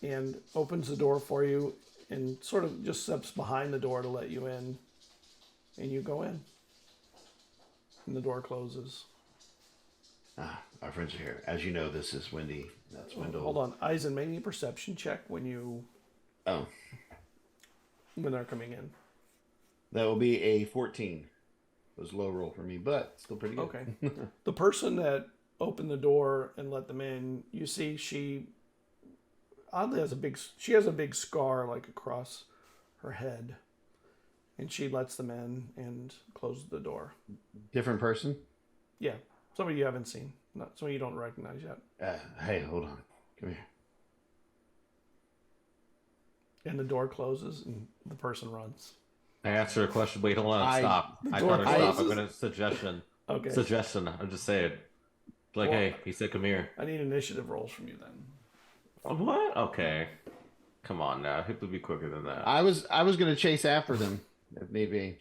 and opens the door for you and sort of just steps behind the door to let you in. And you go in. And the door closes. Our friends are here. As you know, this is Wendy. That's Wendell. Hold on. Eizen, make me a perception check when they're coming in. That will be a 14. It was a low roll for me, but still pretty good. Okay. The person that opened the door and let them in, you see she oddly has a big scar like across her head. And she lets them in and closes the door. Different person? Yeah. Somebody you haven't seen. Not somebody you don't recognize yet. Hey, hold on. Come here. And the door closes and the person runs. I asked her a question. Wait, hold on. Stop. I door told her stop. closes. I'm going to suggestion. Okay. Suggestion. I'm just saying. Like, Well, hey, he said come here. I need initiative rolls from you then. What? Okay. Come on now. It would be quicker than that. I was going to chase after them if need be.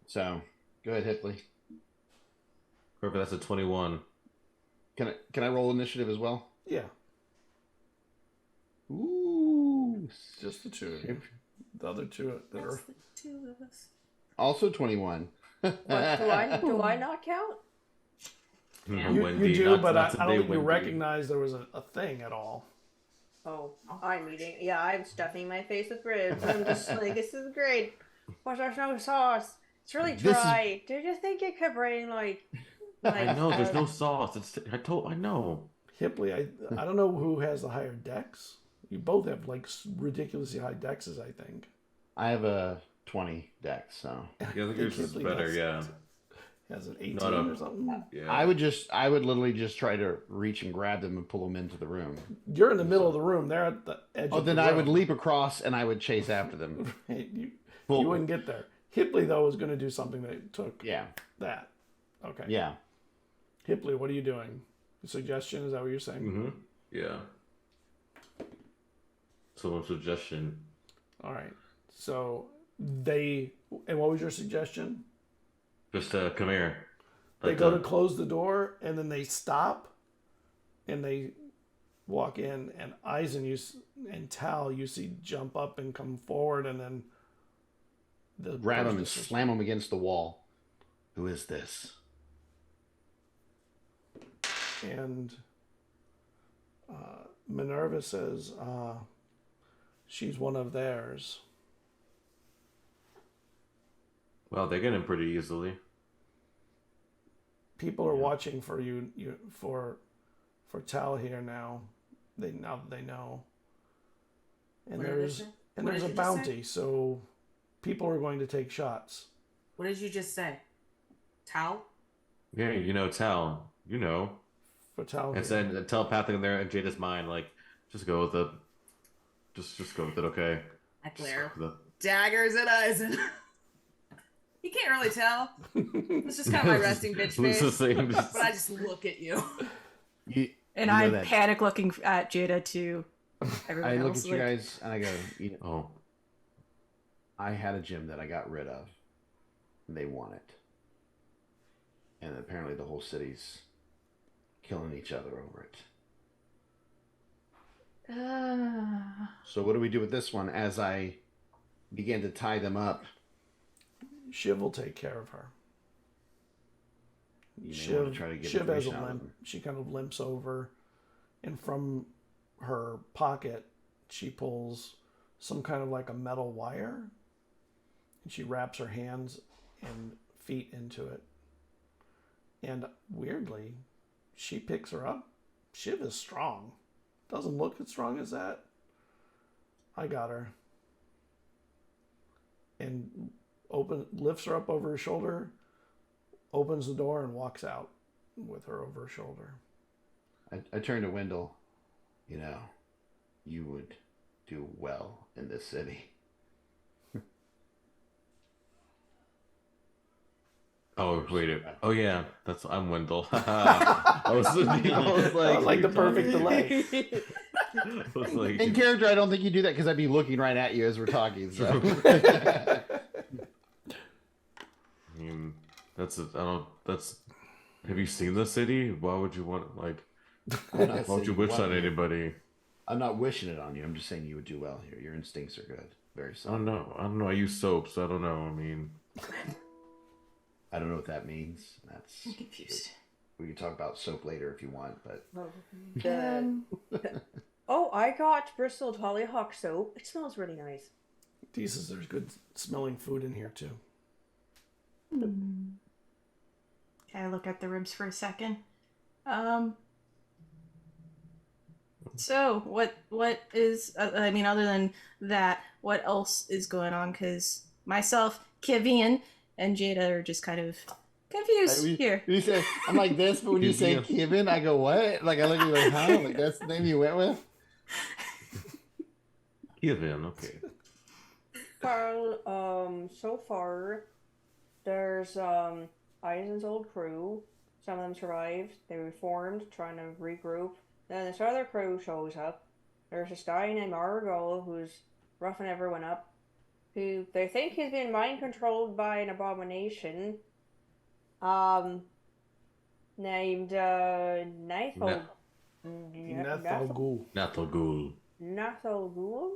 So, go ahead, Hipley. Perfect. That's a 21. Can I roll initiative as well? Yeah. Ooh. Just the two of you. The other two that are That's the two of us. Also 21. What, do I not count? you do, but I don't think you Wendy. recognize there was a thing at all. Oh, I'm eating. Yeah, I'm stuffing my face with ribs. I'm just like, this is great. But there's no sauce. It's really This is- dry. Did you think it could bring like I know. There's no sauce. I know. Hipley, I don't know who has the higher dex. You both have like ridiculously high dexes, I think. I have a 20 dex, so Yeah, I think yours is Hibley better. has- Yeah. Has an 18 Not a- or something. Yeah. I would literally just try to reach and grab them and pull them into the room. You're in the middle of the room. They're at the edge Oh, of then the I room. would leap across and I would chase after them. you Well- wouldn't get there. Hibley, though, was going to do something that took Yeah, that. Okay. yeah. Hibley, what are you doing? Suggestion? Is that what you're saying? Mm-hmm. Yeah. So, suggestion. All right. So and what was your suggestion? Just come here. They go to close the door, and then they stop, and they walk in, and Eizen and Tal you see jump up and come forward, and then Grab them and slam them against the wall. Who is this? And Minerva says she's one of theirs. Well, they get in pretty easily. People are watching for you for Tal here now. They know. And What did there's they say? and What there's did a you just say? bounty, so people are going to take shots. What did you just say? Towel? Yeah, you know, Tal. You know. For Tal. It's here. a telepathic in there in Jada's mind. Like, just go with it. Just go with it, okay? I Just glare. go with it. Daggers at Eizen. You can't really tell. It's just kind of my resting bitch It's the face. same. But I just look at you. And You know I'm that- panic looking at Jada to everyone I look else. at you guys and I go, Oh, I had a gym that I got rid of. And they want it. And apparently the whole city's killing each other over it. So what do we do with this one as I begin to tie them up? Shiv will take care of her. You may want to Shiv, try to get Shiv has a information out of limp. them. She kind of limps over, and from her pocket, she pulls some kind of like a metal wire, and she wraps her hands and feet into it. And weirdly, she picks her up. Shiv is strong. Doesn't look as strong as that. I got her. And lifts her up over her shoulder, opens the door, and walks out with her over her shoulder. I turn to Wendell. You know, you would do well in this city. oh, wait. Oh, yeah. I'm Wendell. I was Like the perfect delay. I was like, In character, I don't think you do that because I'd be looking right at you as we're talking. So. I mean, have you seen the city? Why would you want, like, I'm not why would you saying wish what on you- anybody? I'm not wishing it on you. I'm just saying you would do well here. Your instincts are good. Very I solid. don't know. I use soap, so I don't know. I mean, I don't know what that means. That's I'm confused. we can talk about soap later if you want, but Oh, I got bristled hollyhock soap. It smells really nice. Dee says there's good smelling food in here too. I look at the ribs for a second. So what is? I mean, other than that, what else is going on? Because myself, Kivian, and Jada are just kind of confused here. You say I'm like this, but when you say Kevin, I go what? Like I look at you like, huh? Like that's the name you went with? Kevin, okay. Well, so far, there's Eisen's old crew. Some of them survived. They reformed, trying to regroup. Then this other crew shows up. There's this guy named Argo who's roughing everyone up. Who they think he's been mind controlled by an abomination. Named Nathal. Nathal Nathal Nathal Ghul.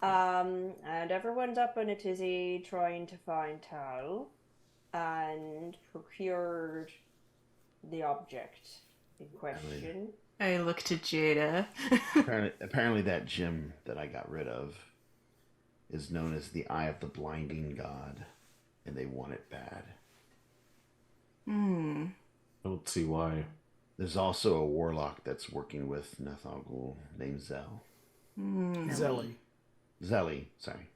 And everyone's up in a tizzy trying to find Tal and procured the object in question. I look to Jada. Apparently that gem that I got rid of is known as the Eye of the Blinding God, and they want it bad. I don't see why. There's also a warlock that's working with Nathal Ghul named Zell. Zelly. Zelly, sorry.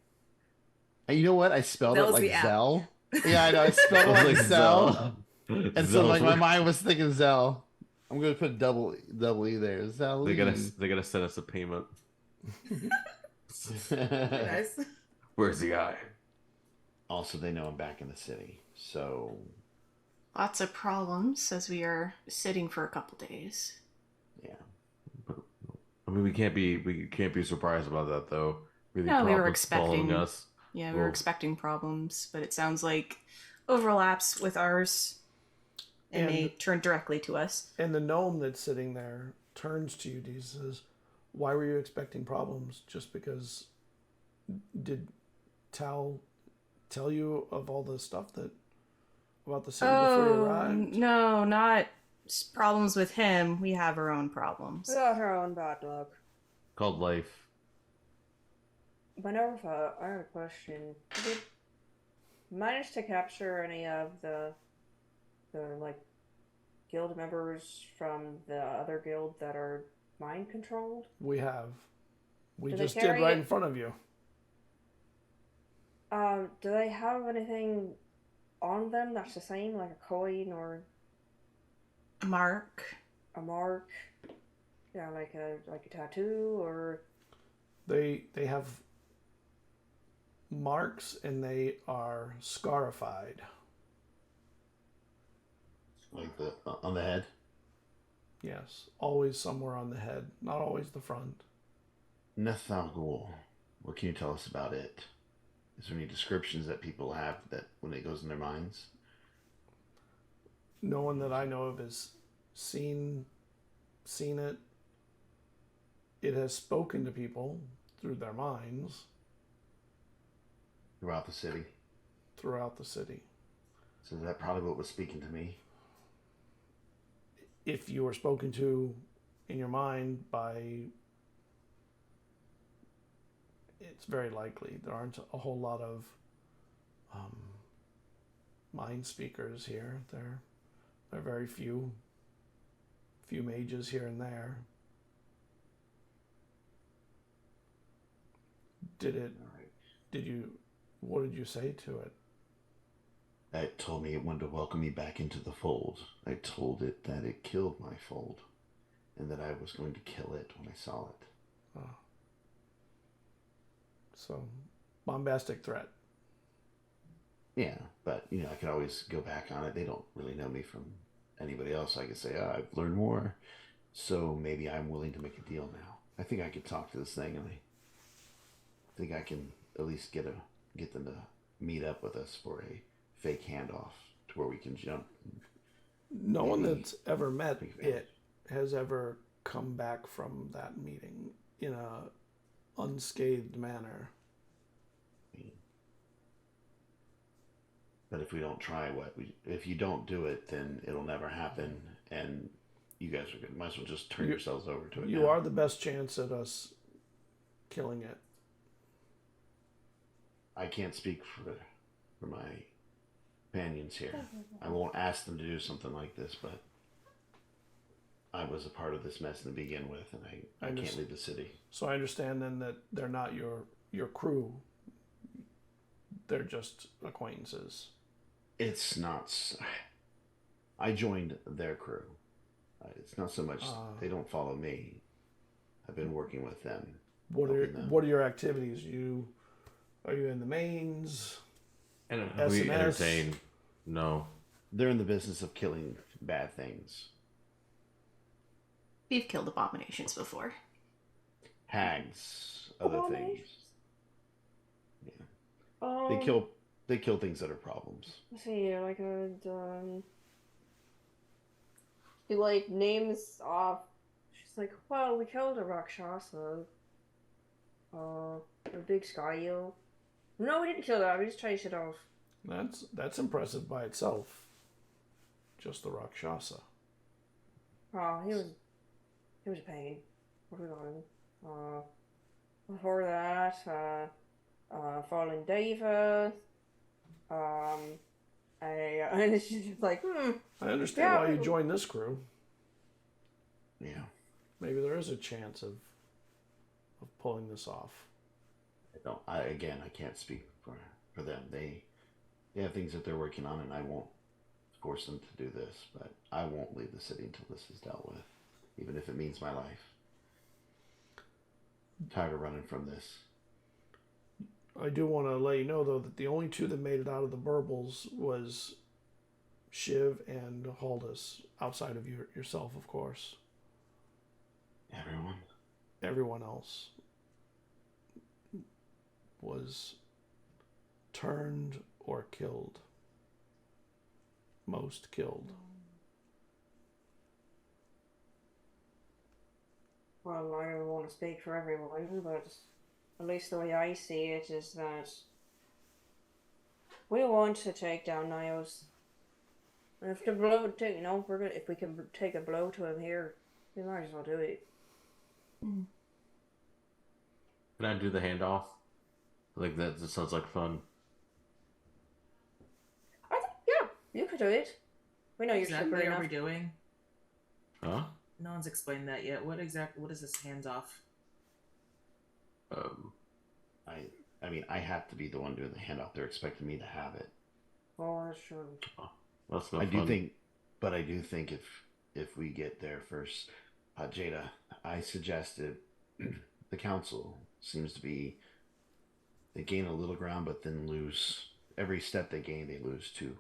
And you know what? I spelled That it was like the app. Zell. Yeah, I know. I spelled it like Zell. And so like my mind was thinking Zell. I'm gonna put double E there. Zell. They gotta send us a payment. Nice. Where's the guy? Also, they know I'm back in the city, so Lots of problems as we are sitting for a couple days. yeah. I mean, we can't be surprised about that though. Really, No, we were problems following expecting. us. Yeah, we were Well- expecting problems, but it sounds like overlaps with ours, and they turn directly to us. And the gnome that's sitting there turns to you and says, "Why were you expecting problems? Just because did Tal tell you of all the stuff that about the city before you arrived?" No, not problems with him. We have our own problems. We got our own bad luck. Called life. Minerva, I have a question. Did you manage to capture any of the like guild members from the other guild that are mind controlled? We have. We Do they just did carry right it- in front of you. Do they have anything on them that's the same, like a coin or Mark. a mark? Yeah, like a tattoo or They have marks and they are scarified. Like the on the head. Yes, always somewhere on the head, not always the front. Nethagul. What can you tell us about it? Is there any descriptions that people have that when it goes in their minds? No one that I know of has seen it. It has spoken to people through their minds Throughout the city. throughout the city. So is that probably what was speaking to me? If you were spoken to in your mind by, it's very likely. There aren't a whole lot of mind speakers here. There are very few mages here and there. What did you say to it? It told me it wanted to welcome me back into the fold. I told it that it killed my fold and that I was going to kill it when I saw it. Oh. So, bombastic threat. Yeah, but I could always go back on it. They don't really know me from anybody else. I could say, I've learned more, so maybe I'm willing to make a deal now. I think I could talk to this thing, and I think I can at least get them to meet up with us for a fake handoff to where we can jump. No one that's ever met it has ever come back from that meeting in a unscathed manner. But if we don't try, if you don't do it, then it'll never happen, and you guys are good. Might as well just turn yourselves over to it. You are the best chance at us killing it. I can't speak for my companions here. I won't ask them to do something like this, but I was a part of this mess to begin with, and I can't leave the city. So I understand then that they're not your crew. They're just acquaintances. It's not. I joined their crew. It's not so much they don't follow me. I've been working with them. What are your activities? Are you in the mains? And SNS? we entertain. No. They're in the business of killing bad things. We've killed abominations before. Hags, other things. Yeah. They kill things that are problems. Let's see, like he like names off. She's like, well, we killed a Rakshasa. A big sky eel. No, we didn't kill that. We just chased it off. That's impressive by itself. Just the Rakshasa. Oh, he was a pain. What we got? Before that, Fallen Deva. And she's just like, I understand why you joined this crew. Yeah. Maybe there is a chance of pulling this off. I can't speak for for them. They have things that they're working on, and I won't force them to do this, but I won't leave the city until this is dealt with, even if it means my life. I'm tired of running from this. I do want to let you know, though, that the only two that made it out of the burbles was Shiv and Haldus, outside of yourself, of course. Everyone? Everyone else was turned or killed. Most killed. Well, I don't want to speak for everyone, but at least the way I see it is that we want to take down Nios. And if the blow, if we can take a blow to him here, we might as well do it. Can I do the handoff? Like that just sounds like fun. I think, yeah, you could do it. We know you're Exactly slippery are we enough. doing? Huh? No one's explained that yet. What is this handoff? I mean, I have to be the one doing the handoff. They're expecting me to have it. Oh, that's true. That's no I fun. do think if we get there first, Jada, I suggested the council seems to be, they gain a little ground, but then lose every step they gain. They lose two,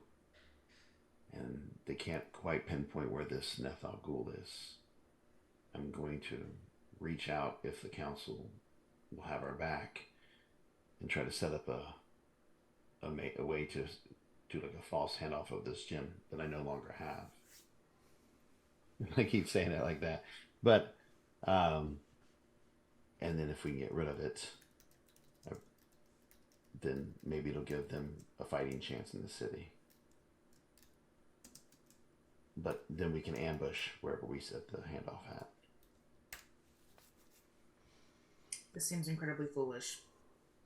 and they can't quite pinpoint where this Nethal Ghoul is. I'm going to reach out if the council will have our back and try to set up a way to do like a false handoff of this gem that I no longer have. I keep saying it like that, but and then if we can get rid of it, then maybe it'll give them a fighting chance in the city. But then we can ambush wherever we set the handoff at. This seems incredibly foolish.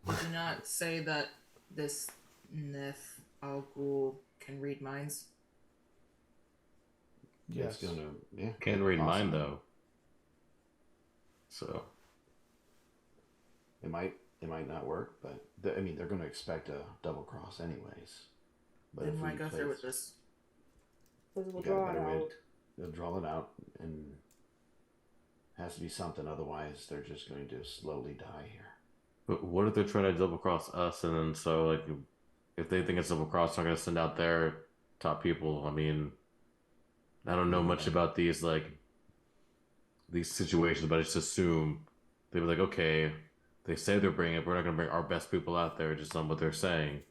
Did you not say that this Neth Al Ghul can read minds? Yes. Can't read mine possible. though. So It might not work, but they're going to expect a double cross anyways. But Then if why we go play through with this? Because we'll you got a draw it better way out. they'll draw it out, and has to be something. Otherwise, they're just going to slowly die here. but what if they're trying to double cross us, and then so like if they think it's double cross, they're gonna send out their top people. I mean, I don't know much about these situations, but I just assume they'd be like, okay, they say they're bringing it, but we're not gonna bring our best people out there just on what they're saying.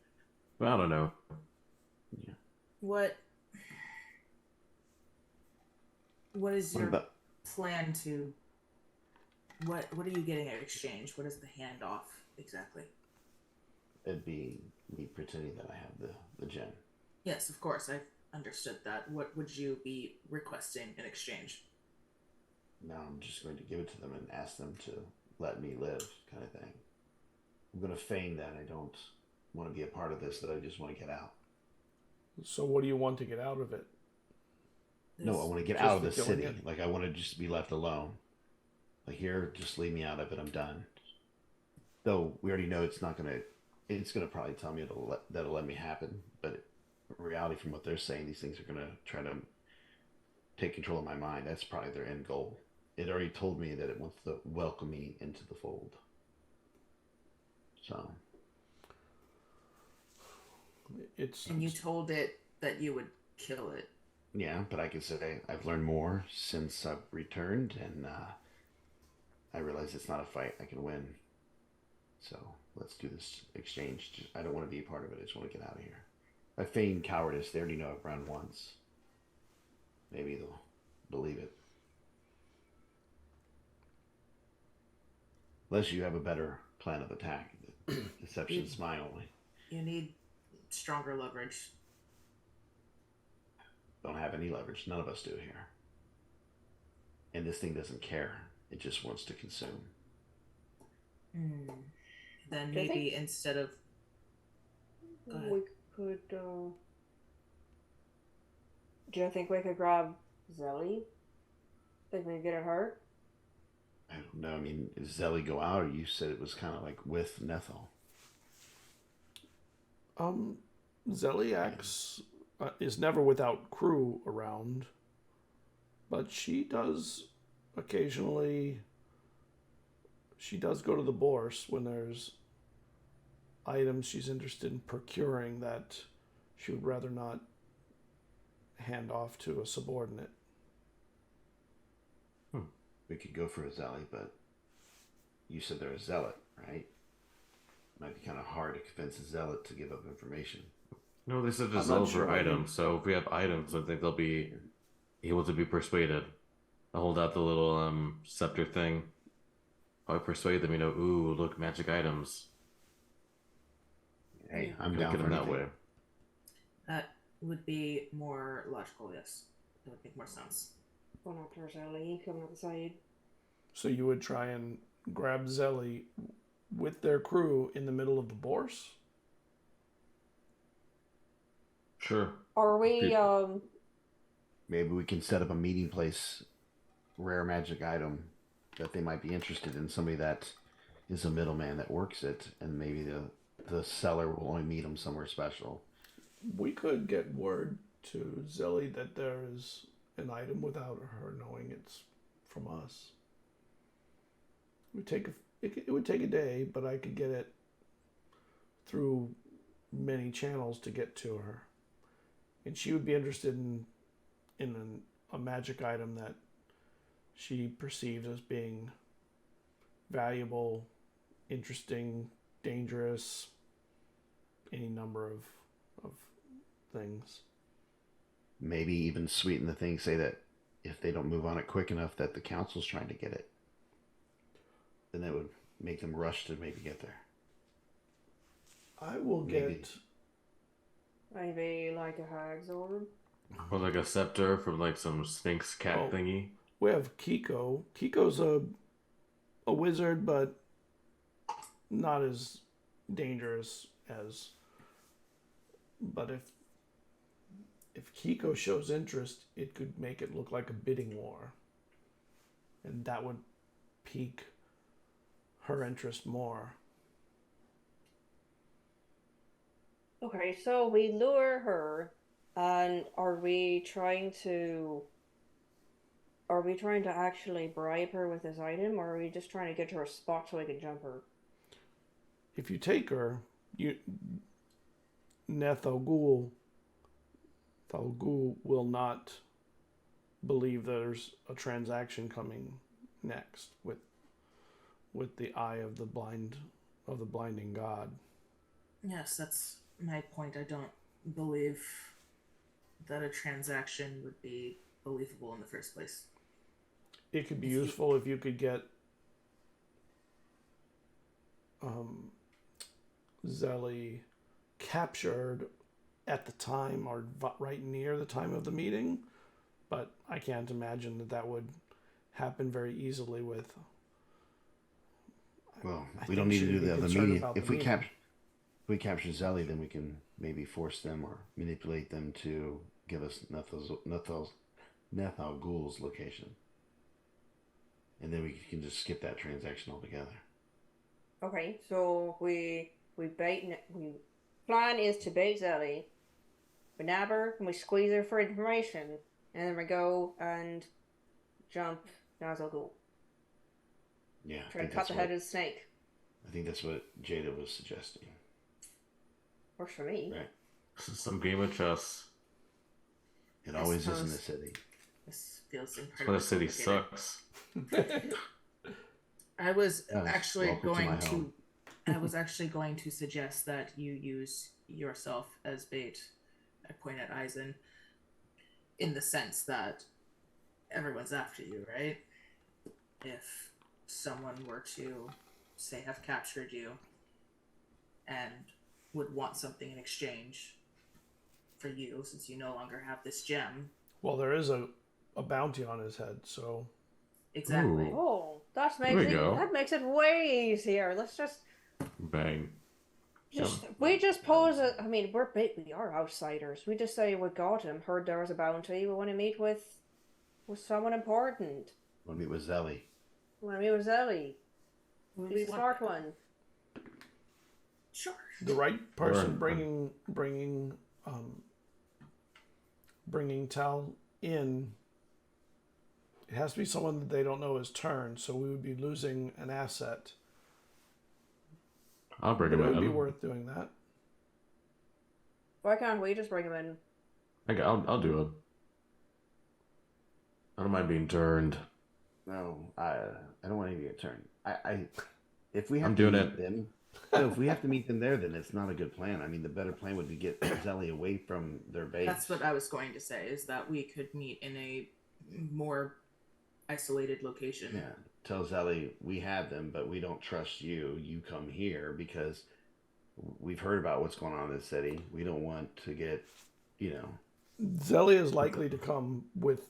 But I don't know. What is What your about plan to what are you getting at exchange? What is the handoff exactly? it'd be me pretending that I have the gem. Yes, of course, I understood that. What would you be requesting in exchange? Now I'm just going to give it to them and ask them to let me live, kind of thing. I'm going to feign that I don't want to be a part of this, that I just want to get out. So what do you want to get out of it? No, I want to get Just out of the the killing city. it. Like, I want to just be left alone. Like, here, just leave me out of it. I'm done. Though we already know it's not going to. It's going to probably tell me that'll let me happen. But in reality, from what they're saying, these things are going to try to take control of my mind. That's probably their end goal. It already told me that it wants to welcome me into the fold. So. And you told it that you would kill it. Yeah, but I can say I've learned more since I've returned, and I realize it's not a fight I can win. So let's do this exchange. I don't want to be a part of it. I just want to get out of here. I feign cowardice. They already know I've run once. Maybe they'll believe it. Unless you have a better plan of attack. Deception's mine only. You need stronger leverage. Don't have any leverage. None of us do here. And this thing doesn't care. It just wants to consume. Then Do you maybe think- instead of Go ahead. We could, do you think we could grab Zelly? Think we could get it hurt? I don't know. I mean, does Zelly go out, or you said it was kind of like with Nethal? Zeliax is never without crew around, but she does occasionally. She does go to the bourse when there's items she's interested in procuring that she would rather not hand off to a subordinate. We could go for a zealot, but you said they're a zealot, right? Might be kind of hard to convince a zealot to give up information. No, they said I'm just not over sure. items. So if we have items, I think they'll be able to be persuaded. I'll hold out the little scepter thing. I'll persuade them, ooh, look, magic items. Hey, I'm Look down at for them that anything. way. That would be more logical, yes. It would make more sense. Going after Zelly, coming up the side. So you would try and grab Zelly with their crew in the middle of the bourse? Sure. Are we, Maybe we can set up a meeting place, rare magic item that they might be interested in. Somebody that is a middleman that works it, and maybe the seller will only meet them somewhere special. We could get word to Zelly that there is an item without her knowing it's from us. It would take a day, but I could get it through many channels to get to her, and she would be interested in a magic item that she perceives as being valuable, interesting, dangerous, any number of things. Maybe even sweeten the thing, say that if they don't move on it quick enough that the council's trying to get it, then that would make them rush to maybe get there. I will Maybe. maybe like a hag's orb? Or like a scepter from like some Sphinx cat Oh. thingy. We have Kiko. Kiko's a wizard, but not as dangerous as. But if Kiko shows interest, it could make it look like a bidding war, and that would pique her interest more. Okay, so we lure her, and are we trying to actually bribe her with this item, or are we just trying to get her a spot so we can jump her? If you take her, Thal Ghul will not believe there's a transaction coming next with the eye of the blinding god. Yes, that's my point. I don't believe that a transaction would be believable in the first place. It could be useful if you could get Zelly captured at the time or right near the time of the meeting, but I can't imagine that would happen very easily with. Well, I we don't think need to she'd do be the other concerned meeting. about If the we meeting. capture Zelly, then we can maybe force them or manipulate them to give us Nethal Ghul's location, and then we can just skip that transaction altogether. Okay, so we plan is to bait Zelly, we nab her, and we squeeze her for information, and then we go and jump Nazal Ghul. Yeah, Try to cut the head of the snake. I think that's what Jada was suggesting. Works for me. Right. Some game of chess. It I always is in suppose. the city. This feels That's why incredibly the city complicated. sucks. I was Yes, actually welcome to going my to. home. I was actually going to suggest that you use yourself as bait. I point at Eizen. In the sense that everyone's after you, right? If someone were to, say, have captured you and would want something in exchange for you, since you no longer have this gem. Well, there is a bounty on his head, so Exactly. Ooh. Oh, There we go. that makes it way easier. Let's just Bang. we just pose a. I mean, we are outsiders. We just say we got him. Heard there was a bounty. We want to meet with someone important. Want to meet with Zelly? We want to meet with Zelly. Would She's we a want- smart one. Sure. The right person Sure. bringing Tal in. It has to be someone that they don't know is turned, so we would be losing an asset. I'll bring But him it would be in. worth doing that. Why can't we just bring him in? I'll do it. I don't mind being turned. No, I don't want any to get turned. If we have I'm to doing meet it. them, no, if we have to meet them there, then it's not a good plan. I mean, the better plan would be get Zelly away from their base. That's what I was going to say, is that we could meet in a more isolated location. Yeah, tell Zelly we have them, but we don't trust you. You come here because we've heard about what's going on in this city. We don't want to get, Zelly is likely to come with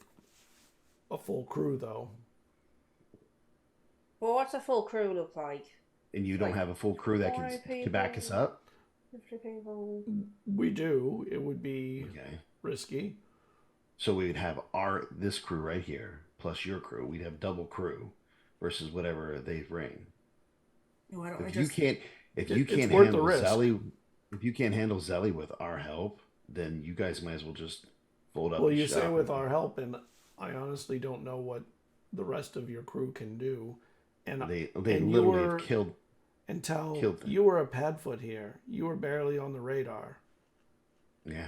a full crew, though. Well, what's a full crew look like? And you don't Like have a full crew that 20 can back us up. 50 people. We do. It would be Okay, risky. so we would have this crew right here plus your crew. We'd have double crew versus whatever they bring. Why don't we If just... you It's can't worth the handle risk. Zelly, if you can't handle Zelly with our help, then you guys might as well just fold up. Well, and you say shop. with our help, and I honestly don't know what the rest of your crew can do. And They and literally you were, have killed. and Tal, killed them. you were a Padfoot here. You were barely on the radar. Yeah,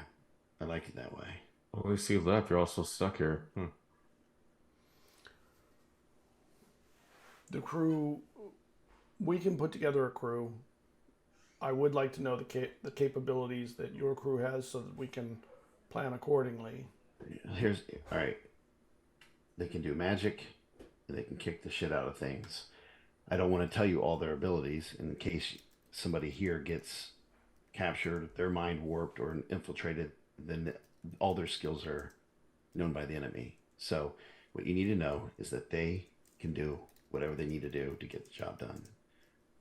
I like it that way. What we see left, you're also stuck here. The crew, we can put together a crew. I would like to know the capabilities that your crew has so that we can plan accordingly. Here's all right. They can do magic, and they can kick the shit out of things. I don't want to tell you all their abilities in case somebody here gets captured, their mind warped, or infiltrated. Then all their skills are known by the enemy. So what you need to know is that they can do whatever they need to do to get the job done.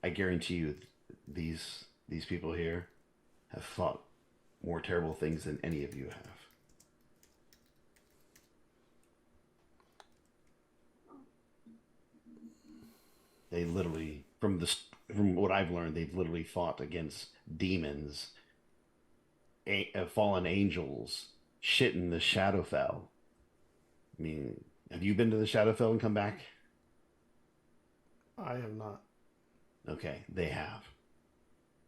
I guarantee you, these people here have fought more terrible things than any of you have. They literally, from what I've learned, they've literally fought against demons, fallen angels, shit in the Shadowfell. I mean, have you been to the Shadowfell and come back? I have not. Okay, they have.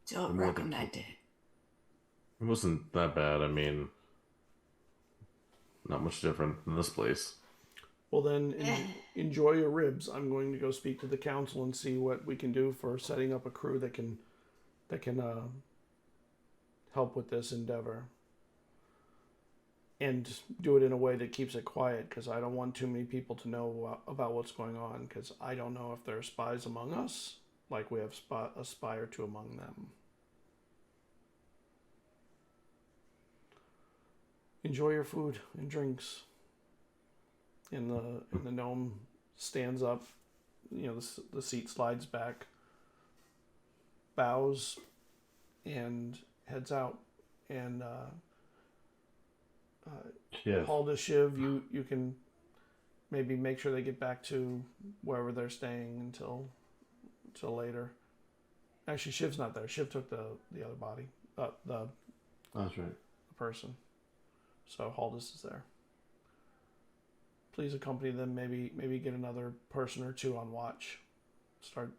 Don't more than recommend it. It wasn't that bad. I mean, not much different than this place. Well, then enjoy your ribs. I'm going to go speak to the council and see what we can do for setting up a crew that can help with this endeavor, and do it in a way that keeps it quiet, because I don't want too many people to know about what's going on, because I don't know if there are spies among us, like we have a spy or two among them. Enjoy your food and drinks. And the gnome stands up, the seat slides back, bows, and heads out. And Yeah. Halda, Shiv, you can maybe make sure they get back to wherever they're staying until later. Actually, Shiv's not there. Shiv took the other body, the That's right. person. So Haldus is there. Please accompany them. Maybe get another person or two on watch. Start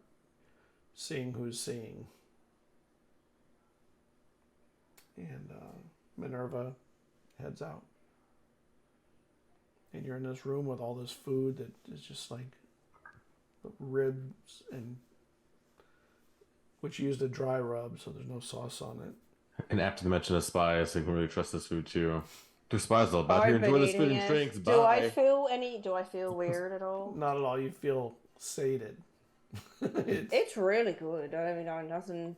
seeing who's seeing. And Minerva heads out. And you're in this room with all this food that is just like ribs, and which used a dry rub, so there's no sauce on it. And after the mention of spies, they can really trust this food too. There's spies all about I've here. been Enjoy the eating food and it. drinks. Do I Bye. feel weird at all? Not at all. You feel sated. It's really good. I mean, nothing.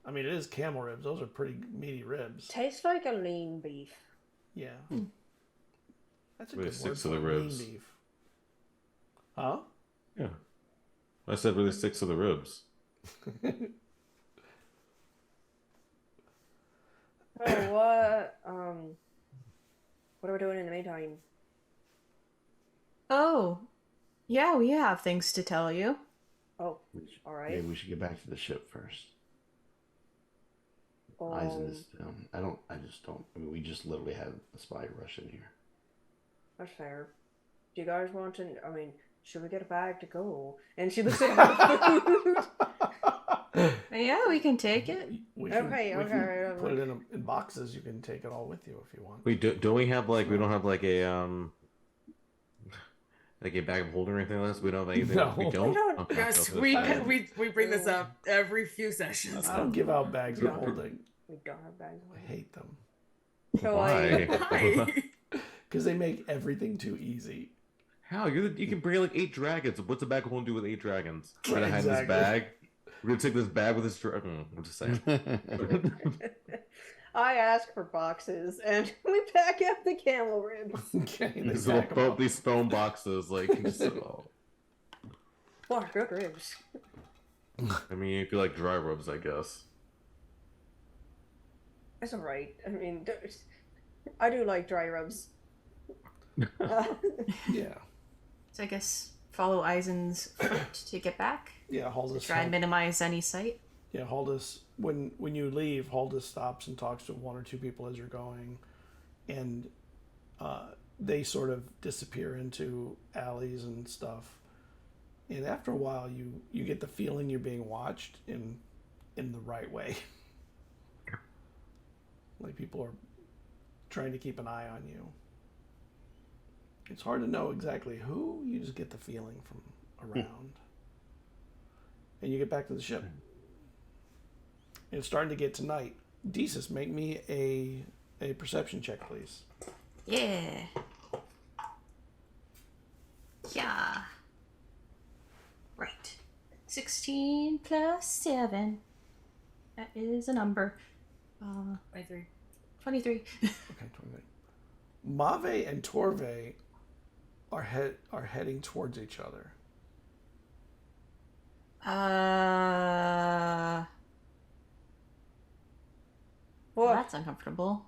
I mean, it is camel ribs. Those are pretty meaty ribs. Tastes like a lean beef. Yeah. That's a Really good word sticks to for the lean ribs. beef. Huh? Yeah. I said really sticks to the ribs. Oh, what are we doing in the meantime? Oh, yeah, we have things to tell you. Oh, all right. Maybe we should get back to the ship first. Eizen is down. I just don't. I mean, we just literally had a spy rush in here. That's fair. Do you guys want to? I mean, should we get a bag to go? And she looks at the food. Yeah, we can take it. We Okay, can okay. put it in boxes. You can take it all with you if you want. Wait, don't we have like we don't have like a bag of holding or anything like this? We don't have anything. No. We don't. We don't. Okay, Yes, so we that's fine. we bring this up every few sessions. I don't give out bags of holding. We don't have bags. I hate them So Why? Why? because they make everything too easy. How you can bring like 8 dragons? What's a bag of holding do with 8 dragons? We're gonna have Exactly. this bag. We're gonna take this bag with this dragon. I'm just saying. I ask for boxes, and we pack up the camel ribs. Okay, they These pack 'em up. these foam boxes, like. Just, oh. What good ribs? I mean, if you like dry rubs, I guess. That's alright. I mean, I do like dry rubs. Yeah, So I guess follow Eisen's foot to get back. yeah. Haldus. Try and minimize any sight. Yeah, Haldus. When you leave, Haldus stops and talks to 1 or 2 people as you're going, and they sort of disappear into alleys and stuff. And after a while, you get the feeling you're being watched in the right way. Like people are trying to keep an eye on you. It's hard to know exactly who. You just get the feeling from around. And you get back to the ship. And it's starting to get to night. Desus, make me a perception check, please. Yeah. Yeah. Right. 16 plus 7. That is a number. 23. 23. Okay, 29. Mave and Torve are heading towards each other. Well, that's uncomfortable.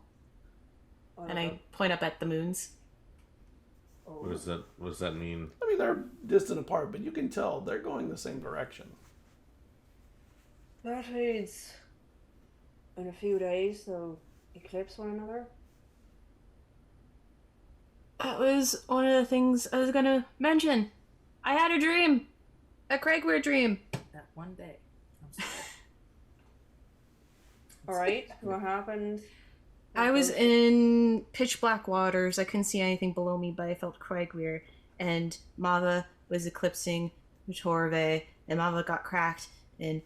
And I point up at the moons. What does that mean? I mean, they're distant apart, but you can tell they're going the same direction. That is in a few days they'll eclipse one another. That was one of the things I was gonna mention. I had a dream. A Craigweir dream. That one day. I'm sorry. Alright, what happened? I was in pitch black waters. I couldn't see anything below me, but I felt Craigweir. And Mava was eclipsing Torve, and Mava got cracked, and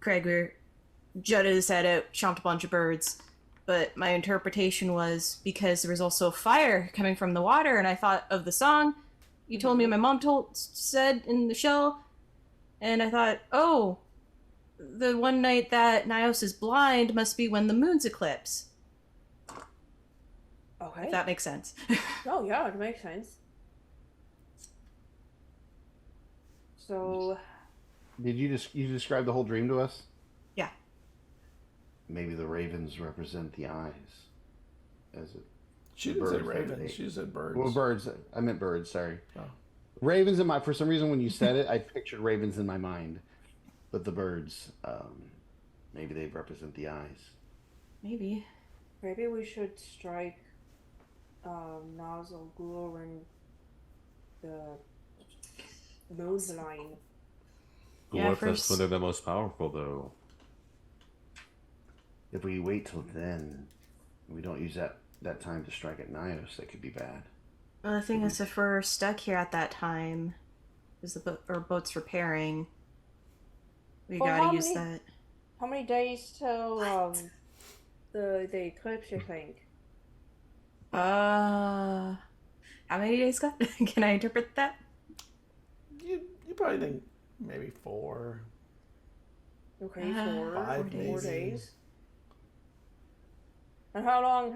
Craigweir jutted his head out, chomped a bunch of birds. But my interpretation was because there was also fire coming from the water, and I thought of the song you told me my mom said in the show, and I thought, oh, the one night that Nios is blind must be when the moon's eclipse. Okay. If that makes sense. Oh yeah, it makes sense. So Did you describe the whole dream to us? Yeah. Maybe the ravens represent the eyes. As it. She didn't say Birds, ravens. right? She said birds. Well, birds. I meant birds. Sorry. Oh. Ravens in my. For some reason, when you said it, I pictured ravens in my mind, but the birds. Maybe they represent the eyes. Maybe. maybe we should strike Nazal Ghul and the moon's line. Yeah, What if that's first- when they're the most powerful, though? If we wait till then, we don't use that time to strike at Nios, that could be bad. Well, the thing is, if we're stuck here at that time, is our boat's repairing, we Well, gotta how use many- that. How many days till the eclipse, you think? How many days, Scott? Can I interpret that? You probably think maybe 4. Okay, 5 4 days. days. And how long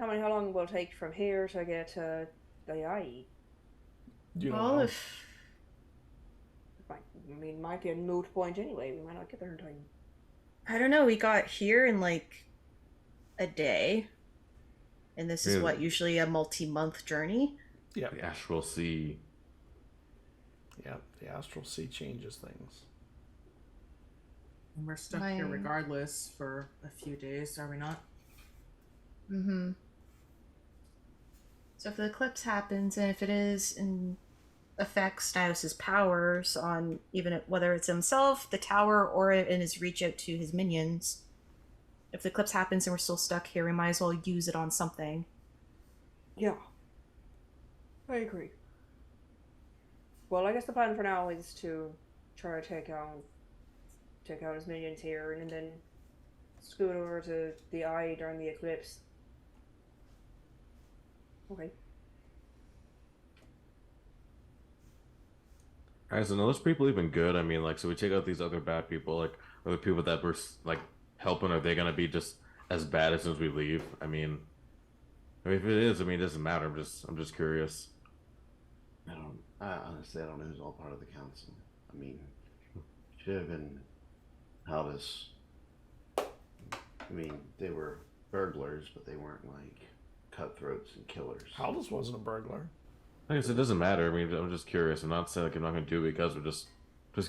will it take from here to get to the eye? You don't Well, know. Might be a moot point anyway. We might not get there in time. I don't know. We got here in like a day, and this is Really? what usually a multi-month journey. Yeah, The Astral Sea. yeah. The astral sea changes things. And we're stuck here regardless for a few days, are we not? Mm-hmm. So if the eclipse happens, and if it is and affects Nios's powers on even whether it's himself, the tower, or in his reach out to his minions, if the eclipse happens and we're still stuck here, we might as well use it on something. Yeah. I agree. Well, I guess the plan for now is to try to take out his minions here, and then scoot over to the eye during the eclipse. Okay. Alright, so are those people even good? I mean, like, so we take out these other bad people, like, are the people that we're, like, helping, are they gonna be just as bad as soon as we leave? I mean, if it is, I mean, it doesn't matter. I'm just curious. Honestly, I don't know who's all part of the council. I mean, should have been Haldus. I mean, they were burglars, but they weren't like cutthroats and killers. Haldus wasn't a burglar. I guess it doesn't matter. I mean, I'm just curious. I'm not saying like I'm not gonna do it because we're just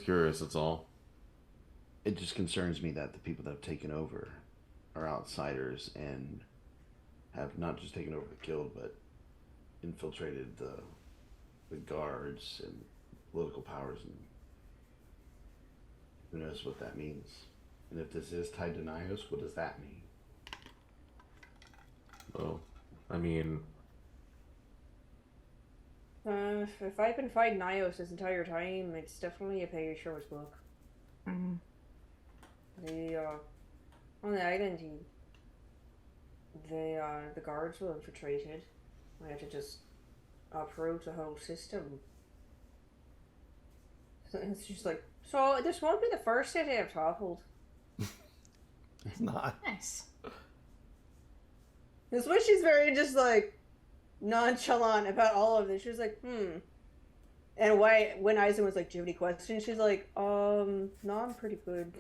curious. That's all. It just concerns me that the people that have taken over are outsiders and have not just taken over the guild, but infiltrated the guards and political powers, and who knows what that means. And if this is tied to Nios, what does that mean? Well, I mean, If I've been fighting Nios this entire time, it's definitely a pay your shorts book. Mm-hmm. On the island, the guards were infiltrated. I had to just uproot the whole system. So it's just like, so this won't be the first city I've toppled. It's not. Nice. That's why she's very just like nonchalant about all of this. She was like, And when Eizen was like, do you have any questions? She's like, no, I'm pretty good.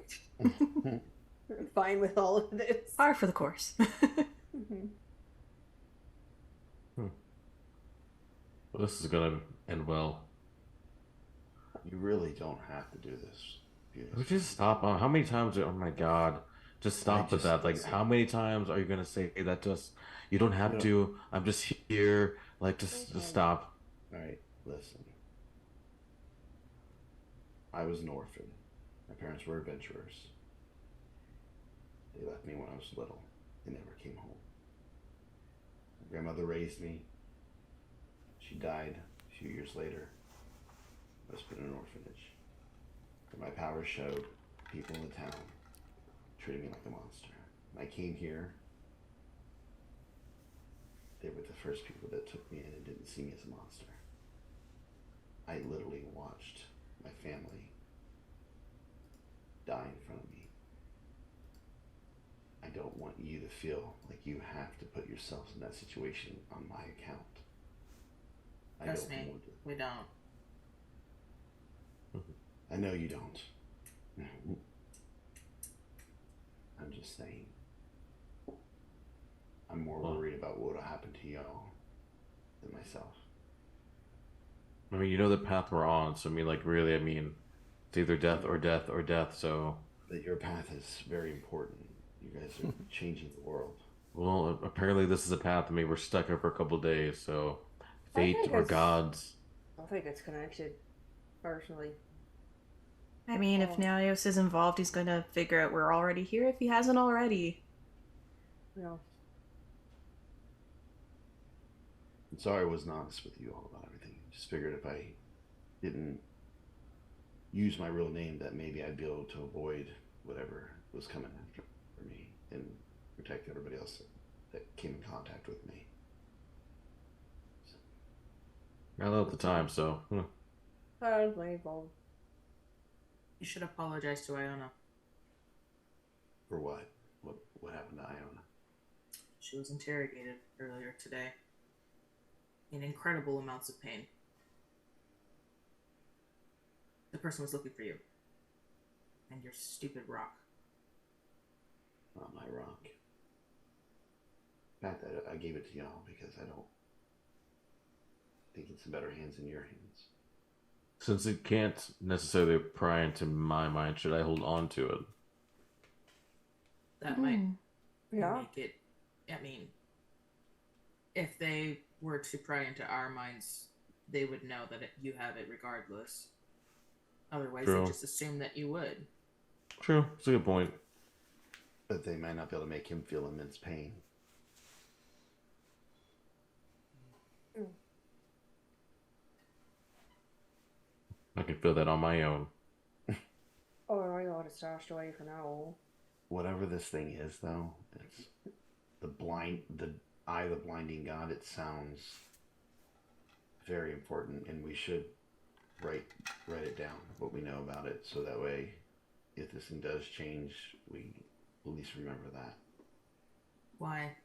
I'm fine with all of this. Par for the course. well, this is gonna end well. You really don't have to do this. We just stop. How many times? Oh my god! Just stop with that. Like, how many times are you gonna say that to us? You don't have to. I'm just here. Like, just stop. All right, listen. I was an orphan. My parents were adventurers. They left me when I was little. They never came home. My grandmother raised me. She died a few years later. I was put in an orphanage. And my powers showed, people in the town treated me like a monster. When I came here, they were the first people that took me in and didn't see me as a monster. I literally watched my family die in front of me. I don't want you to feel like you have to put yourselves in that situation on my account. Trust me, we don't. I know you don't. I'm just saying. I'm more worried about what will happen to y'all than myself. I mean, you know the path we're on, so I mean, like, really, I mean, it's either death or death or death, so... That your path is very important. You guys are changing the world. Well, apparently this is a path. I mean, we're stuck here for a couple of days, so... Fate or gods. I think it's connected, personally. I mean, if Nios is involved, he's going to figure out we're already here if he hasn't already. No. I'm sorry I wasn't honest with you all about everything. Just figured if I didn't use my real name that maybe I'd be able to avoid whatever was coming after me and protect everybody else that came in contact with me. I love the time, so... My fault. You should apologize to Iona. For what? What happened to Iona? She was interrogated earlier today. In incredible amounts of pain. The person was looking for you. And your stupid rock. Not my rock. In fact, I gave it to y'all because I don't think it's in better hands than your hands. Since it can't necessarily pry into my mind, should I hold on to it? That might Yeah. make it. I mean, if they were to pry into our minds, they would know that you have it regardless. Otherwise, True. they just assume that you would. True. It's a good point. But they might not be able to make him feel immense pain. I can feel that on my own. Oh, I got it stashed away for now. Whatever this thing is, though, it's the eye of the blinding god. It sounds very important, and we should write it down, what we know about it, so that way, if this thing does change, we at least remember that. Why?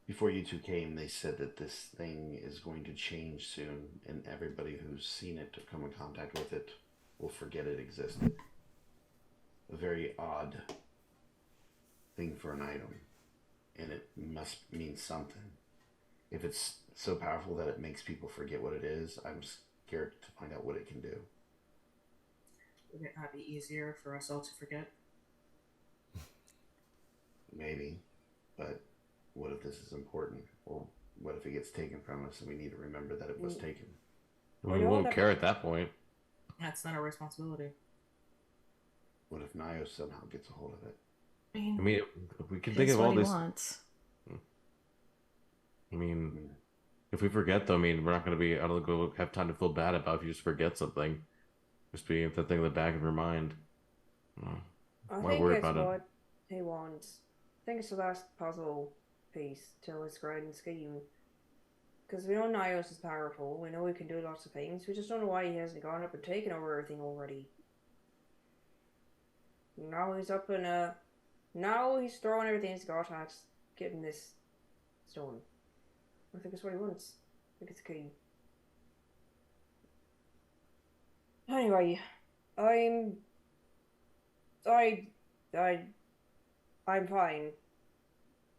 Before you two came, they said that this thing is going to change soon, and everybody who's seen it or come in contact with it will forget it existed. A very odd thing for an item, and it must mean something. If it's so powerful that it makes people forget what it is, I'm scared to find out what it can do. Would it not be easier for us all to forget? Maybe, but what if this is important? Or what if it gets taken from us and we need to remember that it was taken? We won't care at that point. That's not our responsibility. What if Nios somehow gets a hold of it? I mean, I mean, we can It think is of all what he this. wants. I mean, if we forget, though, I mean, we're not going to be able to go have time to feel bad about if you just forget something. Just be the thing in the back of your mind. I Why think worry it's about it? what he wants. I think it's the last puzzle piece to his grand scheme. Because we know Nios is powerful, we know he can do lots of things, we just don't know why he hasn't gone up and taken over everything already. Now he's up in a... Now he's throwing everything he's got at getting this stone. I think it's what he wants. I think it's key. Anyway, I'm fine.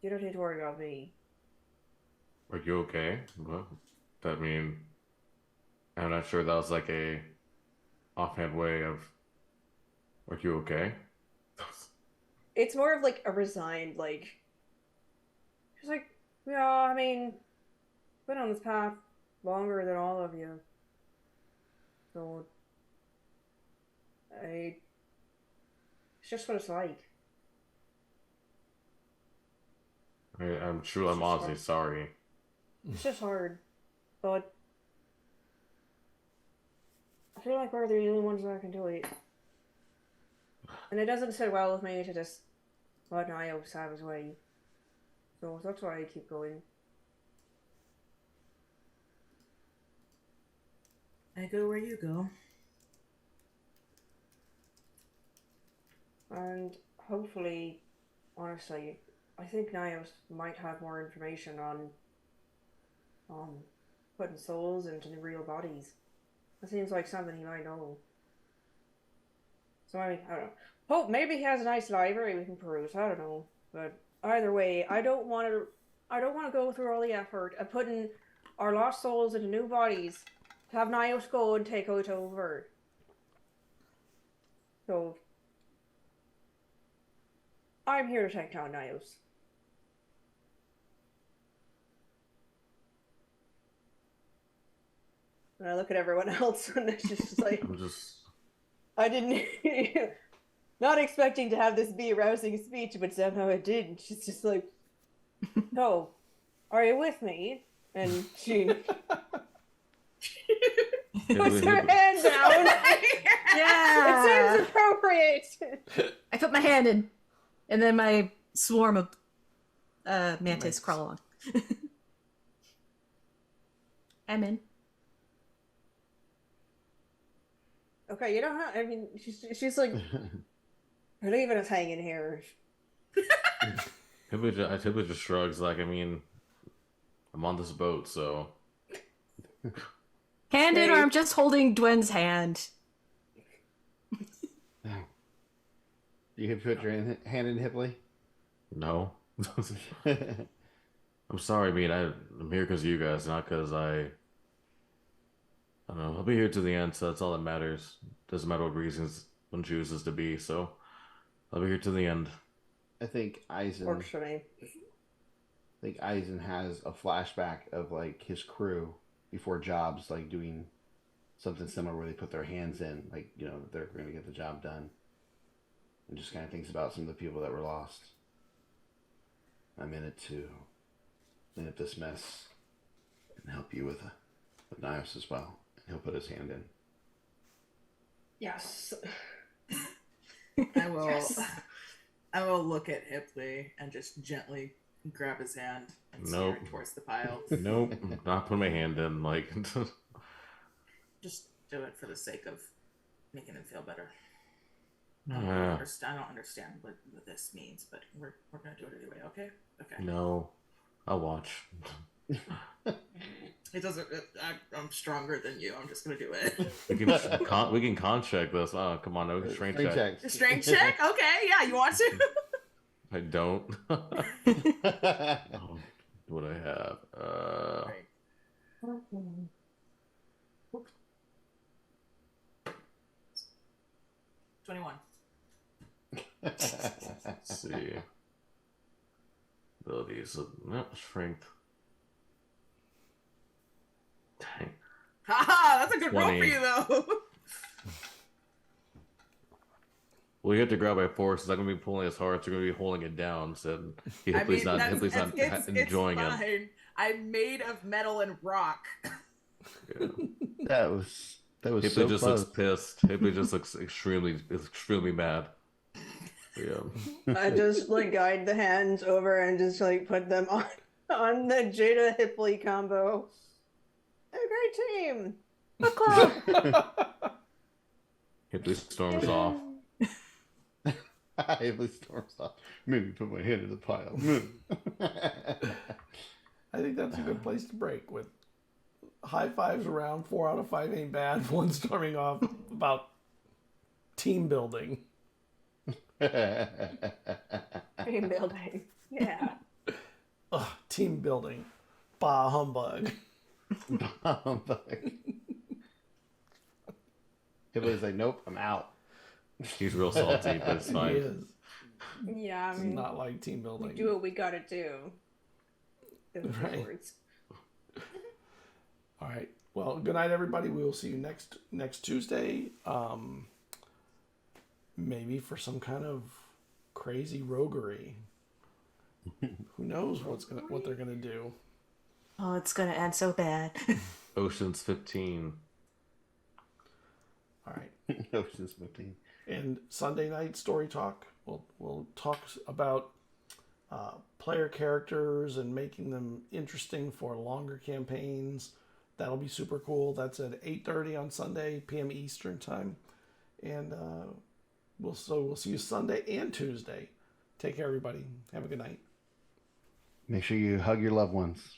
You don't need to worry about me. Are you okay? What? That mean, I'm not sure that was like a offhand way of, are you okay? It's more of like a resigned, like, she's like, yeah, I mean, been on this path longer than all of you. So, it's just what it's like. I'm true, I'm honestly sorry. It's just hard, but I feel like we're the only ones that can do it. And it doesn't sit well with me to just let Nios have his way. So that's why I keep going. I go where you go. And hopefully, honestly, I think Nios might have more information on putting souls into the real bodies. That seems like something he might know. So I don't know. Hope maybe he has a nice library we can peruse. I don't know, but either way, I don't want to go through all the effort of putting our lost souls into new bodies to have Nios go and take it over. So I'm here to take down Nios. And I look at everyone else, and it's just like I didn't. Not expecting to have this be a rousing speech, but somehow it did. She's just like, "So, are you with me?" And she puts her hand down. Yeah! It seems appropriate. I put my hand in, and then my swarm of mantis crawl along. I'm in. Okay, you know how? I mean, she's like, "We're leaving us hanging here." I typically just shrugs like, I mean, I'm on this boat, so. Hand in, or I'm just holding Dwen's hand. You can put your hand in Hipley? No. I'm sorry, I mean, I'm here because of you guys, not because I don't know. I'll be here to the end, so that's all that matters. Doesn't matter what reasons one chooses to be, so I'll be here to the end. I think Eizen. Works for me. I think Eisen has a flashback of like his crew before jobs, like doing something similar where they put their hands in, like, you know, they're going to get the job done, and just kind of thinks about some of the people that were lost. I'm in it to clean up this mess and help you with Nios as well. And he'll put his hand in. Yes. I will. Yes. I will look at Hipley and just gently grab his hand and steer it towards the pile. Nope, not putting my hand in. Like, Just do it for the sake of making him feel better. I Yeah. don't understand what this means, but we're gonna do it anyway. Okay. Okay. no, I'll watch. It doesn't. I'm stronger than you. I'm just gonna do it. We can con check this. Oh, come on, no strength check. checks. Strength check. Okay. Yeah. You want to? I don't. Oh, what I have? Right. 21. Let's see. Abilities. No, strength. Dang. Haha, that's a good roll 20. for you, though. Well, you have to grab by force. It's not going to be pulling as hard. So you're going to be holding it down. So Hipley's not enjoying it's it. fine. I'm made of metal and rock. Yeah. That was Hipley so just close. looks pissed. Hipley just looks extremely mad. Yeah. I just like guide the hands over and just like put them on the Jada Hipley combo. A great team. Hipley storms off. I storms off. Maybe put my hand in the pile. I think that's a good place to break with high fives around. 4 out of 5 ain't bad. One storming off about team building. Team building. Yeah. Ugh, team building. Bah humbug. Hipley's like, nope, I'm out. He's real salty, but it's He fine. is. Yeah, I It's mean, not like team we building. do what we gotta do. Those are Right. words. All right. Well, good night, everybody. We will see you next Tuesday. Maybe for some kind of crazy roguery. Who knows what they're gonna do? Oh, it's gonna end so bad. Ocean's 15. All right. Ocean's 15. And Sunday night story talk. We'll talk about player characters and making them interesting for longer campaigns. That'll be super cool. That's at 8:30 on Sunday p.m. Eastern time, and we'll see you Sunday and Tuesday. Take care, everybody. Have a good night. Make sure you hug your loved ones.